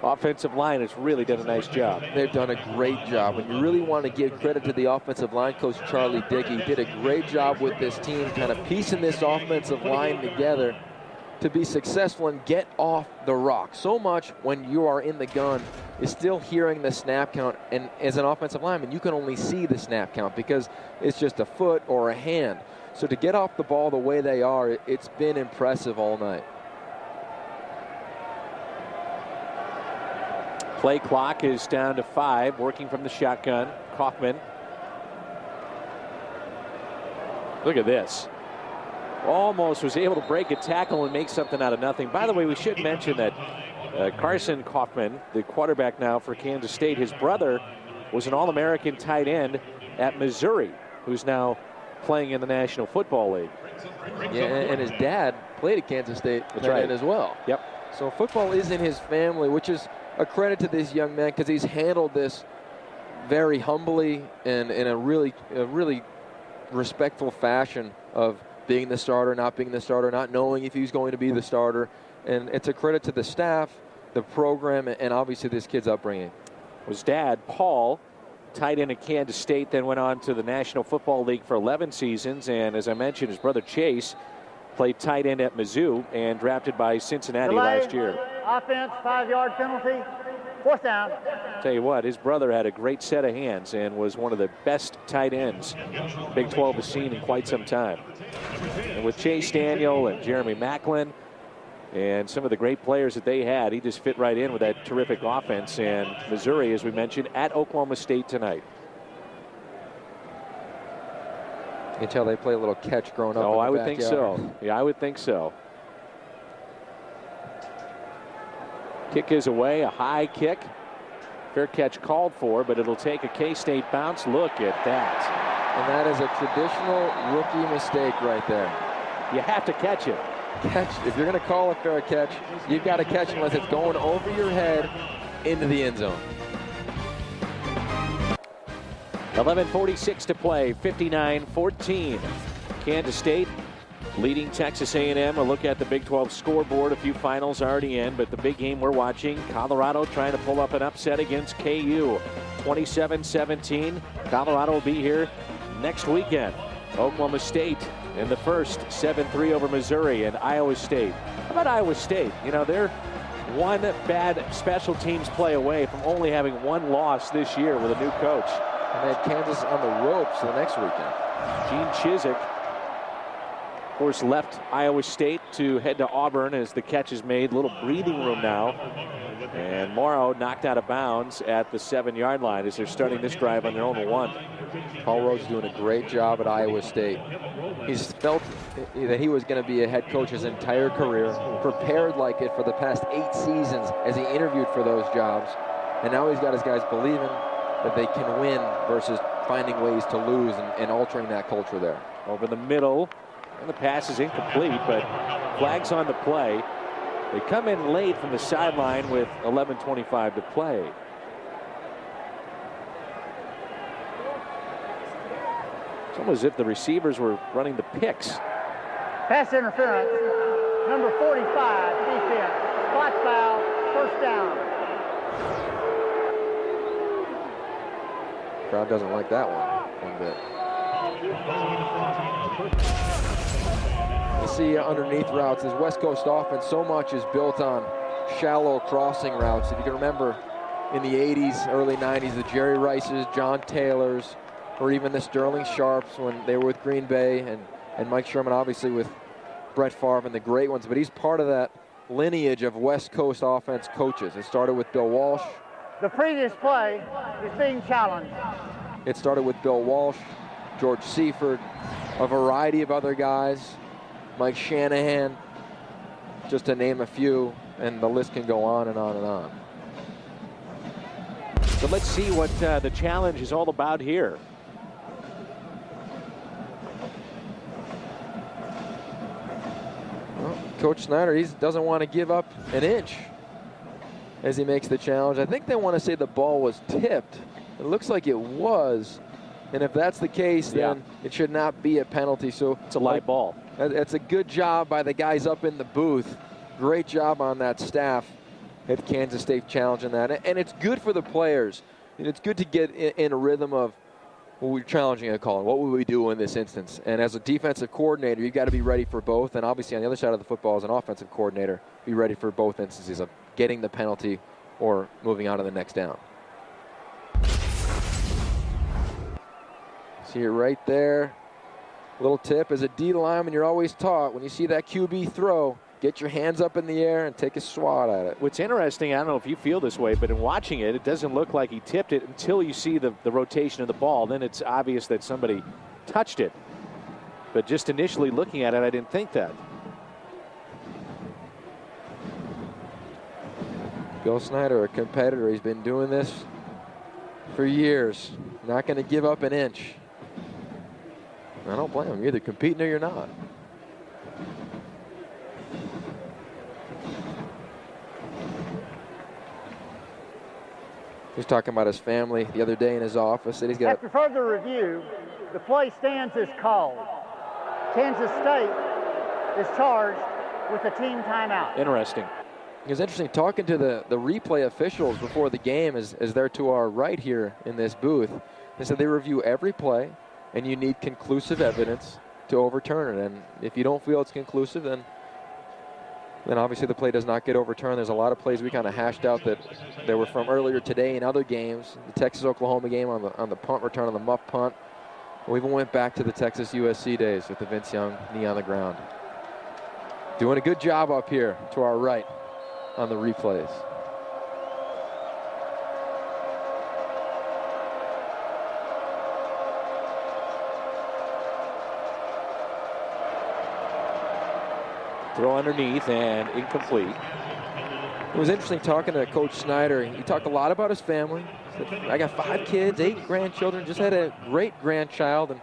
offensive line has really done a nice job. They've done a great job. And you really want to give credit to the offensive line coach, Charlie Dickey. He did a great job with this team, kind of piecing this offensive line together to be successful and get off the rock. So much when you are in the gun is still hearing the snap count. And as an offensive lineman, you can only see the snap count because it's just a foot or a hand. So to get off the ball the way they are, it's been impressive all night. Play clock is down to 5, working from the shotgun. Kaufman. Look at this. Almost was able to break a tackle and make something out of nothing. By the way, we should mention that Carson Kaufman, the quarterback now for Kansas State, his brother was an All-American tight end at Missouri, who's now playing in the National Football League. Yeah, and his dad played at Kansas State as well. Yep. So football is in his family, which is a credit to this young man because he's handled this very humbly and in a really respectful fashion of being the starter, not being the starter, not knowing if he's going to be the starter. And it's a credit to the staff, the program, and obviously this kid's upbringing. His dad, Paul, tight end at Kansas State, then went on to the National Football League for 11 seasons. And as I mentioned, his brother Chase played tight end at Mizzou and drafted by Cincinnati last year. Offense, 5-yard penalty, 4th down. Tell you what, his brother had a great set of hands and was one of the best tight ends Big 12 has seen in quite some time. And with Chase Daniel and Jeremy Macklin and some of the great players that they had, he just fit right in with that terrific offense. And Missouri, as we mentioned, at Oklahoma State tonight. You can tell they play a little catch growing up. Oh, I would think so. Yeah, I would think so. Kick is away, a high kick. Fair catch called for, but it'll take a K-State bounce. Look at that. And that is a traditional rookie mistake right there. You have to catch it. If you're going to call a fair catch, you've got to catch it unless it's going over your head into the end zone. 11:46 to play, 59-14. Kansas State leading Texas A&M. A look at the Big 12 scoreboard. A few finals already in, but the big game we're watching, Colorado trying to pull up an upset against KU. 27-17. Colorado will be here next weekend. Oklahoma State in the first, 7-3 over Missouri, and Iowa State. How about Iowa State? You know, they're one bad special teams play away from only having one loss this year with a new coach. And they had Kansas on the ropes the next weekend. Gene Chizik, of course, left Iowa State to head to Auburn as the catch is made. Little breathing room now. And Morrow knocked out of bounds at the 7-yard line as they're starting this drive on their own 1. Paul Rhodes is doing a great job at Iowa State. He's felt that he was going to be a head coach his entire career, prepared like it for the past 8 seasons as he interviewed for those jobs. And now he's got his guys believing that they can win versus finding ways to lose and altering that culture there. Over the middle, and the pass is incomplete, but flags on the play. They come in late from the sideline with 11:25 to play. It's almost as if the receivers were running the picks. Pass interference, number 45, defense. Spot foul, first down. Crowd doesn't like that one bit. You see underneath routes, this West Coast offense so much is built on shallow crossing routes. If you can remember in the 80s, early 90s, the Jerry Rices, John Taylors, or even the Sterling Sharps when they were with Green Bay, and Mike Sherman obviously with Brett Favre and the great ones. But he's part of that lineage of West Coast offense coaches. It started with Bill Walsh. The previous play is being challenged. It started with Bill Walsh, George Seifert, a variety of other guys, Mike Shanahan, just to name a few, and the list can go on and on and on. So let's see what the challenge is all about here. Well, Coach Snyder, he doesn't want to give up an inch as he makes the challenge. I think they want to say the ball was tipped. It looks like it was. And if that's the case, then it should not be a penalty. So it's a live ball. It's a good job by the guys up in the booth. Great job on that staff at Kansas State challenging that. And it's good for the players. And it's good to get in a rhythm of, well, we're challenging a call. What would we do in this instance? And as a defensive coordinator, you've got to be ready for both. And obviously on the other side of the football, as an offensive coordinator, be ready for both instances of getting the penalty or moving on to the next down. See it right there. Little tip, as a D lineman, you're always taught when you see that QB throw, get your hands up in the air and take a swat at it. What's interesting, I don't know if you feel this way, but in watching it, it doesn't look like he tipped it until you see the rotation of the ball. Then it's obvious that somebody touched it. But just initially looking at it, I didn't think that. Bill Snyder, a competitor, he's been doing this for years. Not going to give up an inch. I don't blame him. You're either competing or you're not. He's talking about his family the other day in his office. That he's got. After further review, the play stands as called. Kansas State is charged with a team timeout. Interesting. It was interesting talking to the replay officials before the game as they're to our right here in this booth. They said they review every play, and you need conclusive evidence to overturn it. And if you don't feel it's conclusive, then obviously the play does not get overturned. There's a lot of plays we kind of hashed out that they were from earlier today in other games. The Texas-Oklahoma game on the punt return, on the muff punt. We even went back to the Texas-USC days with the Vince Young knee on the ground. Doing a good job up here to our right on the replays. Throw underneath and incomplete. It was interesting talking to Coach Snyder. He talked a lot about his family. He said, I got 5 kids, 8 grandchildren, just had a great grandchild, and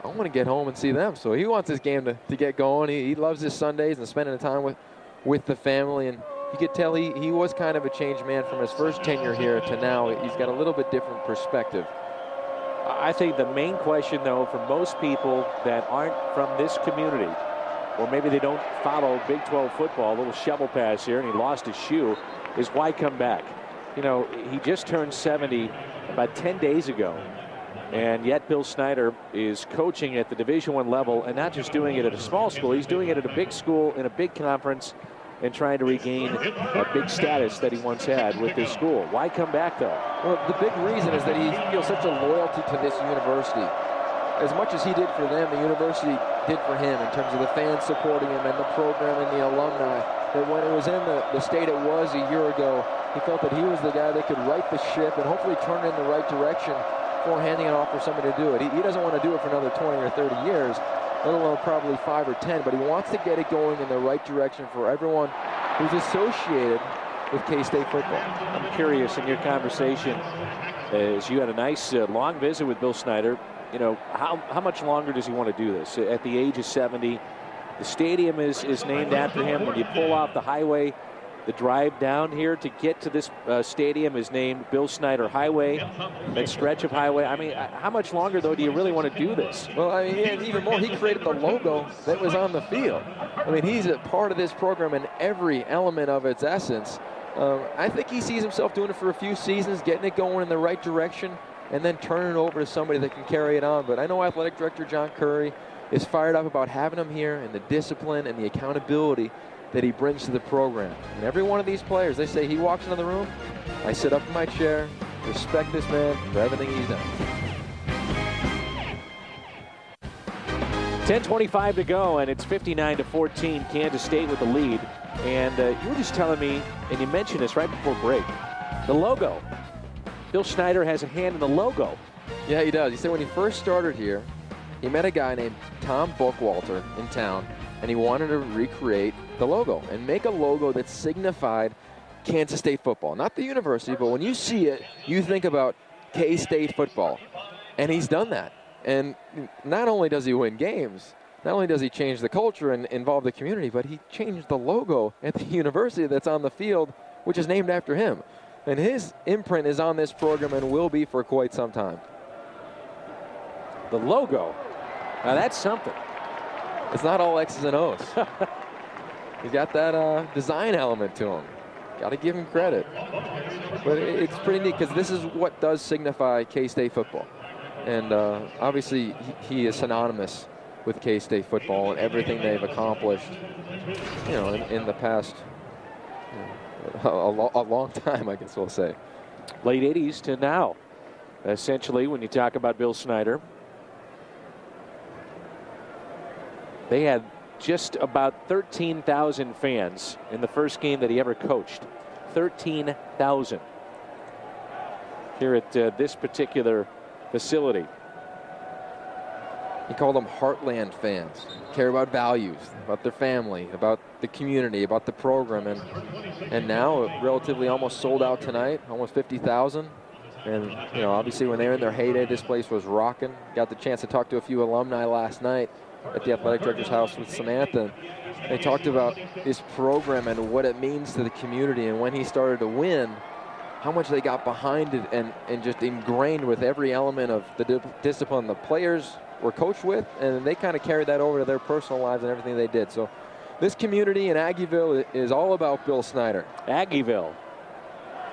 I want to get home and see them. So he wants this game to get going. He loves his Sundays and spending the time with the family. And you could tell he was kind of a changed man from his first tenure here to now. He's got a little bit different perspective. I think the main question, though, for most people that aren't from this community, or maybe they don't follow Big 12 football, a little shovel pass here, and he lost his shoe, is why come back? You know, he just turned 70 about 10 days ago, and yet Bill Snyder is coaching at the Division I level, and not just doing it at a small school, he's doing it at a big school in a big conference and trying to regain a big status that he once had with this school. Why come back, though? Well, the big reason is that he feels such a loyalty to this university. As much as he did for them, the university did for him in terms of the fans supporting him and the program and the alumni, that when it was in the state it was a year ago, he felt that he was the guy that could right the ship and hopefully turn it in the right direction before handing it off for somebody to do it. He doesn't want to do it for another 20 or 30 years, let alone probably 5 or 10, but he wants to get it going in the right direction for everyone who's associated with K-State football. I'm curious, in your conversation, as you had a nice long visit with Bill Snyder, you know, how much longer does he want to do this? At the age of 70, the stadium is named after him. When you pull off the highway, the drive down here to get to this stadium is named Bill Snyder Highway, that stretch of highway. I mean, how much longer, though, do you really want to do this? Well, I mean, and even more, he created the logo that was on the field. I mean, he's a part of this program in every element of its essence. I think he sees himself doing it for a few seasons, getting it going in the right direction, and then turning it over to somebody that can carry it on. But I know Athletic Director John Curry is fired up about having him here and the discipline and the accountability that he brings to the program. And every one of these players, they say he walks into the room, I sit up in my chair, respect this man for everything he's done. 10:25 to go, and it's 59-14, Kansas State with the lead. And you were just telling me, and you mentioned this right before break, the logo. Bill Snyder has a hand in the logo. Yeah, he does. He said when he first started here, he met a guy named Tom Bookwalter in town, and he wanted to recreate the logo and make a logo that signified Kansas State football. Not the university, but when you see it, you think about K-State football. And he's done that. And not only does he win games, not only does he change the culture and involve the community, but he changed the logo at the university that's on the field, which is named after him. And his imprint is on this program and will be for quite some time. The logo. Now that's something. It's not all X's and O's. He's got that design element to him. Got to give him credit. But it's pretty neat because this is what does signify K-State football. And obviously he is synonymous with K-State football and everything they've accomplished, you know, in the past a long time, I guess we'll say. Late 80s to now, essentially, when you talk about Bill Snyder. They had just about 13,000 fans in the first game that he ever coached. 13,000 here at this particular facility. He called them Heartland fans. Care about values, about their family, about the community, about the program, and now relatively almost sold out tonight, almost 50,000. And you know, obviously when they were in their heyday, this place was rocking. Got the chance to talk to a few alumni last night at the athletic director's house with Samantha. They talked about this program and what it means to the community, and when he started to win, how much they got behind it and just ingrained with every element of the discipline the players were coached with, and they kind of carried that over to their personal lives and everything they did. So this community in Aggieville is all about Bill Snyder. Aggieville.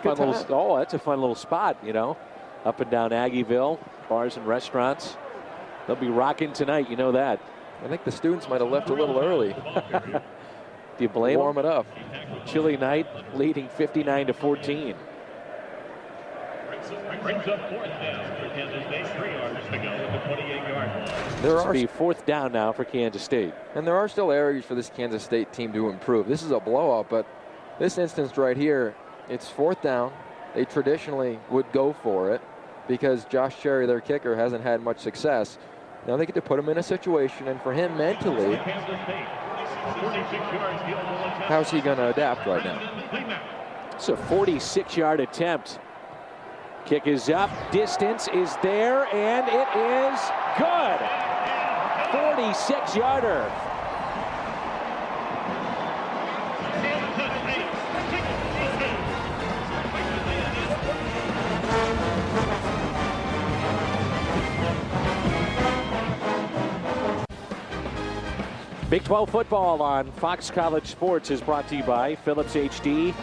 Fun little, oh, that's a fun little spot, you know, up and down Aggieville, bars and restaurants. They'll be rocking tonight, you know that. I think the students might have left a little early. Do you blame them? Warm it up. Chilly night, leading 59-14. Brings up fourth down for Kansas State. 3 yards to go at the 28-yard line. There are fourth down now for Kansas State. And there are still areas for this Kansas State team to improve. This is a blowout, but this instance right here, it's fourth down. They traditionally would go for it because Josh Cherry, their kicker, hasn't had much success. Now they get to put him in a situation, and for him mentally, how's he going to adapt right now? It's a 46-yard attempt. Kick is up, distance is there, and it is good. 46-yarder. Big 12 football on Fox College Sports is brought to you by Philips HD.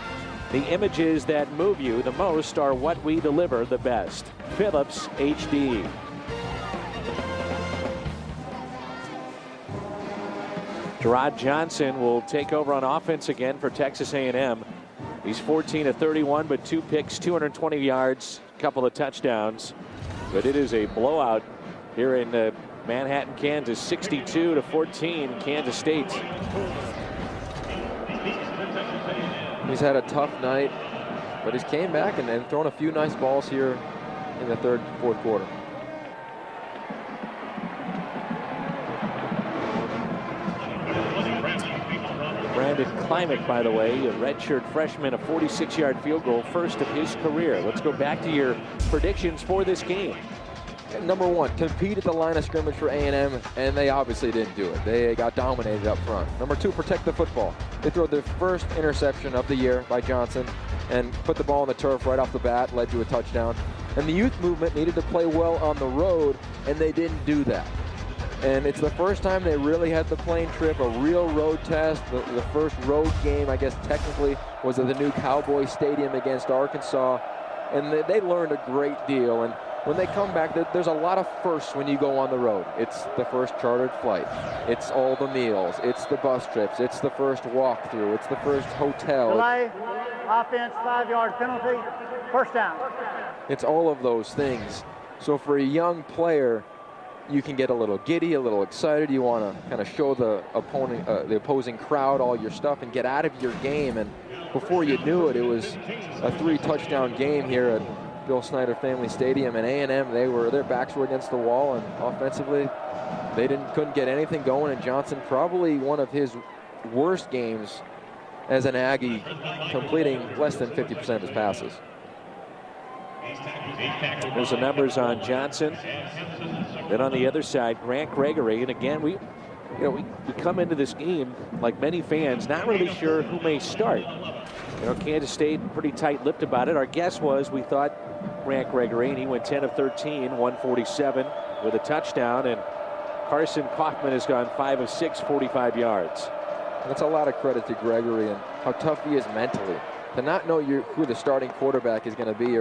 The images that move you the most are what we deliver the best. Philips HD. Gerard Johnson will take over on offense again for Texas A&M. He's 14 of 31, but 2 picks, 220 yards, a couple of touchdowns. But it is a blowout here in Manhattan, Kansas, 62-14, Kansas State. He's had a tough night, but he's came back and thrown a few nice balls here in the third, fourth quarter. Brandon Klimek, by the way, a redshirt freshman, a 46-yard field goal, first of his career. Let's go back to your predictions for this game. Number one, compete at the line of scrimmage for A&M, and they obviously didn't do it. They got dominated up front. Number two, protect the football. They threw their first interception of the year by Johnson and put the ball on the turf right off the bat, led to a touchdown. And the youth movement needed to play well on the road, and they didn't do that. And it's the first time they really had the plane trip, a real road test. The first road game, I guess technically, was at the new Cowboy Stadium against Arkansas. And they learned a great deal. And when they come back, there's a lot of firsts when you go on the road. It's the first chartered flight. It's all the meals. It's the bus trips. It's the first walkthrough. It's the first hotel. Delay, offense, 5-yard penalty, first down. It's all of those things. So for a young player, you can get a little giddy, a little excited. You want to kind of show the opposing crowd all your stuff and get out of your game. And before you knew it, it was a 3-touchdown game here at Bill Snyder Family Stadium. And A&M, their backs were against the wall, and offensively, they couldn't get anything going. And Johnson, probably one of his worst games as an Aggie, completing less than 50% of his passes. There's the numbers on Johnson. Then on the other side, Grant Gregory. And again, we come into this game, like many fans, not really sure who may start. Kansas State pretty tight-lipped about it. Our guess was we thought Grant Gregory, and he went 10 of 13, 147 with a touchdown. And Carson Kaufman has gone 5 of 6, 45 yards. That's a lot of credit to Gregory and how tough he is mentally. To not know who the starting quarterback is going to be,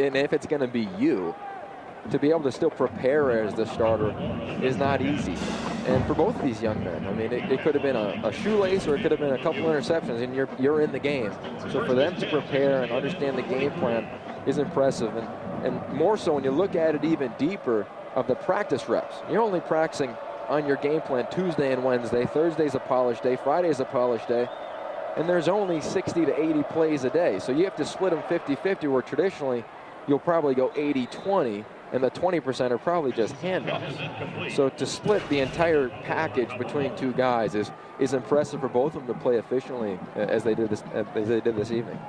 and if it's going to be you, to be able to still prepare as the starter is not easy. And for both of these young men, I mean, it could have been a shoelace or it could have been a couple interceptions, and you're in the game. So for them to prepare and understand the game plan is impressive. And more so when you look at it even deeper of the practice reps. You're only practicing on your game plan Tuesday and Wednesday. Thursday's a polished day. Friday's a polished day. And there's only 60 to 80 plays a day. So you have to split them 50-50, where traditionally you'll probably go 80-20, and the 20% are probably just handoffs. So to split the entire package between two guys is impressive for both of them to play efficiently as they did this evening.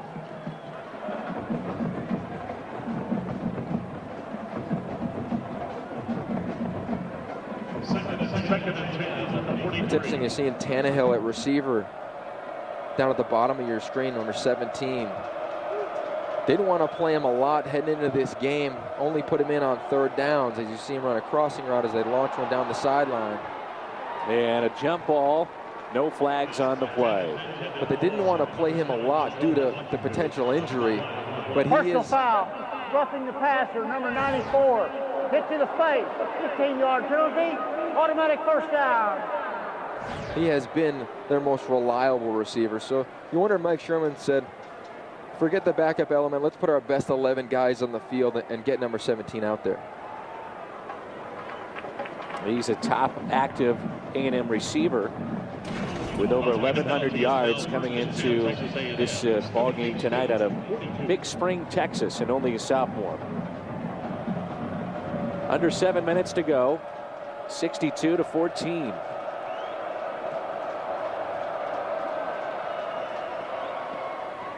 It's interesting you're seeing Tannehill at receiver down at the bottom of your screen, number 17. Didn't want to play him a lot heading into this game. Only put him in on third downs as you see him run a crossing route as they launch one down the sideline. And a jump ball. No flags on the play. But they didn't want to play him a lot due to the potential injury. But Personal foul, roughing the passer, number 94. Hit to the face, 15-yard penalty, automatic first down. He has been their most reliable receiver. So you wonder if Mike Sherman said, forget the backup element. Let's put our best 11 guys on the field and get number 17 out there. He's a top active A&M receiver with over 1,100 yards coming into this ball game tonight out of Big Spring, Texas, and only a sophomore. Under 7 minutes to go, 62-14.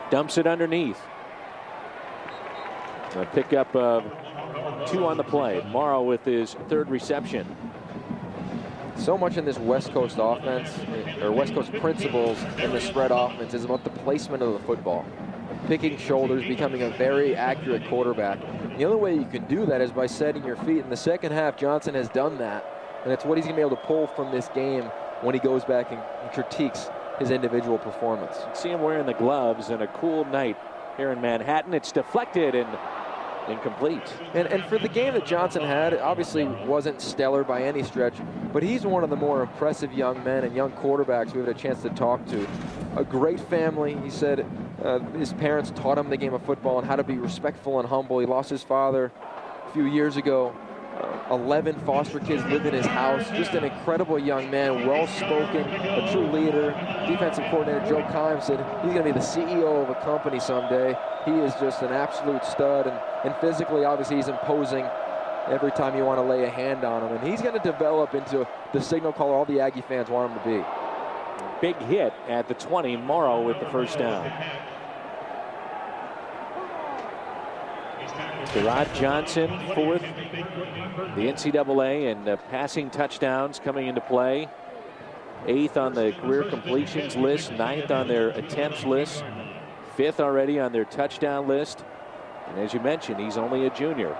Dumps it underneath. A pickup of 2 on the play. Morrow with his third reception. So much in this West Coast offense, or West Coast principles in the spread offense, is about the placement of the football. Picking shoulders, becoming a very accurate quarterback. The only way you can do that is by setting your feet. In the second half, Johnson has done that, and it's what he's going to be able to pull from this game when he goes back and critiques his individual performance. See him wearing the gloves and a cool night here in Manhattan. It's deflected and incomplete. And for the game that Johnson had, it obviously wasn't stellar by any stretch, but he's one of the more impressive young men and young quarterbacks we've had a chance to talk to. A great family. He said his parents taught him the game of football and how to be respectful and humble. He lost his father a few years ago. 11 foster kids lived in his house. Just an incredible young man, well-spoken, a true leader. Defensive coordinator Joe Keim said he's going to be the CEO of a company someday. He is just an absolute stud, and physically, obviously, he's imposing every time you want to lay a hand on him. And he's going to develop into the signal caller all the Aggie fans want him to be. Big hit at the 20. Morrow with the first down. Gerard Johnson, fourth. The NCAA and passing touchdowns coming into play. 8th on the career completions list, 9th on their attempts list, 5th already on their touchdown list. And as you mentioned, he's only a junior.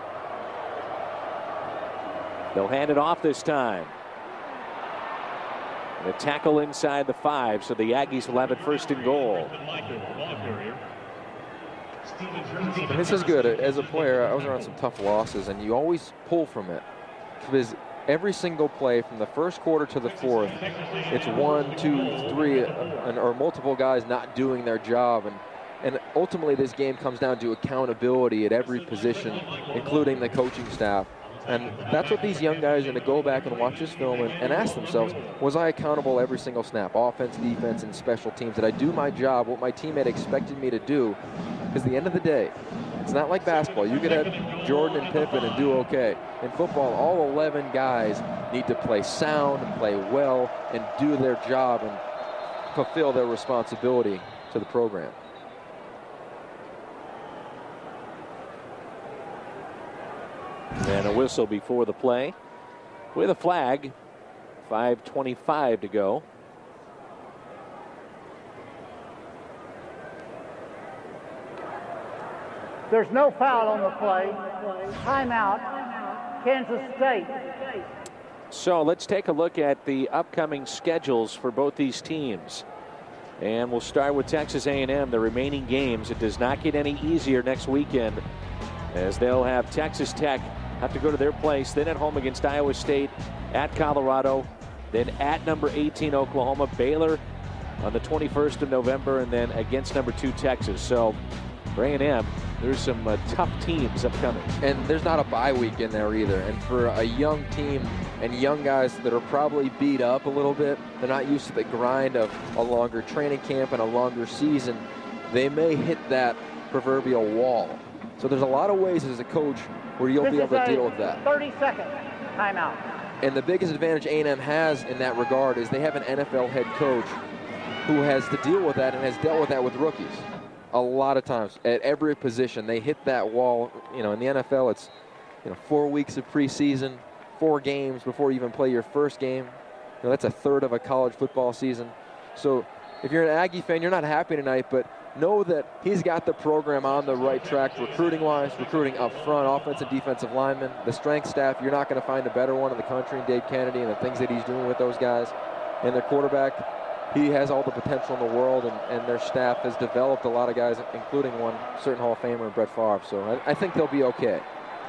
They'll hand it off this time. And a tackle inside the 5, so the Aggies will have it first and goal. And this is good. As a player, I was around some tough losses, and you always pull from it. Because every single play from the first quarter to the fourth, it's 1, 2, 3, or multiple guys not doing their job. And ultimately, this game comes down to accountability at every position, including the coaching staff. And that's what these young guys are going to go back and watch this film and ask themselves, was I accountable every single snap, offense, defense, and special teams? Did I do my job, what my teammate expected me to do? Because at the end of the day, it's not like basketball. You could have Jordan and Pippen and do okay. In football, all 11 guys need to play sound, play well, and do their job and fulfill their responsibility to the program. And a whistle before the play with a flag. 5:25 to go. There's no foul on the play. Timeout, Kansas State. So let's take a look at the upcoming schedules for both these teams. And we'll start with Texas A&M, the remaining games. It does not get any easier next weekend, as they'll have Texas Tech have to go to their place, then at home against Iowa State, at Colorado, then at number 18 Oklahoma, Baylor on the 21st of November, and then against number 2 Texas. So for A&M, there's some tough teams upcoming. And there's not a bye week in there either. And for a young team and young guys that are probably beat up a little bit, they're not used to the grind of a longer training camp and a longer season, they may hit that proverbial wall. So there's a lot of ways as a coach where you'll be able to deal with that. 30-second timeout. And the biggest advantage A&M has in that regard is they have an NFL head coach who has to deal with that and has dealt with that with rookies. A lot of times at every position they hit that wall. You know, in the NFL it's 4 weeks of preseason, 4 games before you even play your first game. That's a third of a college football season. So if you're an Aggie fan, you're not happy tonight, but know that he's got the program on the right track recruiting-wise, recruiting up front, offensive and defensive linemen. The strength staff, you're not going to find a better one in the country in Dave Kennedy and the things that he's doing with those guys. And their quarterback, he has all the potential in the world, and their staff has developed a lot of guys, including one certain Hall of Famer, Brett Favre. So I think they'll be okay.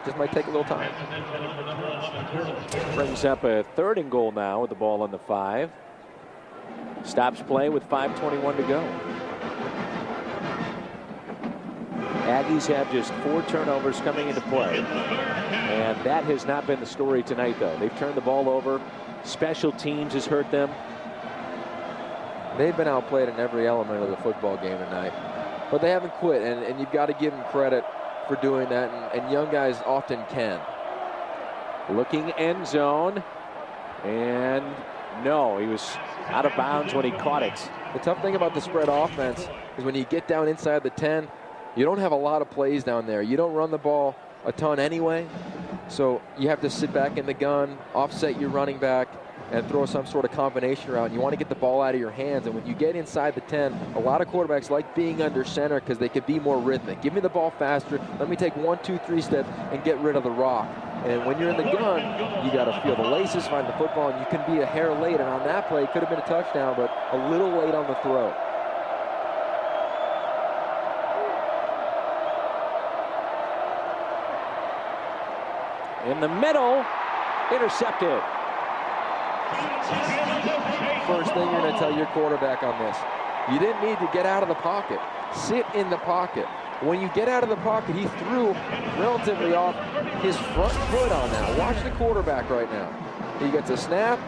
Just might take a little time. Brings up a 3rd and goal now with the ball on the 5. Stops play with 5:21 to go. Aggies have just 4 turnovers coming into play. And that has not been the story tonight, though. They've turned the ball over. Special teams has hurt them. They've been outplayed in every element of the football game tonight. But they haven't quit, and you've got to give them credit for doing that, and young guys often can. Looking end zone. And no, he was out of bounds when he caught it. The tough thing about the spread offense is when you get down inside the 10, you don't have a lot of plays down there. You don't run the ball a ton anyway, so you have to sit back in the gun, offset your running back, and throw some sort of combination route. You want to get the ball out of your hands, and when you get inside the 10, a lot of quarterbacks like being under center because they can be more rhythmic. Give me the ball faster. Let me take 1, 2, 3 steps and get rid of the rock. And when you're in the gun, you got to feel the laces, find the football, and you can be a hair late. And on that play, it could have been a touchdown, but a little late on the throw. In the middle, intercepted. First thing you're going to tell your quarterback on this, you didn't need to get out of the pocket. Sit in the pocket. When you get out of the pocket, he threw relatively off his front foot on that. Watch the quarterback right now. He gets a snap.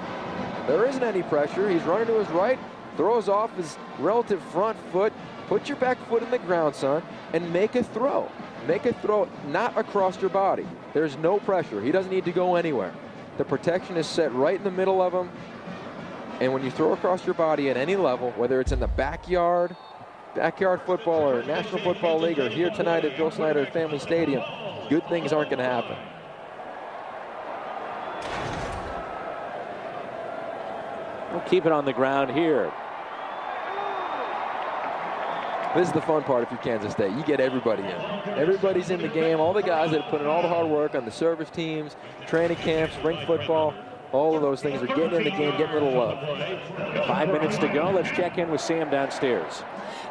There isn't any pressure. He's running to his right, throws off his relative front foot. Put your back foot in the ground, son, and make a throw. Make a throw not across your body. There's no pressure. He doesn't need to go anywhere. The protection is set right in the middle of him. And when you throw across your body at any level, whether it's in the backyard football or National Football League or here tonight at Bill Snyder Family Stadium, good things aren't going to happen. We'll keep it on the ground here. This is the fun part if you're Kansas State. You get everybody in. Everybody's in the game. All the guys that put in all the hard work on the service teams, training camps, spring football, all of those things are getting in the game, getting a little love. 5 minutes to go. Let's check in with Sam downstairs.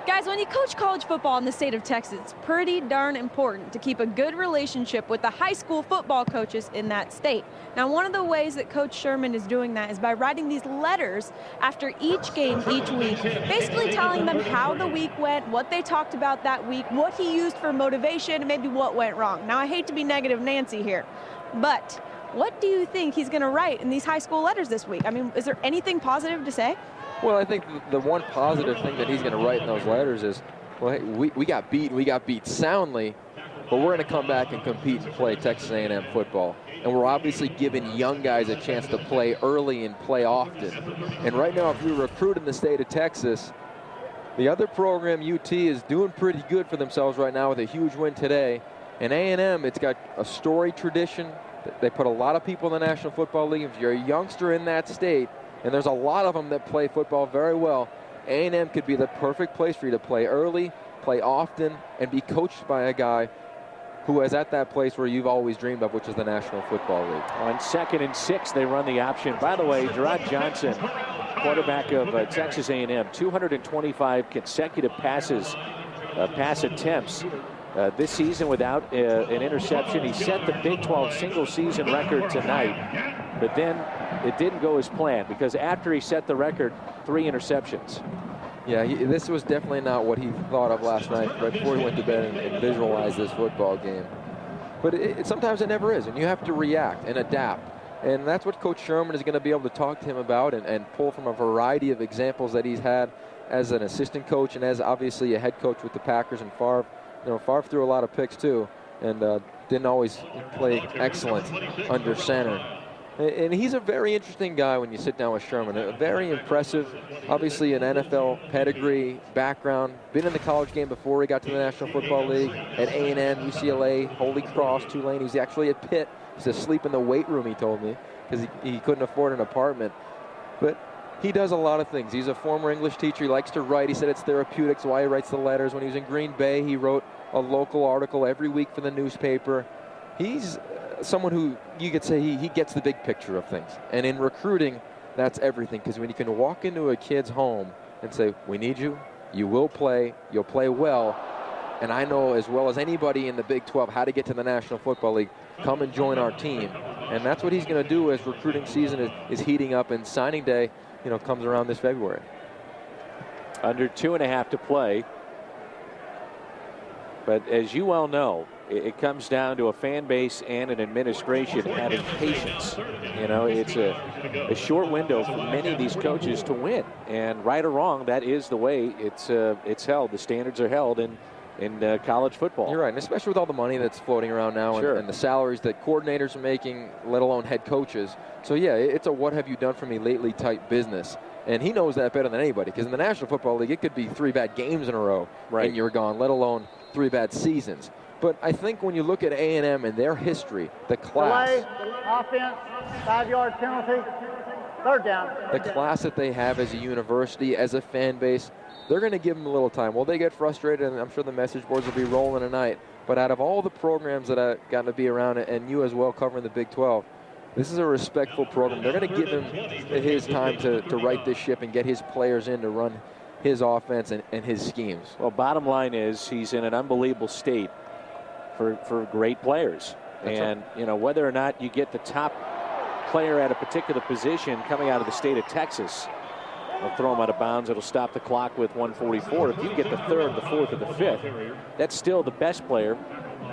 Guys, when you coach college football in the state of Texas, it's pretty darn important to keep a good relationship with the high school football coaches in that state. Now, one of the ways that Coach Sherman is doing that is by writing these letters after each game, each week, basically telling them how the week went, what they talked about that week, what he used for motivation, and maybe what went wrong. Now, I hate to be negative Nancy here, but what do you think he's going to write in these high school letters this week? I mean, is there anything positive to say? Well, I think the one positive thing that he's going to write in those letters is, well, hey, we got beat. We got beat soundly, but we're going to come back and compete and play Texas A&M football. And we're obviously giving young guys a chance to play early and play often. And right now, if you recruit in the state of Texas, the other program, UT, is doing pretty good for themselves right now with a huge win today. And A&M, it's got a storied tradition. They put a lot of people in the National Football League. If you're a youngster in that state, and there's a lot of them that play football very well, A&M could be the perfect place for you to play early, play often, and be coached by a guy who is at that place where you've always dreamed of, which is the National Football League. On 2nd and 6, they run the option. By the way, Gerard Johnson, quarterback of Texas A&M, 225 consecutive pass attempts this season without an interception. He set the Big 12 single-season record tonight. But then it didn't go as planned because after he set the record, 3 interceptions. Yeah, this was definitely not what he thought of last night right before he went to bed and visualized this football game. But sometimes it never is, and you have to react and adapt. And that's what Coach Sherman is going to be able to talk to him about and pull from a variety of examples that he's had as an assistant coach and as obviously a head coach with the Packers. And Favre, Favre threw a lot of picks too and didn't always play excellent under center. And he's a very interesting guy when you sit down with Sherman. A very impressive, obviously an NFL pedigree background. Been in the college game before he got to the National Football League at A&M, UCLA, Holy Cross, Tulane. He was actually at Pitt. He used to sleep in the weight room, he told me, because he couldn't afford an apartment. But he does a lot of things. He's a former English teacher. He likes to write. He said it's therapeutic, that's why he writes the letters. When he was in Green Bay, he wrote a local article every week for the newspaper. He's someone who you could say he gets the big picture of things. And in recruiting, that's everything. Because when you can walk into a kid's home and say, we need you, you will play, you'll play well, and I know as well as anybody in the Big 12 how to get to the National Football League, come and join our team. And that's what he's going to do as recruiting season is heating up and signing day, comes around this February. Under 2.5 to play. But as you well know, it comes down to a fan base and an administration having patience. It's a short window for many of these coaches to win. And right or wrong, that is the way it's held. The standards are held in college football. You're right, and especially with all the money that's floating around now sure. and the salaries that coordinators are making, let alone head coaches. So, yeah, it's a what have you done for me lately type business. And he knows that better than anybody because in the National Football League, it could be 3 bad games in a row and you're gone, let alone 3 bad seasons. But I think when you look at A&M and their history, the class. Delay, offense, 5-yard penalty, 3rd down. The class that they have as a university, as a fan base, they're going to give them a little time. Well, they get frustrated, and I'm sure the message boards will be rolling tonight. But out of all the programs that I've gotten to be around, and you as well covering the Big 12, this is a respectful program. They're going to give him his time to right this ship and get his players in to run his offense and his schemes. Well, bottom line is he's in an unbelievable state for great players. That's and, you know, whether or not you get the top player at a particular position coming out of the state of Texas, they'll throw him out of bounds. It'll stop the clock with 1:44. If you get the third, the fourth, or the fifth, that's still the best player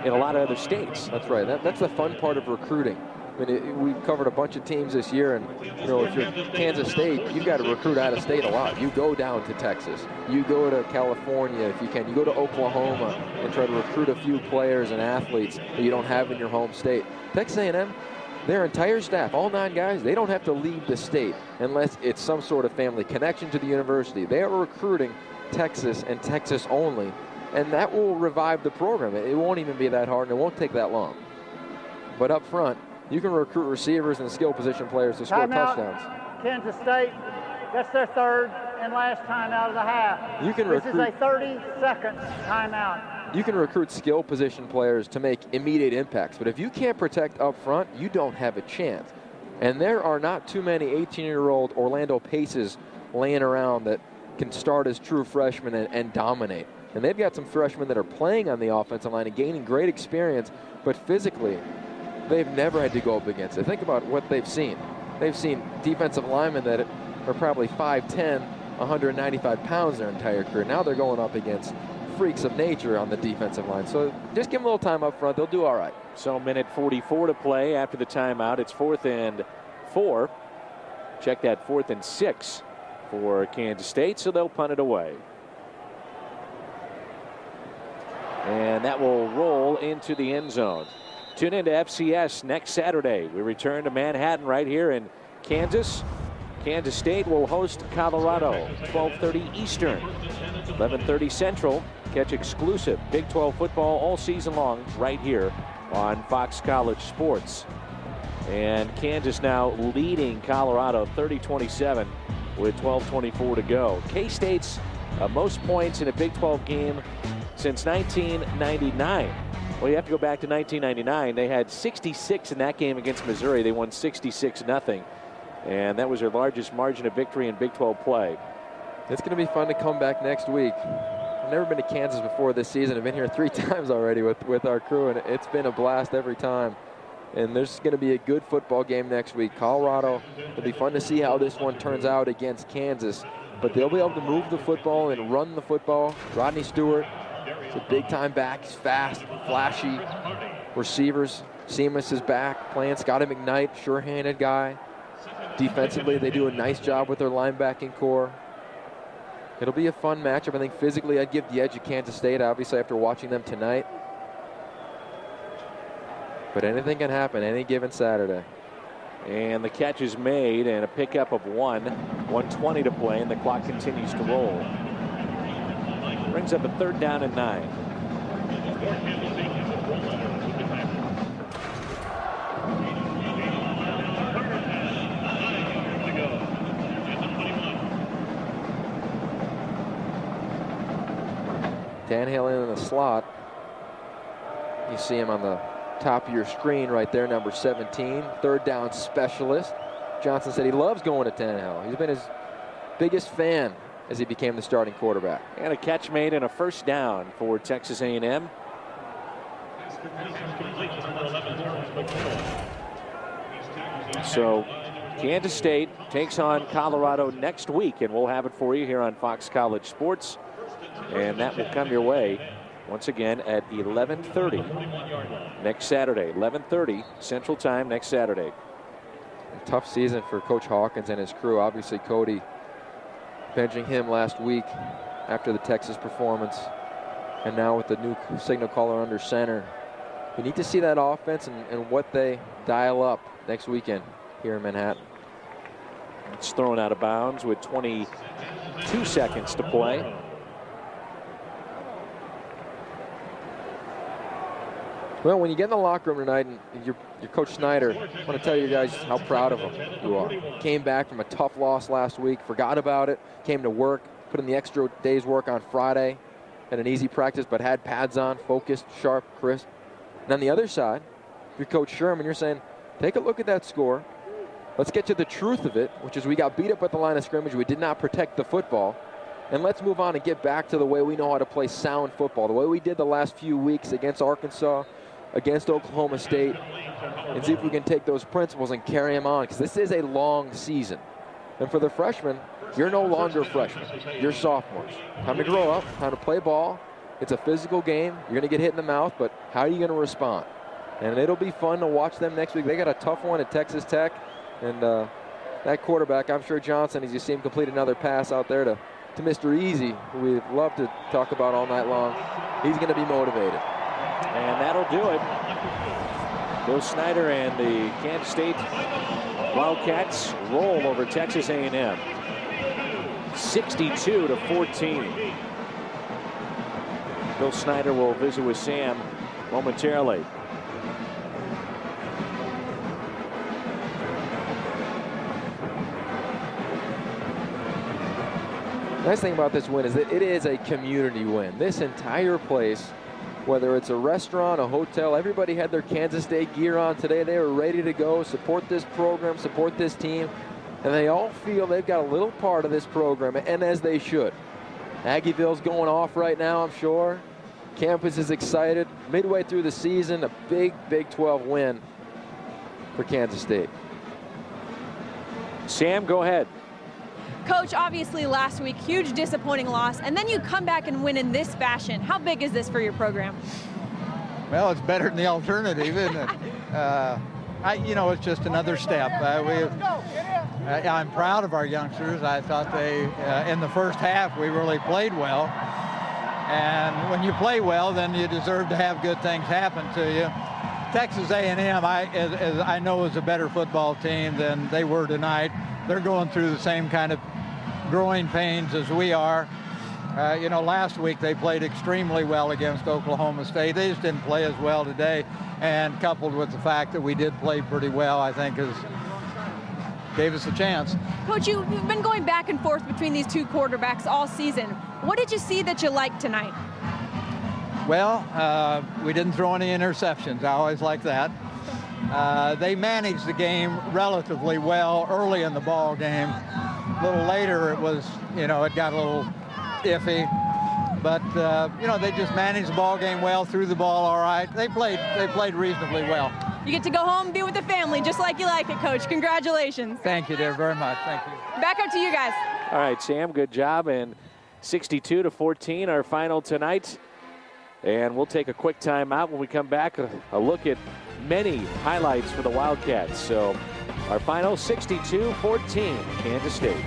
in a lot of other states. That's right. That's the fun part of recruiting. I mean, we covered a bunch of teams this year, and, you know, if you're Kansas State, you've got to recruit out of state a lot. You go down to Texas. You go to California if you can. You go to Oklahoma and try to recruit a few players and athletes that you don't have in your home state. Texas A&M, their entire staff, all 9 guys, they don't have to leave the state unless it's some sort of family connection to the university. They are recruiting Texas and Texas only, and that will revive the program. It won't even be that hard, and it won't take that long. But up front, you can recruit receivers and skill position players to score touchdowns. Kansas State, that's their third and last timeout of the half. You can this is recruit, a 30-second timeout. You can recruit skill position players to make immediate impacts, but if you can't protect up front, you don't have a chance. And there are not too many 18-year-old Orlando Paces laying around that can start as true freshmen and dominate. And they've got some freshmen that are playing on the offensive line and gaining great experience, but physically, they've never had to go up against it. Think about what they've seen. They've seen defensive linemen that are probably 5'10", 195 pounds their entire career. Now they're going up against freaks of nature on the defensive line. So just give them a little time up front. They'll do all right. So minute 44 to play after the timeout. It's 4th and 4. Check that, 4th and 6 for Kansas State, so they'll punt it away. And that will roll into the end zone. Tune in to FCS next Saturday. We return to Manhattan right here in Kansas. Kansas State will host Colorado, 12:30 Eastern, 11:30 Central. Catch exclusive Big 12 football all season long right here on Fox College Sports. And Kansas now leading Colorado 30-27 with 12:24 to go. K-State's most points in a Big 12 game since 1999. Well, you have to go back to 1999. They had 66 in that game against Missouri. They won 66-0. And that was their largest margin of victory in Big 12 play. It's going to be fun to come back next week. I've never been to Kansas before this season. I've been here 3 times already with our crew, and it's been a blast every time. And there's going to be a good football game next week. Colorado, it'll be fun to see how this one turns out against Kansas. But they'll be able to move the football and run the football. Rodney Stewart, a big-time back. He's fast, flashy. Receivers, Seamus is back, playing Scotty McKnight, sure-handed guy. Defensively, they do a nice job with their linebacking core. It'll be a fun matchup. I think physically, I'd give the edge to Kansas State, obviously, after watching them tonight. But anything can happen any given Saturday. And the catch is made, and a pickup of 1:20 to play, and the clock continues to roll. Brings up a 3rd down and 9. Tannehill in the slot. You see him on the top of your screen right there, number 17, 3rd down specialist. Johnson said he loves going to Tannehill. He's been his biggest fan as he became the starting quarterback. And a catch made and a 1st down for Texas A&M. So Kansas State takes on Colorado next week, and we'll have it for you here on Fox College Sports. And that will come your way once again at 11:30 next Saturday. 11:30 Central Time next Saturday. A tough season for Coach Hawkins and his crew. Obviously, Cody benching him last week after the Texas performance. And now with the new signal caller under center. We need to see that offense and what they dial up next weekend here in Manhattan. It's thrown out of bounds with 22 seconds to play. Well, when you get in the locker room tonight and your Coach Snyder, I want to tell you guys how proud of him you are. Came back from a tough loss last week, forgot about it, came to work, put in the extra day's work on Friday, had an easy practice, but had pads on, focused, sharp, crisp. And on the other side, if you're Coach Sherman, you're saying, take a look at that score. Let's get to the truth of it, which is we got beat up at the line of scrimmage. We did not protect the football. And let's move on and get back to the way we know how to play sound football, the way we did the last few weeks against Arkansas, against Oklahoma State, and see if we can take those principles and carry them on, because this is a long season. And for the freshmen, you're no longer freshmen. You're sophomores. Time to grow up, time to play ball. It's a physical game. You're going to get hit in the mouth, but how are you going to respond? And it'll be fun to watch them next week. They got a tough one at Texas Tech. And that quarterback, I'm sure Johnson, as you see him complete another pass out there to Mr. Easy, who we'd love to talk about all night long, he's going to be motivated. And that'll do it. Bill Snyder and the Kansas State Wildcats roll over Texas A&M. 62-14. Bill Snyder will visit with Sam momentarily. Nice thing about this win is that it is a community win. This entire place, whether it's a restaurant, a hotel, everybody had their Kansas State gear on today. They were ready to go, support this program, support this team, and they all feel they've got a little part of this program, and as they should. Aggieville's going off right now, I'm sure. Campus is excited. Midway through the season, a big Big 12 win for Kansas State. Sam, go ahead. Coach, obviously last week, huge disappointing loss, and then you come back and win in this fashion. How big is this for your program? Well, it's better than the alternative, isn't it? It's just another step. I'm proud of our youngsters. I thought they, in the first half, we really played well. And when you play well, then you deserve to have good things happen to you. Texas A&M, I know, is a better football team than they were tonight. They're going through the same kind of growing pains as we are. Last week they played extremely well against Oklahoma State. They just didn't play as well today. And coupled with the fact that we did play pretty well, I think gave us a chance. Coach, you've been going back and forth between these two quarterbacks all season. What did you see that you liked tonight? Well, we didn't throw any interceptions. I always like that. They managed the game relatively well early in the ball game. A little later, it was, it got a little iffy. But they just managed the ball game well, threw the ball all right. They played reasonably well. You get to go home and be with the family, just like you like it, Coach. Congratulations. Thank you, dear, very much. Thank you. Back up to you guys. All right, Sam, good job. And 62-14, our final tonight. And we'll take a quick timeout. When we come back, a look at many highlights for the Wildcats. So our final 62-14, Kansas State.